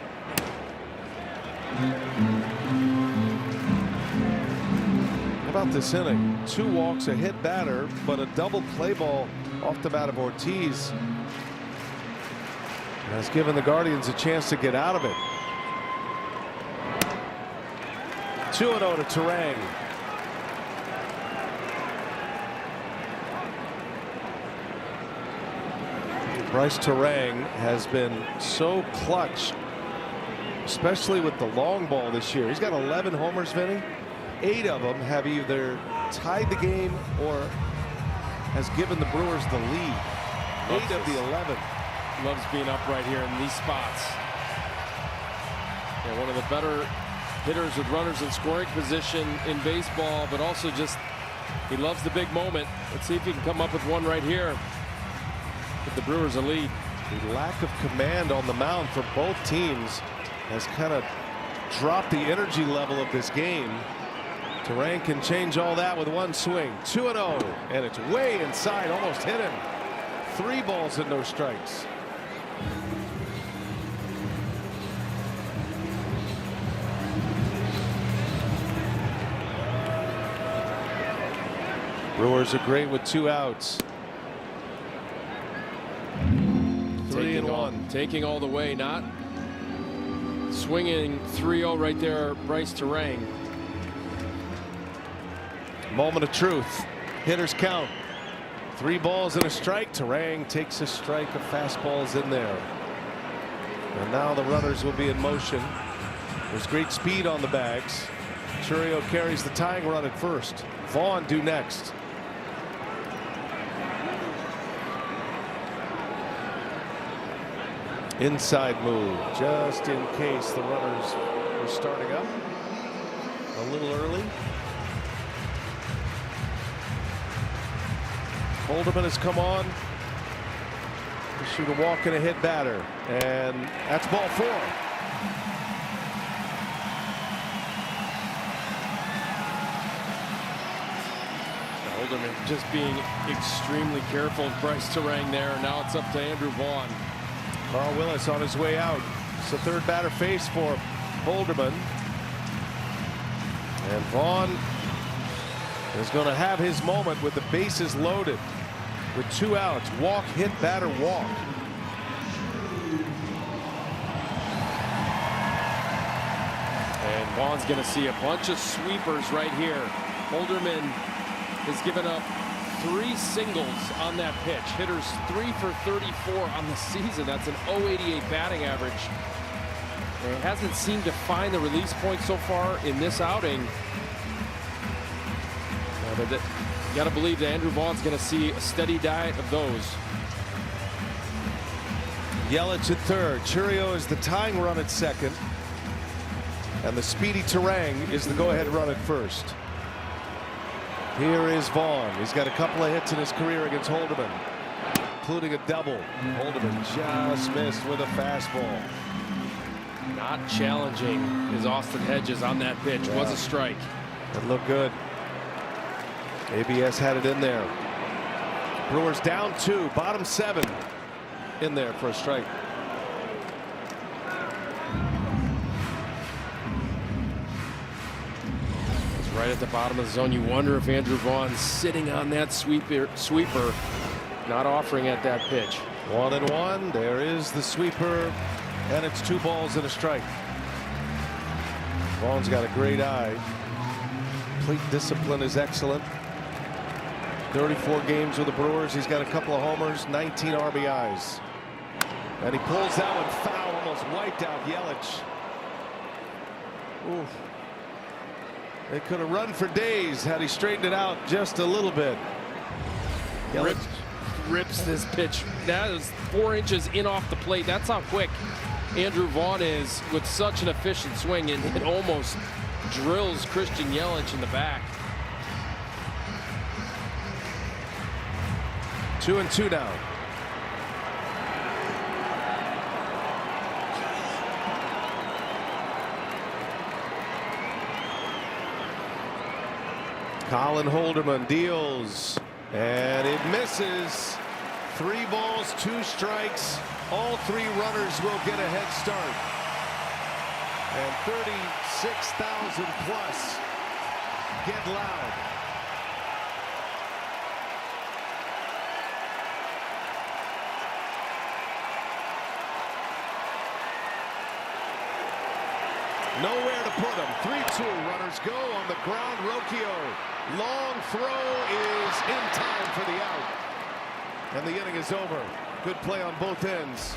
How about this inning? 2 walks, a hit batter, but a double play ball off the bat of Ortiz has given the Guardians a chance to get out of it. 2-0 to Terang. Bryce Terang has been so clutch, especially with the long ball this year. He's got 11 homers, Vinny. 8 of them have either tied the game or has given the Brewers the lead. 8 of the 11. Loves being up right here in these spots. Yeah, one of the better hitters with runners in scoring position in baseball, but also just he loves the big moment. Let's see if he can come up with one right here. Give the Brewers a lead. The lack of command on the mound for both teams has kind of dropped the energy level of this game. Terang can change all that with one swing. 2-0, and it's way inside, almost hit him. 3 balls and no strikes. Brewers are great with 2 outs. 3-1. Taking all the way, not swinging. 3-0 right there, Bryce Terang. Moment of truth. Hitters count. 3 balls and a strike. Terang takes a strike. A fastball's in there. And now the runners will be in motion. There's great speed on the bags. Chourio carries the tying run at first. Vaughn due next. Inside move, just in case the runners were starting up a little early. Holderman has come on to shoot a walk and a hit batter, and that's ball 4. Holderman just being extremely careful of Bryce Terang there. Now it's up to Andrew Vaughn. Carl Willis on his way out. It's the 3rd batter face for Holderman. And Vaughn is going to have his moment with the bases loaded. With 2 outs. Walk, hit, batter, walk. And Vaughn's going to see a bunch of sweepers right here. Holderman has given up 3 singles on that pitch. Hitters 3 for 34 on the season. That's an .088 batting average. And it hasn't seemed to find the release point so far in this outing. But you got to believe that Andrew Vaughn's going to see a steady diet of those. Yelich at 3rd. Chourio is the tying run at 2nd. And the speedy Terang is the go-ahead run at 1st. Here is Vaughn. He's got a couple of hits in his career against Holderman, including a double. Holderman just missed with a fastball. Not challenging is Austin Hedges on that pitch. Yeah. Was a strike. It looked good. ABS had it in there. Brewers down 2, bottom 7 in there for a strike. It's right at the bottom of the zone. You wonder if Andrew Vaughn's sitting on that sweeper, not offering at that pitch. 1-1. There is the sweeper, and it's 2 balls and a strike. Vaughn's got a great eye. Plate discipline is excellent. 34 games with the Brewers. He's got a couple of homers, 19 RBIs. And he pulls that one foul, almost wiped out Yelich. Ooh. They could have run for days had he straightened it out just a little bit. Yelich rips this pitch. That is 4 inches in off the plate. That's how quick Andrew Vaughn is with such an efficient swing, and it almost drills Christian Yelich in the back. 2-2 now. Colin Holderman deals, and it misses. 3 balls, 2 strikes. All 3 runners will get a head start. And 36,000 plus get loud. Nowhere to put him. 3-2. Runners go on the ground. Rocchio. Long throw is in time for the out. And the inning is over. Good play on both ends.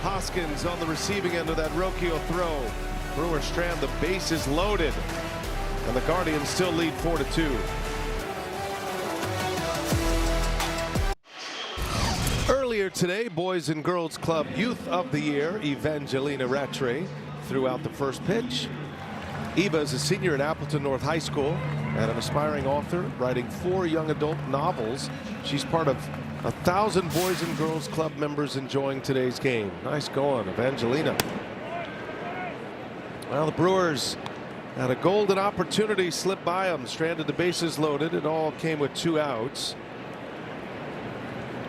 Hoskins on the receiving end of that Rocchio throw. Brewers strand, the bases loaded. And the Guardians still lead 4-2. Earlier today, Boys and Girls Club Youth of the Year, Evangelina Rattray, threw out the first pitch. Eva is a senior at Appleton North High School and an aspiring author, writing 4 young adult novels. She's part of 1,000 Boys and Girls Club members enjoying today's game. Nice going, Evangelina. Well, the Brewers had a golden opportunity slip by them, stranded the bases loaded. It all came with 2 outs.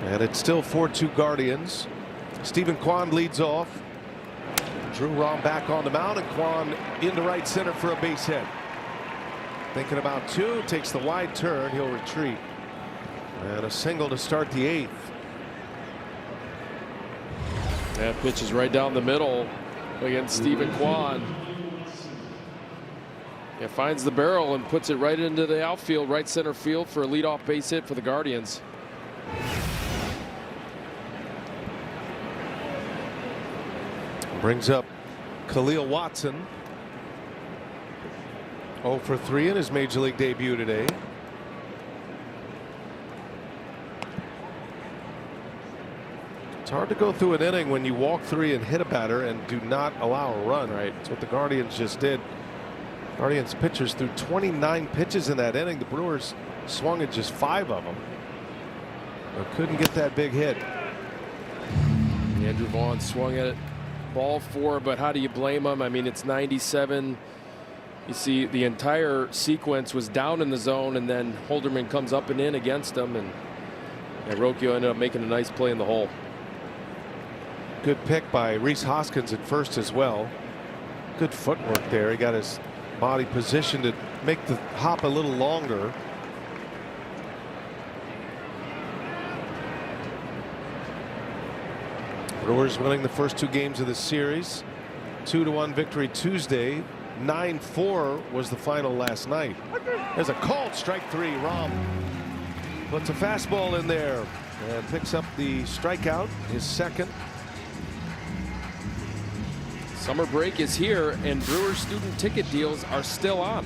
And it's still 4-2 Guardians. Stephen Kwan leads off. Drew Rom back on the mound, and Kwan into right center for a base hit. Thinking about 2, takes the wide turn, he'll retreat. And a single to start the 8th. That pitch is right down the middle against Stephen Kwan. Yeah, finds the barrel and puts it right into the outfield, right center field for a leadoff base hit for the Guardians. Brings up Khalil Watson. 0 for 3 in his major league debut today. It's hard to go through an inning when you walk 3 and hit a batter and do not allow a run. Right, that's what the Guardians just did. Guardians pitchers threw 29 pitches in that inning. The Brewers swung at just 5 of them, but couldn't get that big hit. Andrew Vaughn swung at it. Ball 4, but how do you blame him? I mean, it's 97. You see the entire sequence was down in the zone, and then Holderman comes up and in against him, and Rocchio ended up making a nice play in the hole. Good pick by Rhys Hoskins at first as well. Good footwork there. He got his body positioned to make the hop a little longer. Brewers winning the first 2 games of the series. 2-1 victory Tuesday. 9-4 was the final last night. There's a called strike 3. Rom puts a fastball in there and picks up the strikeout, his second. Summer break is here, and Brewers student ticket deals are still on.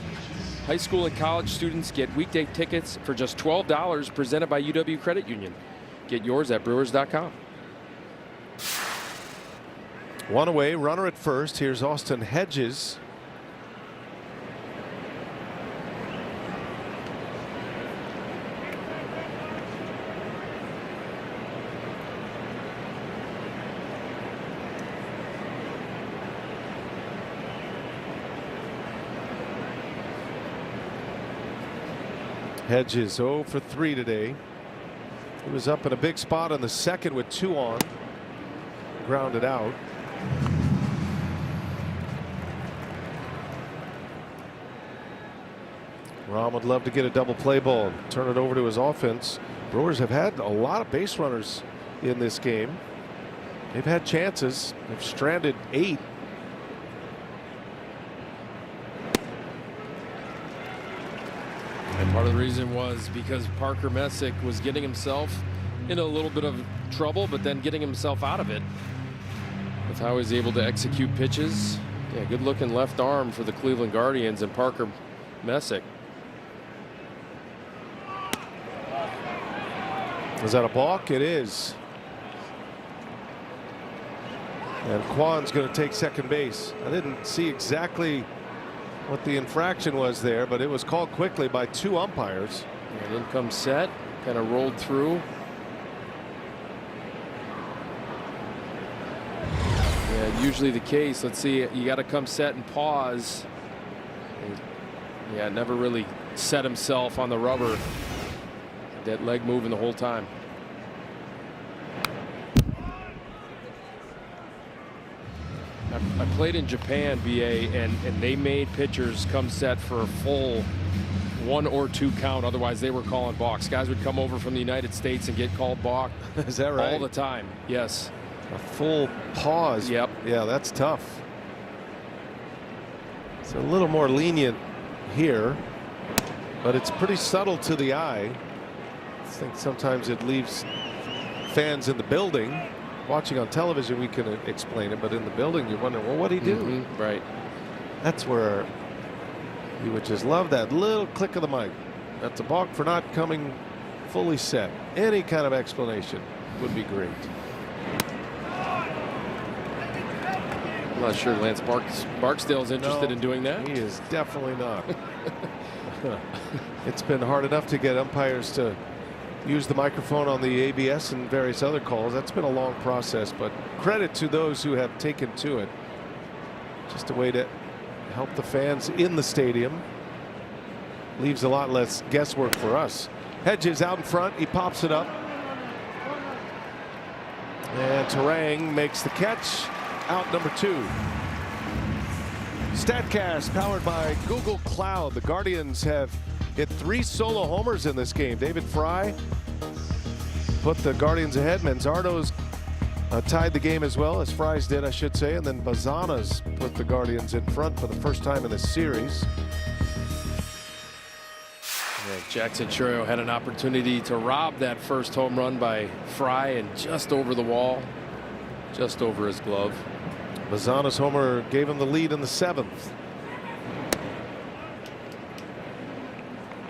High school and college students get weekday tickets for just $12, presented by UW Credit Union. Get yours at brewers.com. 1 away, runner at first. Here's Austin Hedges. Hedges 0 for 3 today. He was up in a big spot in the second with 2 on. Grounded out. Rom would love to get a double play ball, turn it over to his offense. Brewers have had a lot of base runners in this game. They've had chances. They've stranded 8. And part of the reason was because Parker Messick was getting himself in a little bit of trouble, but then getting himself out of it with how he's able to execute pitches. Yeah, good looking left arm for the Cleveland Guardians and Parker Messick. Is that a balk? It is. And Kwan's going to take second base. I didn't see exactly what the infraction was there, but it was called quickly by 2 umpires. And in comes Set, kind of rolled through. Yeah, usually the case. Let's see, you got to come set and pause. Yeah, never really set himself on the rubber. That leg moving the whole time. I played in Japan, BA, and they made pitchers come set for a full 1 or 2 count. Otherwise, they were calling balks. Guys would come over from the United States and get called balk. Is that right? All the time. Yes. A full pause. Yep. Yeah, that's tough. It's a little more lenient here, but it's pretty subtle to the eye. I think sometimes it leaves fans in the building. Watching on television, we can explain it, but in the building, you're wondering, well, what did he do? Right. That's where you would just love that little click of the mic. That's a balk for not coming fully set. Any kind of explanation would be great. I'm not sure Lance Barksdale's interested in doing that. He is definitely not. It's been hard enough to get umpires to use the microphone on the ABS and various other calls. That's been a long process, but credit to those who have taken to it. Just a way to help the fans in the stadium. Leaves a lot less guesswork for us. Hedges out in front. He pops it up. And Terang makes the catch. Out number 2. StatCast powered by Google Cloud. The Guardians have hit 3 solo homers in this game. David Fry put the Guardians ahead. Manzardo's tied the game as well, as Fry's did, I should say. And then Bazana's put the Guardians in front for the first time in this series. Yeah, Jackson Chourio had an opportunity to rob that first home run by Fry, and just over the wall, just over his glove. Bazana's homer gave him the lead in the 7th.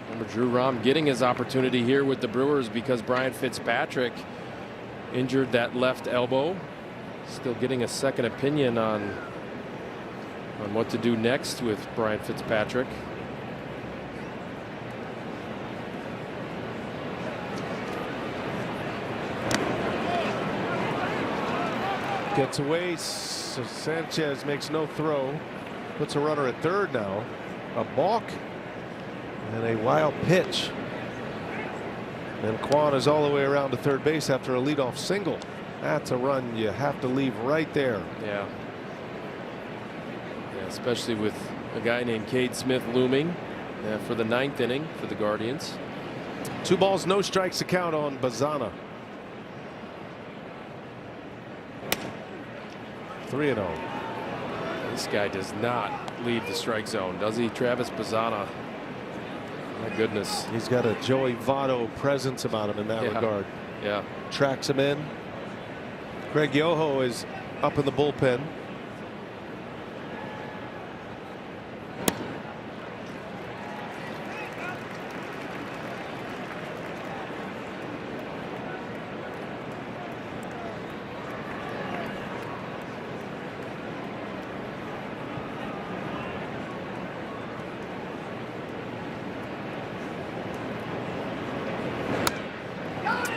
Remember, Drew Rom getting his opportunity here with the Brewers because Brian Fitzpatrick injured that left elbow. Still getting a second opinion on what to do next with Brian Fitzpatrick. Gets away, so Sanchez makes no throw. Puts a runner at third now. A balk and a wild pitch. And Kwan is all the way around to third base after a leadoff single. That's a run you have to leave right there. Yeah. Yeah, especially with a guy named Cade Smith looming for the 9th inning for the Guardians. 2 balls, no strikes to count on Bazana. 3-0. This guy does not leave the strike zone, does he? Travis Bazana. My goodness. He's got a Joey Votto presence about him in that regard. Yeah. Tracks him in. Greg Yoho is up in the bullpen.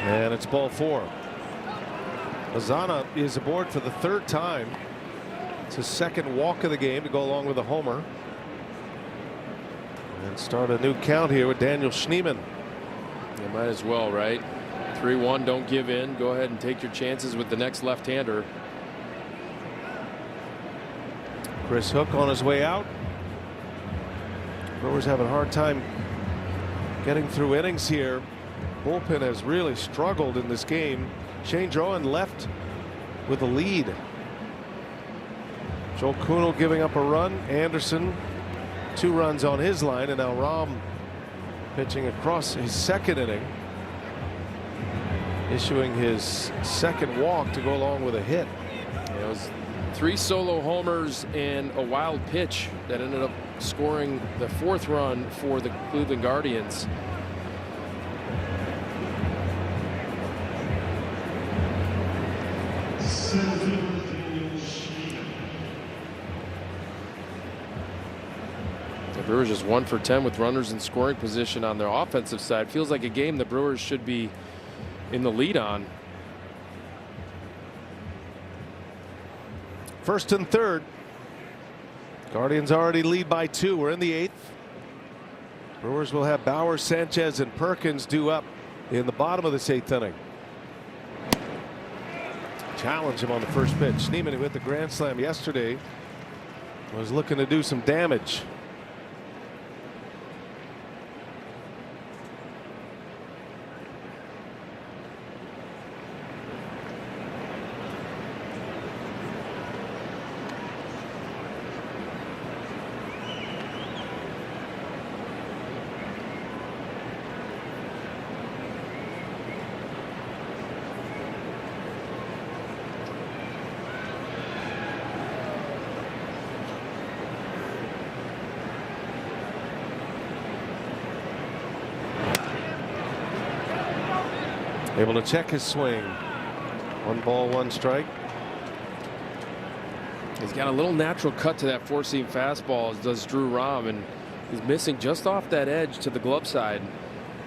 And it's ball 4. Bazana is aboard for the 3rd time. It's his 2nd walk of the game to go along with a homer. And start a new count here with Daniel Schneemann. You might as well, right? 3-1, don't give in. Go ahead and take your chances with the next left-hander. Chris Hook on his way out. Brewers having a hard time getting through innings here. Bullpen has really struggled in this game. Shane Drowan left with a lead. Joel Kuhnel giving up a run. Anderson 2 runs on his line, and now Rom pitching across his 2nd inning, issuing his 2nd walk to go along with a hit. It was 3 solo homers and a wild pitch that ended up scoring the 4th run for the Cleveland Guardians. Brewers just 1 for 10 with runners in scoring position on their offensive side. Feels like a game the Brewers should be in the lead on. First and third. Guardians already lead by 2. We're in the 8th. Brewers will have Bauers, Sanchez, and Perkins due up in the bottom of this 8th inning. Challenge him on the first pitch. Schneemann, who hit the grand slam yesterday, was looking to do some damage. Able to check his swing. 1 ball, 1 strike. He's got a little natural cut to that 4-seam fastball, as does Drew Rom, and he's missing just off that edge to the glove side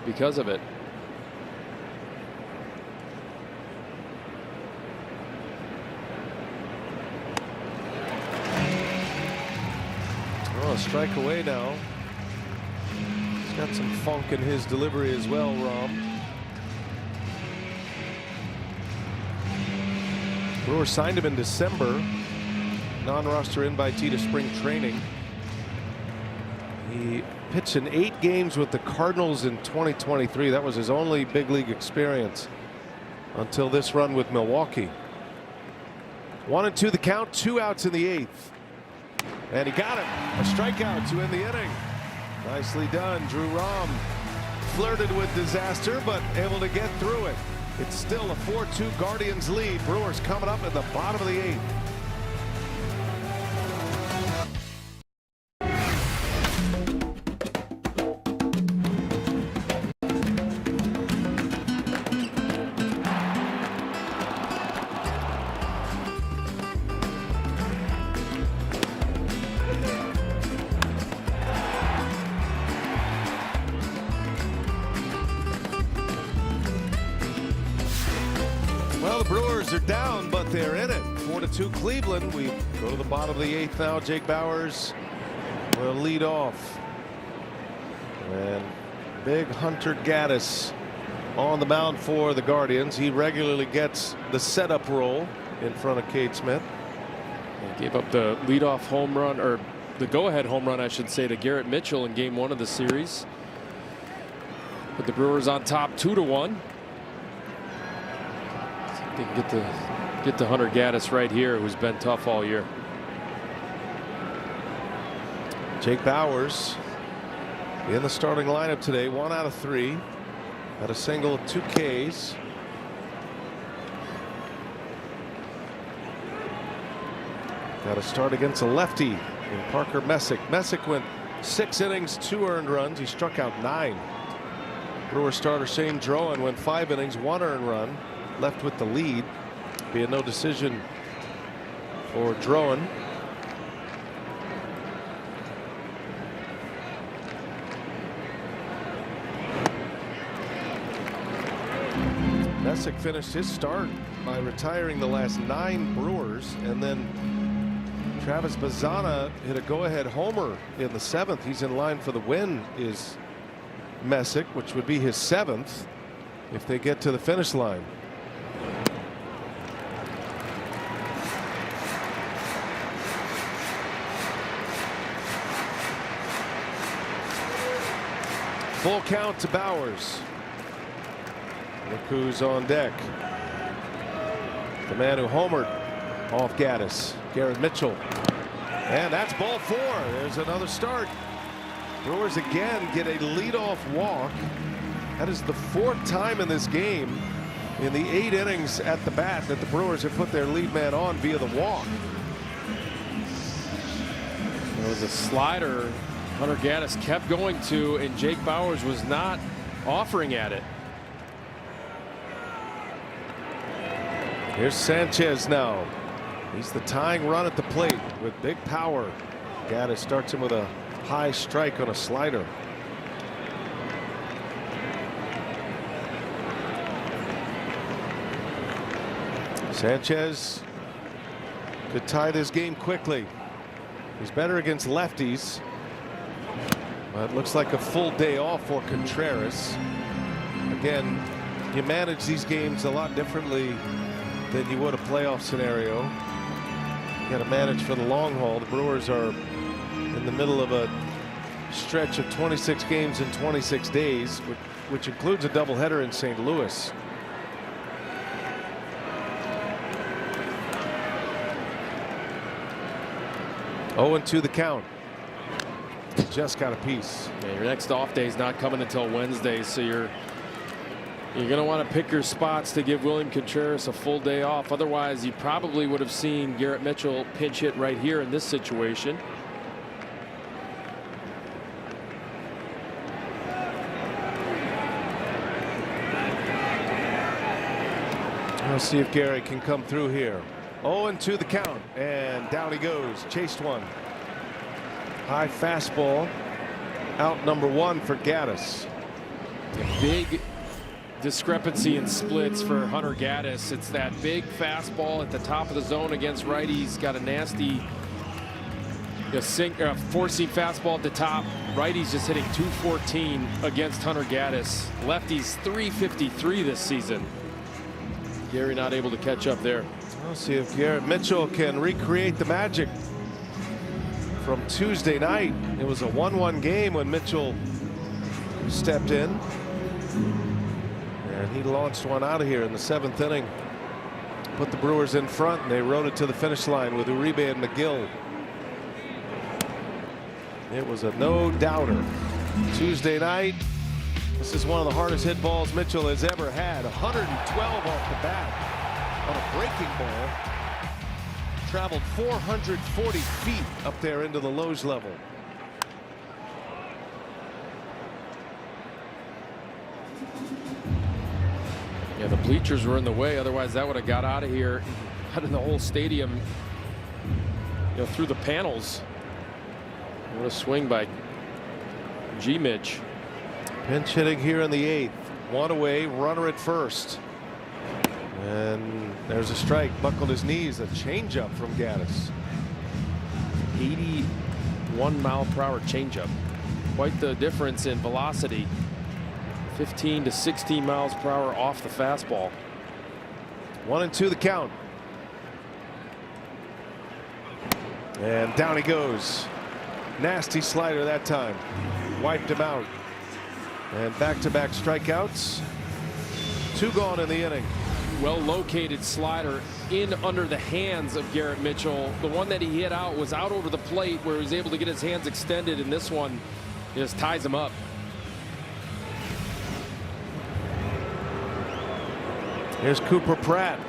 because of it. Oh, a strike away now. He's got some funk in his delivery as well, Rom. Brewers signed him in December. Non-roster invitee to spring training. He pitched in 8 games with the Cardinals in 2023. That was his only big league experience until this run with Milwaukee. 1-2 the count, 2 outs in the 8th. And he got him. A strikeout to end the inning. Nicely done. Drew Rom flirted with disaster, but able to get through it. It's still a 4-2 Guardians lead. Brewers coming up at the bottom of the 8th. Well, the Brewers are down, but they're in it. 4-2 Cleveland. We go to the bottom of the 8th now. Jake Bauers will lead off. And big Hunter Gaddis on the mound for the Guardians. He regularly gets the setup role in front of Cade Smith. He gave up the leadoff home run, or the go-ahead home run, I should say, to Garrett Mitchell in game 1 of the series. Put the Brewers on top 2-1. They can get to Hunter Gaddis right here, who's been tough all year. Jake Bauers in the starting lineup today. 1 out of 3. Had a single, 2 Ks. Got to start against a lefty in Parker Messick. Messick went 6 innings, 2 earned runs. He struck out 9. Brewer starter Shane Drowan went 5 innings, 1 earned run. Left with the lead. Be a no decision for Drowan. Messick finished his start by retiring the last 9 Brewers, and then Travis Bazzana hit a go-ahead homer in the 7th. He's in line for the win, is Messick, which would be his 7th if they get to the finish line. Full count to Bauers. Look who's on deck. The man who homered off Gaddis, Garrett Mitchell. And that's ball 4. There's another start. Brewers again get a leadoff walk. That is the 4th time in this game in the 8 innings at the bat that the Brewers have put their lead man on via the walk. There was a slider Hunter Gaddis kept going to, and Jake Bauers was not offering at it. Here's Sanchez now. He's the tying run at the plate with big power. Gaddis starts him with a high strike on a slider. Sanchez could tie this game quickly. He's better against lefties. But it looks like a full day off for Contreras. Again, you manage these games a lot differently than you would a playoff scenario. You got to manage for the long haul. The Brewers are in the middle of a stretch of 26 games in 26 days, which includes a doubleheader in St. Louis. Oh, and 2 the count. Just got a piece. Yeah, your next off day is not coming until Wednesday, so you're going to want to pick your spots to give William Contreras a full day off. Otherwise, you probably would have seen Garrett Mitchell pinch hit right here in this situation. Let's see if Gary can come through here. 0-2 the count, and down he goes. Chased one. High fastball. Out number 1 for Gaddis. A big discrepancy in splits for Hunter Gaddis. It's that big fastball at the top of the zone against righties. Got a nasty four-seam fastball at the top. Righties just hitting 214 against Hunter Gaddis. Lefties 353 this season. Gary not able to catch up there. We'll see if Garrett Mitchell can recreate the magic from Tuesday night. It was a 1-1 game when Mitchell stepped in, and he launched one out of here in the 7th inning. Put the Brewers in front, and they rode it to the finish line with Uribe and McGill. It was a no-doubter. Tuesday night, this is one of the hardest hit balls Mitchell has ever had. 112 off the bat on a breaking ball. Traveled 440 feet up there into the Lowe's level. Yeah, the bleachers were in the way. Otherwise, that would have got out of here, out of the whole stadium, through the panels. What a swing by G. Mitch. Pinch hitting here in the 8th. 1 away, runner at first. And there's a strike. Buckled his knees. A changeup from Gaddis. 81-mile-per-hour changeup. Quite the difference in velocity. 15 to 16 miles per hour off the fastball. 1-2 the count. And down he goes. Nasty slider that time. Wiped him out. And back-to-back strikeouts. 2 gone in the inning. Well located slider in under the hands of Garrett Mitchell. The one that he hit out was out over the plate where he was able to get his hands extended, and this one just ties him up. Here's Cooper Pratt.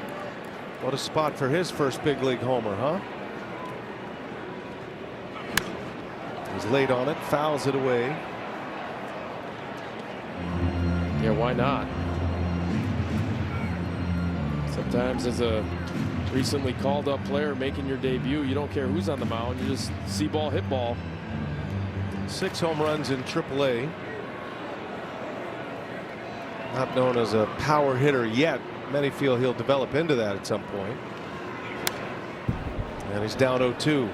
What a spot for his first big league homer, huh? He's late on it, fouls it away. Yeah, why not? Sometimes as a recently called up player making your debut, you don't care who's on the mound. You just see ball, hit ball. 6 home runs in AAA. Not known as a power hitter yet. Many feel he'll develop into that at some point. And he's down 0-2.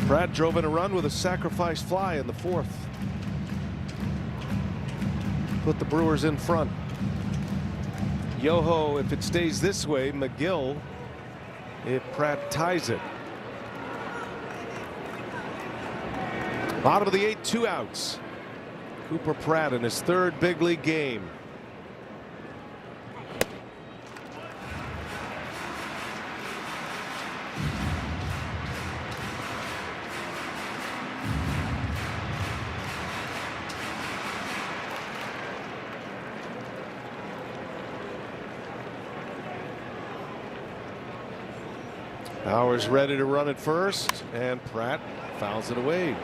Pratt drove in a run with a sacrifice fly in the 4th. Put the Brewers in front. Yoho, if it stays this way, McGill, if Pratt ties it. Bottom of the 8th, 2 outs. Cooper Pratt in his 3rd big league game. Bauer's ready to run at first, and Pratt fouls it away.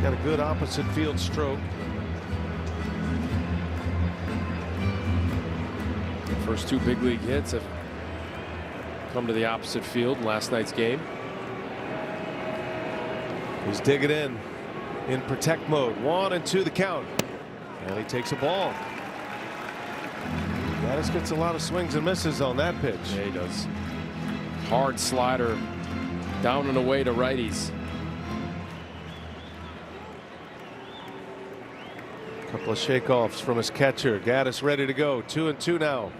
got a good opposite field stroke. The first 2 big league hits have come to the opposite field in last night's game. He's digging in protect mode. 1-2 the count. And he takes a ball. Gaddis gets a lot of swings and misses on that pitch. Yeah, he does. Hard slider down and away to righties. Couple of shakeoffs from his catcher. Gaddis ready to go. 2-2 now.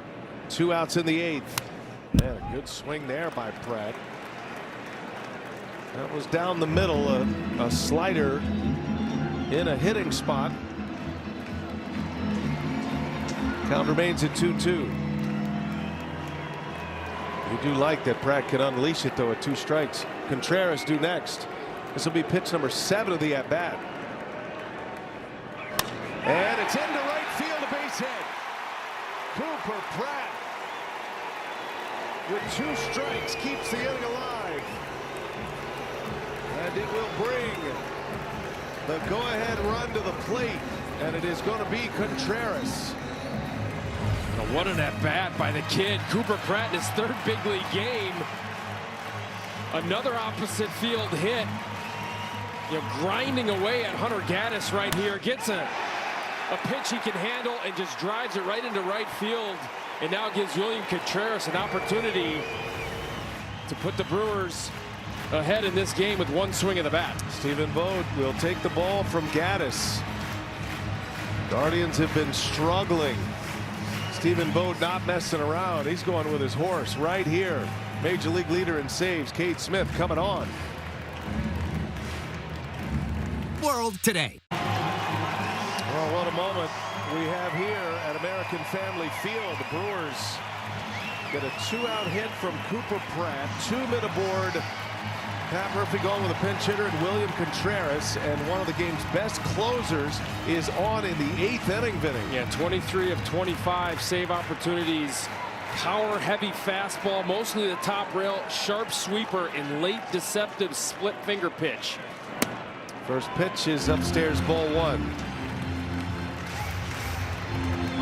2 outs in the 8th. Man, a good swing there by Pratt. That was down the middle, a slider in a hitting spot. Count remains at 2-2. You do like that Pratt can unleash it though at 2 strikes. Contreras due next. This will be pitch number 7 of the at bat. And it's into right field, a base hit. Cooper Pratt with 2 strikes keeps the inning alive. And it will bring the go-ahead run to the plate, and it is going to be Contreras. What an at bat by the kid. Cooper Pratt in his 3rd big league game. Another opposite field hit. Grinding away at Hunter Gaddis right here. Gets a pitch he can handle and just drives it right into right field. And now gives William Contreras an opportunity to put the Brewers ahead in this game with 1 swing of the bat. Stephen Vogt will take the ball from Gaddis. Guardians have been struggling. Stephen Vogt not messing around. He's going with his horse right here. Major League leader in saves, Cade Smith, coming on. World today. Well, what a moment we have here at American Family Field. The Brewers get a 2-out hit from Cooper Pratt. 2 men aboard. Pat Murphy going with a pinch hitter and William Contreras, and one of the game's best closers is on in the 8th inning. Vinny. Yeah, 23 of 25 save opportunities. Power heavy fastball, mostly the top rail, sharp sweeper, and late deceptive split finger pitch. First pitch is upstairs, ball 1.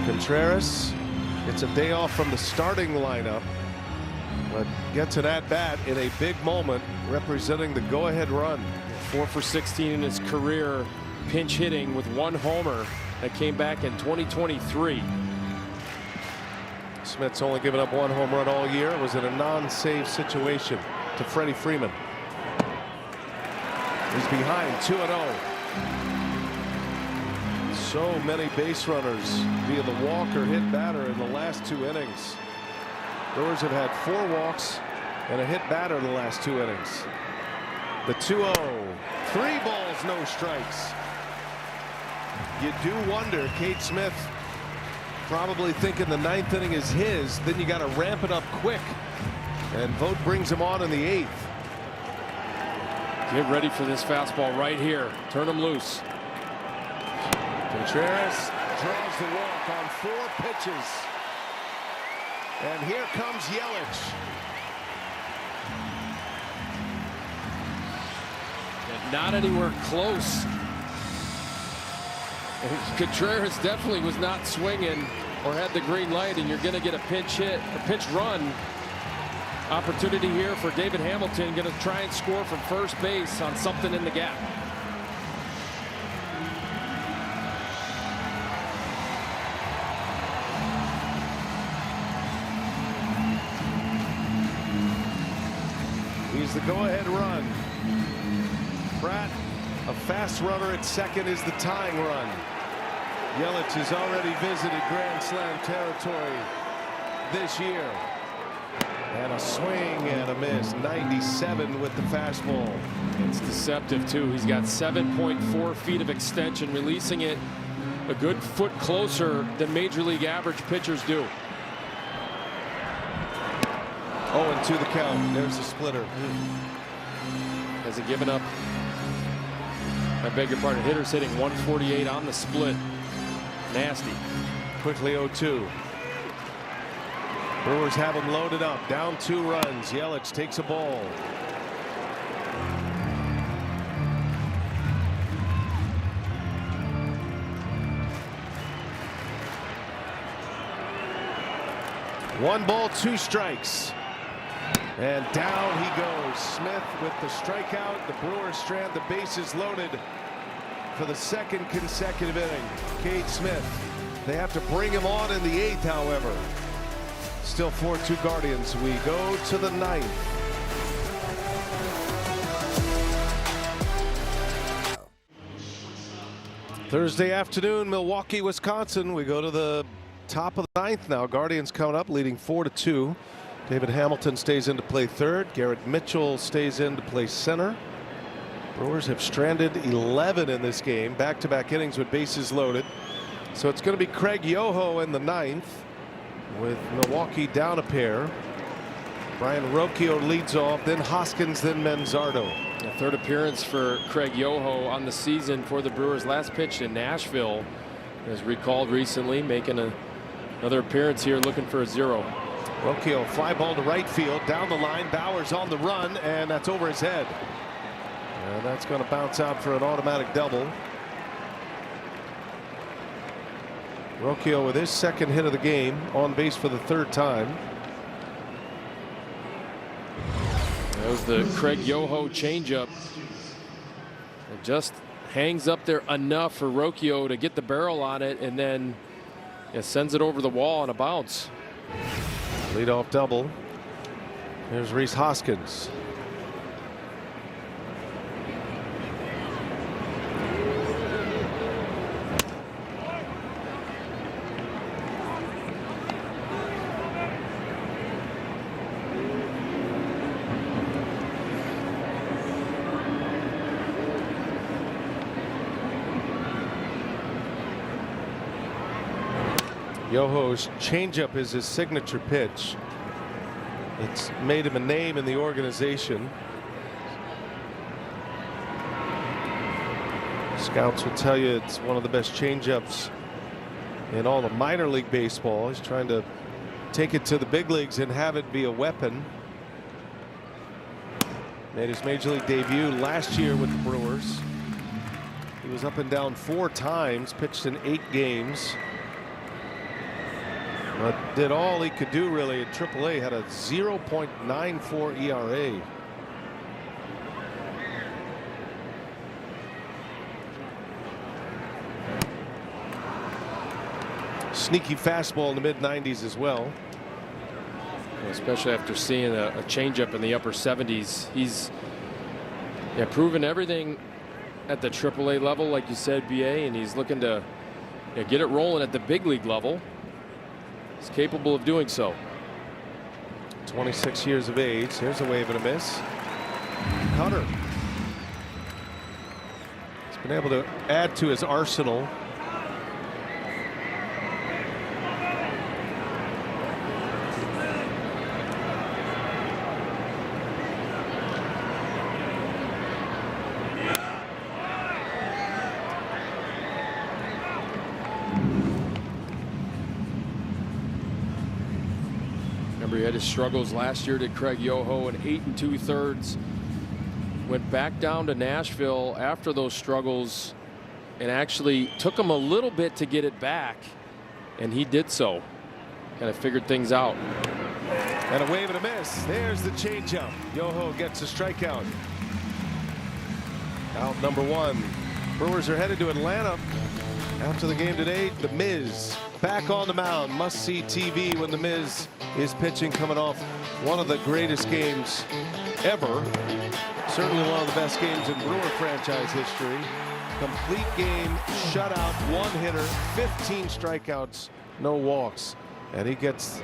Contreras, it's a day off from the starting lineup, but gets an at-bat in a big moment, representing the go-ahead run. 4 for 16 in his career, pinch hitting with 1 homer that came back in 2023. Smith's only given up 1 home run all year. It was in a non-save situation to Freddie Freeman. He's behind 2-0. So many base runners via the walk or hit batter in the last 2 innings. Brewers have had 4 walks and a hit batter in the last 2 innings. The 2-0. 3 balls, no strikes. You do wonder, Cade Smith probably thinking the 9th inning is his. Then you got to ramp it up quick. And Vogt brings him on in the 8th. Get ready for this fastball right here. Turn him loose. Contreras draws the walk on 4 pitches. And here comes Yelich. And not anywhere close. And Contreras definitely was not swinging or had the green light, and you're going to get a pinch hit, a pinch run. Opportunity here for David Hamilton, going to try and score from first base on something in the gap. He's the go-ahead run. Pratt, a fast runner at second, is the tying run. Yelich has already visited Grand Slam territory this year. And a swing and a miss. 97 with the fastball. It's deceptive too. He's got 7.4 feet of extension, releasing it a good foot closer than major league average pitchers do. 0-2 the count. There's the splitter. Hasn't given up. I beg your pardon. Hitters hitting 148 on the split. Nasty. Quickly 0-2. Brewers have him loaded up. Down 2 runs. Yelich takes a ball. 1 ball, 2 strikes. And down he goes. Smith with the strikeout. The Brewers strand the bases loaded for the 2nd consecutive inning. Cade Smith. They have to bring him on in the 8th, however. Still 4-2 Guardians. We go to the 9th. Thursday afternoon, Milwaukee, Wisconsin. We go to the top of the 9th now. Guardians coming up, leading 4-2. David Hamilton stays in to play 3rd. Garrett Mitchell stays in to play center. Brewers have stranded 11 in this game. Back-to-back innings with bases loaded. So it's going to be Craig Yoho in the 9th with Milwaukee down a pair. Brian Rocchio leads off, then Hoskins, then Manzardo. A 3rd appearance for Craig Yoho on the season for the Brewers. Last pitched in Nashville, as recalled recently, making another appearance here, looking for a 0. Rocchio, fly ball to right field, down the line. Bauers on the run, and that's over his head. And that's going to bounce out for an automatic double. Rocchio with his 2nd hit of the game, on base for the 3rd time. That was the Craig Yoho changeup. It just hangs up there enough for Rocchio to get the barrel on it, and then it sends it over the wall on a bounce. Leadoff double. Here's Rhys Hoskins. Yoho's changeup is his signature pitch. It's made him a name in the organization. Scouts will tell you it's one of the best changeups in all of minor league baseball. He's trying to take it to the big leagues and have it be a weapon. Made his major league debut last year with the Brewers. He was up and down 4 times, pitched in 8 games. But did all he could do really at AAA. Had a 0.94 ERA. Sneaky fastball in the mid-90s as well. Especially after seeing a changeup in the upper 70s. He's proven everything at the AAA level, like you said, BA, and he's looking to get it rolling at the big league level. He's capable of doing so. 26 years of age. Here's a wave and a miss. Cutter. He's been able to add to his arsenal. He had his struggles last year, did Craig Yoho, in 8 2/3. Went back down to Nashville after those struggles and actually took him a little bit to get it back, and he did so. Kind of figured things out. And a wave and a miss. There's the changeup. Yoho gets a strikeout. Out number 1. Brewers are headed to Atlanta after the game today. The Miz back on the mound. Must-see TV when The Miz is pitching, coming off one of the greatest games ever. Certainly one of the best games in Brewer franchise history. Complete game, shutout, 1-hitter, 15 strikeouts, no walks. And he gets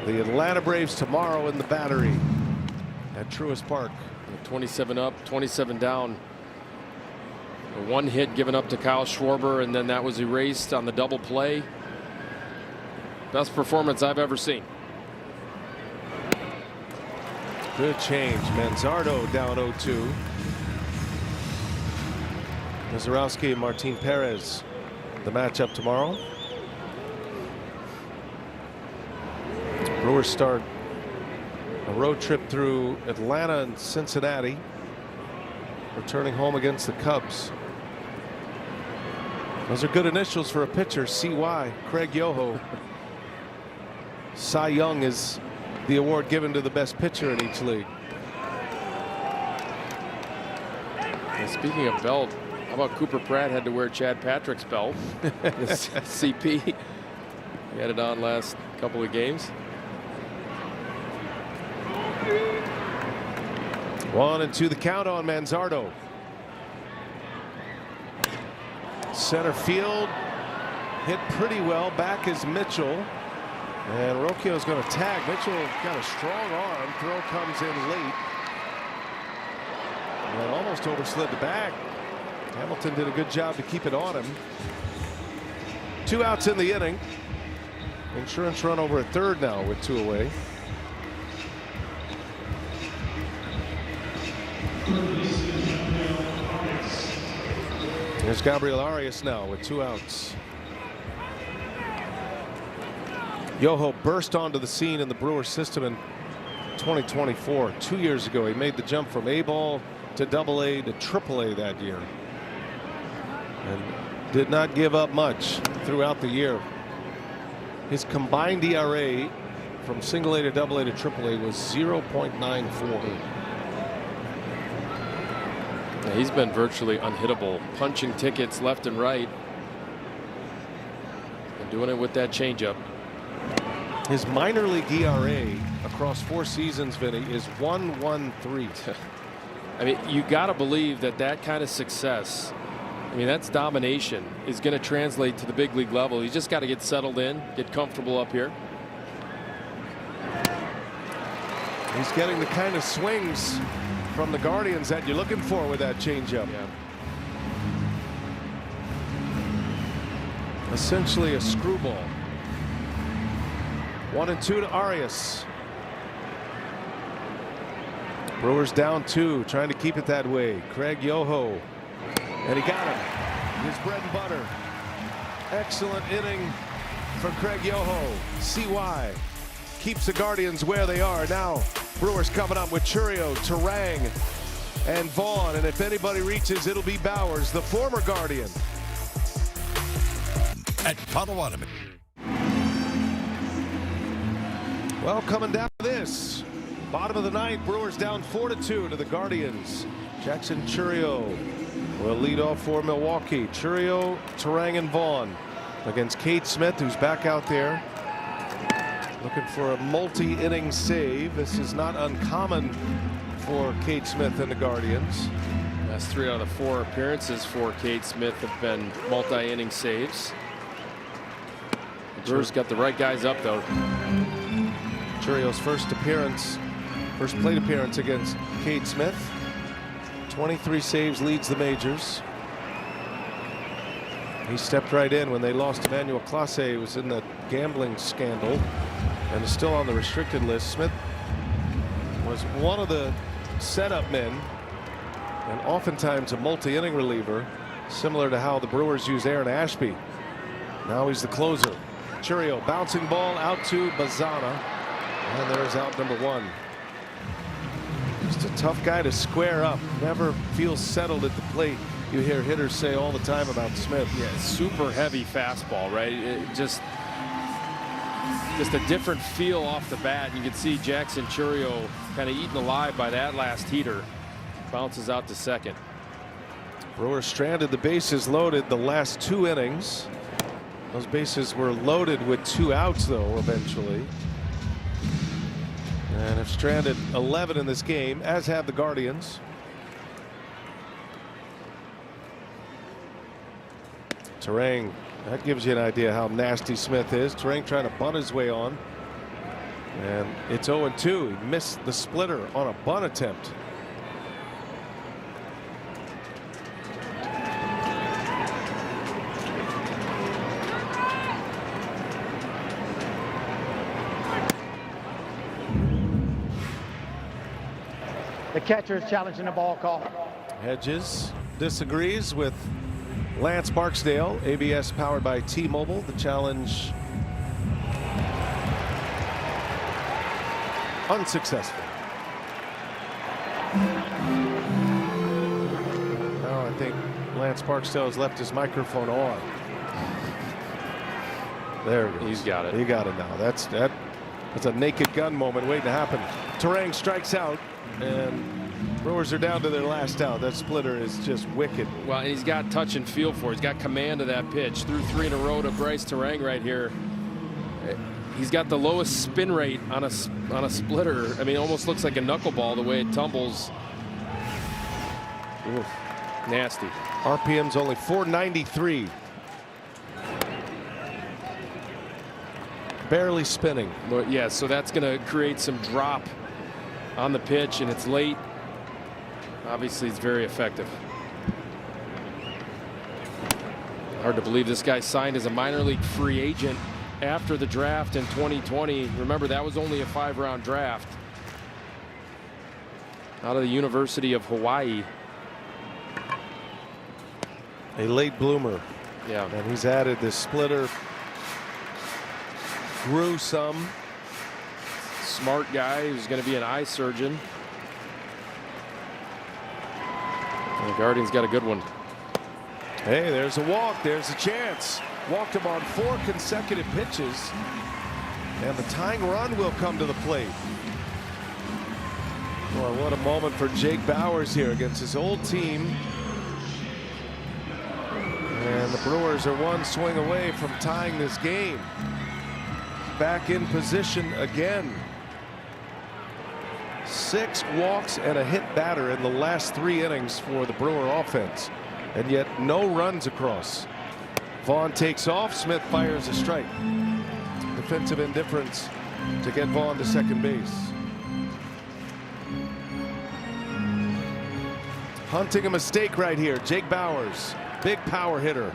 the Atlanta Braves tomorrow in the Battery at Truist Park. 27 up, 27 down. A 1 hit given up to Kyle Schwarber, and then that was erased on the double play. Best performance I've ever seen. Good change. Manzardo down 0-2. Mizorowski and Martin Perez, the matchup tomorrow. Brewers start a road trip through Atlanta and Cincinnati, returning home against the Cubs. Those are good initials for a pitcher. CY, Craig Yoho. Cy Young is the award given to the best pitcher in each league. And speaking of belt, how about Cooper Pratt had to wear Chad Patrick's belt? CP. He had it on last couple of games. 1-2 the count on Manzardo. Center field hit pretty well. Back is Mitchell. And Rocchio's going to tag. Mitchell got a strong arm. Throw comes in late. And almost overslid the bag. Hamilton did a good job to keep it on him. 2 outs in the inning. Insurance run over at third now with 2 away. There's Gabriel Arias now with 2 outs. Yoho burst onto the scene in the Brewers system in 2024. 2 years ago, he made the jump from A ball to AA to AAA that year, and did not give up much throughout the year. His combined ERA from single A to AA to AAA was 0.94. Yeah, he's been virtually unhittable, punching tickets left and right, and doing it with that changeup. His minor league ERA across 4 seasons, Vinny, is 1.13. I mean, you got to believe that that kind of success, I mean, that's domination, is going to translate to the big league level. He's just got to get settled in, get comfortable up here. He's getting the kind of swings from the Guardians that you're looking for with that changeup. Yeah. Essentially a screwball. 1-2 to Arias. Brewers down 2, trying to keep it that way. Craig Yoho, and he got him. His bread and butter. Excellent inning for Craig Yoho. CY keeps the Guardians where they are. Now Brewers coming up with Chourio, Terang, and Vaughn, and if anybody reaches, it'll be Bowers, the former Guardian. At Potawatomi. Well, coming down to this, bottom of the ninth, Brewers down 4-2 to the Guardians. Jackson Chourio will lead off for Milwaukee. Chourio, Terang, and Vaughn against Cade Smith, who's back out there looking for a multi-inning save. This is not uncommon for Cade Smith and the Guardians. Last 3 out of the 4 appearances for Cade Smith have been multi-inning saves. The Brewers got the right guys up, though. Chourio's first plate appearance against Cade Smith. 23 saves, leads the majors. He stepped right in when they lost Emmanuel Clase, who was in the gambling scandal and is still on the restricted list. Smith was one of the setup men and oftentimes a multi-inning reliever, similar to how the Brewers use Aaron Ashby. Now he's the closer. Chourio, bouncing ball out to Bazana, and there's out number 1. Just a tough guy to square up. Never feels settled at the plate. You hear hitters say all the time about Smith. Yeah, super heavy fastball, right? Just a different feel off the bat. You can see Jackson Chourio kind of eaten alive by that last heater. Bounces out to second. Brewers stranded the bases loaded the last 2 innings. Those bases were loaded with 2 outs, though, eventually. And have stranded 11 in this game, as have the Guardians. Terang, that gives you an idea how nasty Smith is. Terang trying to bunt his way on. And it's 0-2. He missed the splitter on a bunt attempt. The catcher is challenging the ball call. Hedges disagrees with Lance Barksdale. ABS powered by T-Mobile. The challenge unsuccessful. Now I think Lance Barksdale has left his microphone on. There it is. He's got it. He got it now. That It's a naked gun moment waiting to happen. Terang strikes out, and Brewers are down to their last out. That splitter is just wicked. Well, and he's got touch and feel for it. He's got command of that pitch. Threw 3 in a row to Bryce Terang right here. He's got the lowest spin rate on a splitter. I mean, it almost looks like a knuckleball the way it tumbles. Oof, nasty. RPM's only 493. Barely spinning. But yeah, so that's going to create some drop on the pitch, and it's late. Obviously, it's very effective. Hard to believe this guy signed as a minor league free agent after the draft in 2020. Remember, that was only a 5-round draft out of the University of Hawaii. A late bloomer. Yeah. And he's added this splitter. Grew some. Smart guy who's going to be an eye surgeon. And the Guardians got a good one. Hey, there's a walk. There's a chance. Walked him on 4 consecutive pitches. And the tying run will come to the plate. Boy, what a moment for Jake Bauers here against his old team. And the Brewers are one swing away from tying this game. Back in position again. 6 walks and a hit batter in the last 3 innings for the Brewer offense. And yet no runs across. Vaughn takes off. Smith fires a strike. Defensive indifference to get Vaughn to second base. Hunting a mistake right here. Jake Bauers, big power hitter.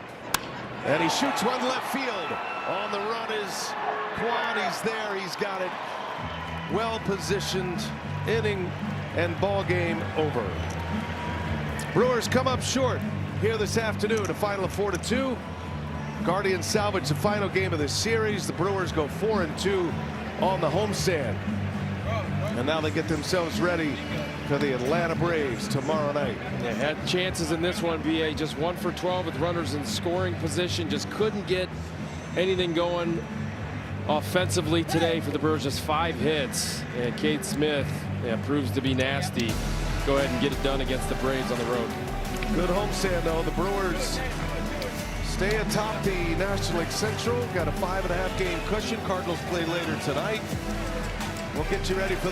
And he shoots one left field. On the run is Quan. He's there. He's got it. Well positioned. Inning and ball game over. Brewers come up short here this afternoon. A final of 4-2. Guardians salvage the final game of this series. The Brewers go 4-2 on the homestand. And now they get themselves ready for the Atlanta Braves tomorrow night. They had chances in this one, BA. Just 1 for 12 with runners in scoring position. Just couldn't get anything going offensively today for the Brewers. Just 5 hits. And Cade Smith proves to be nasty. Go ahead and get it done against the Braves on the road. Good homestand, though. The Brewers stay atop the National League Central. Got a 5.5 game cushion. Cardinals play later tonight. We'll get you ready for the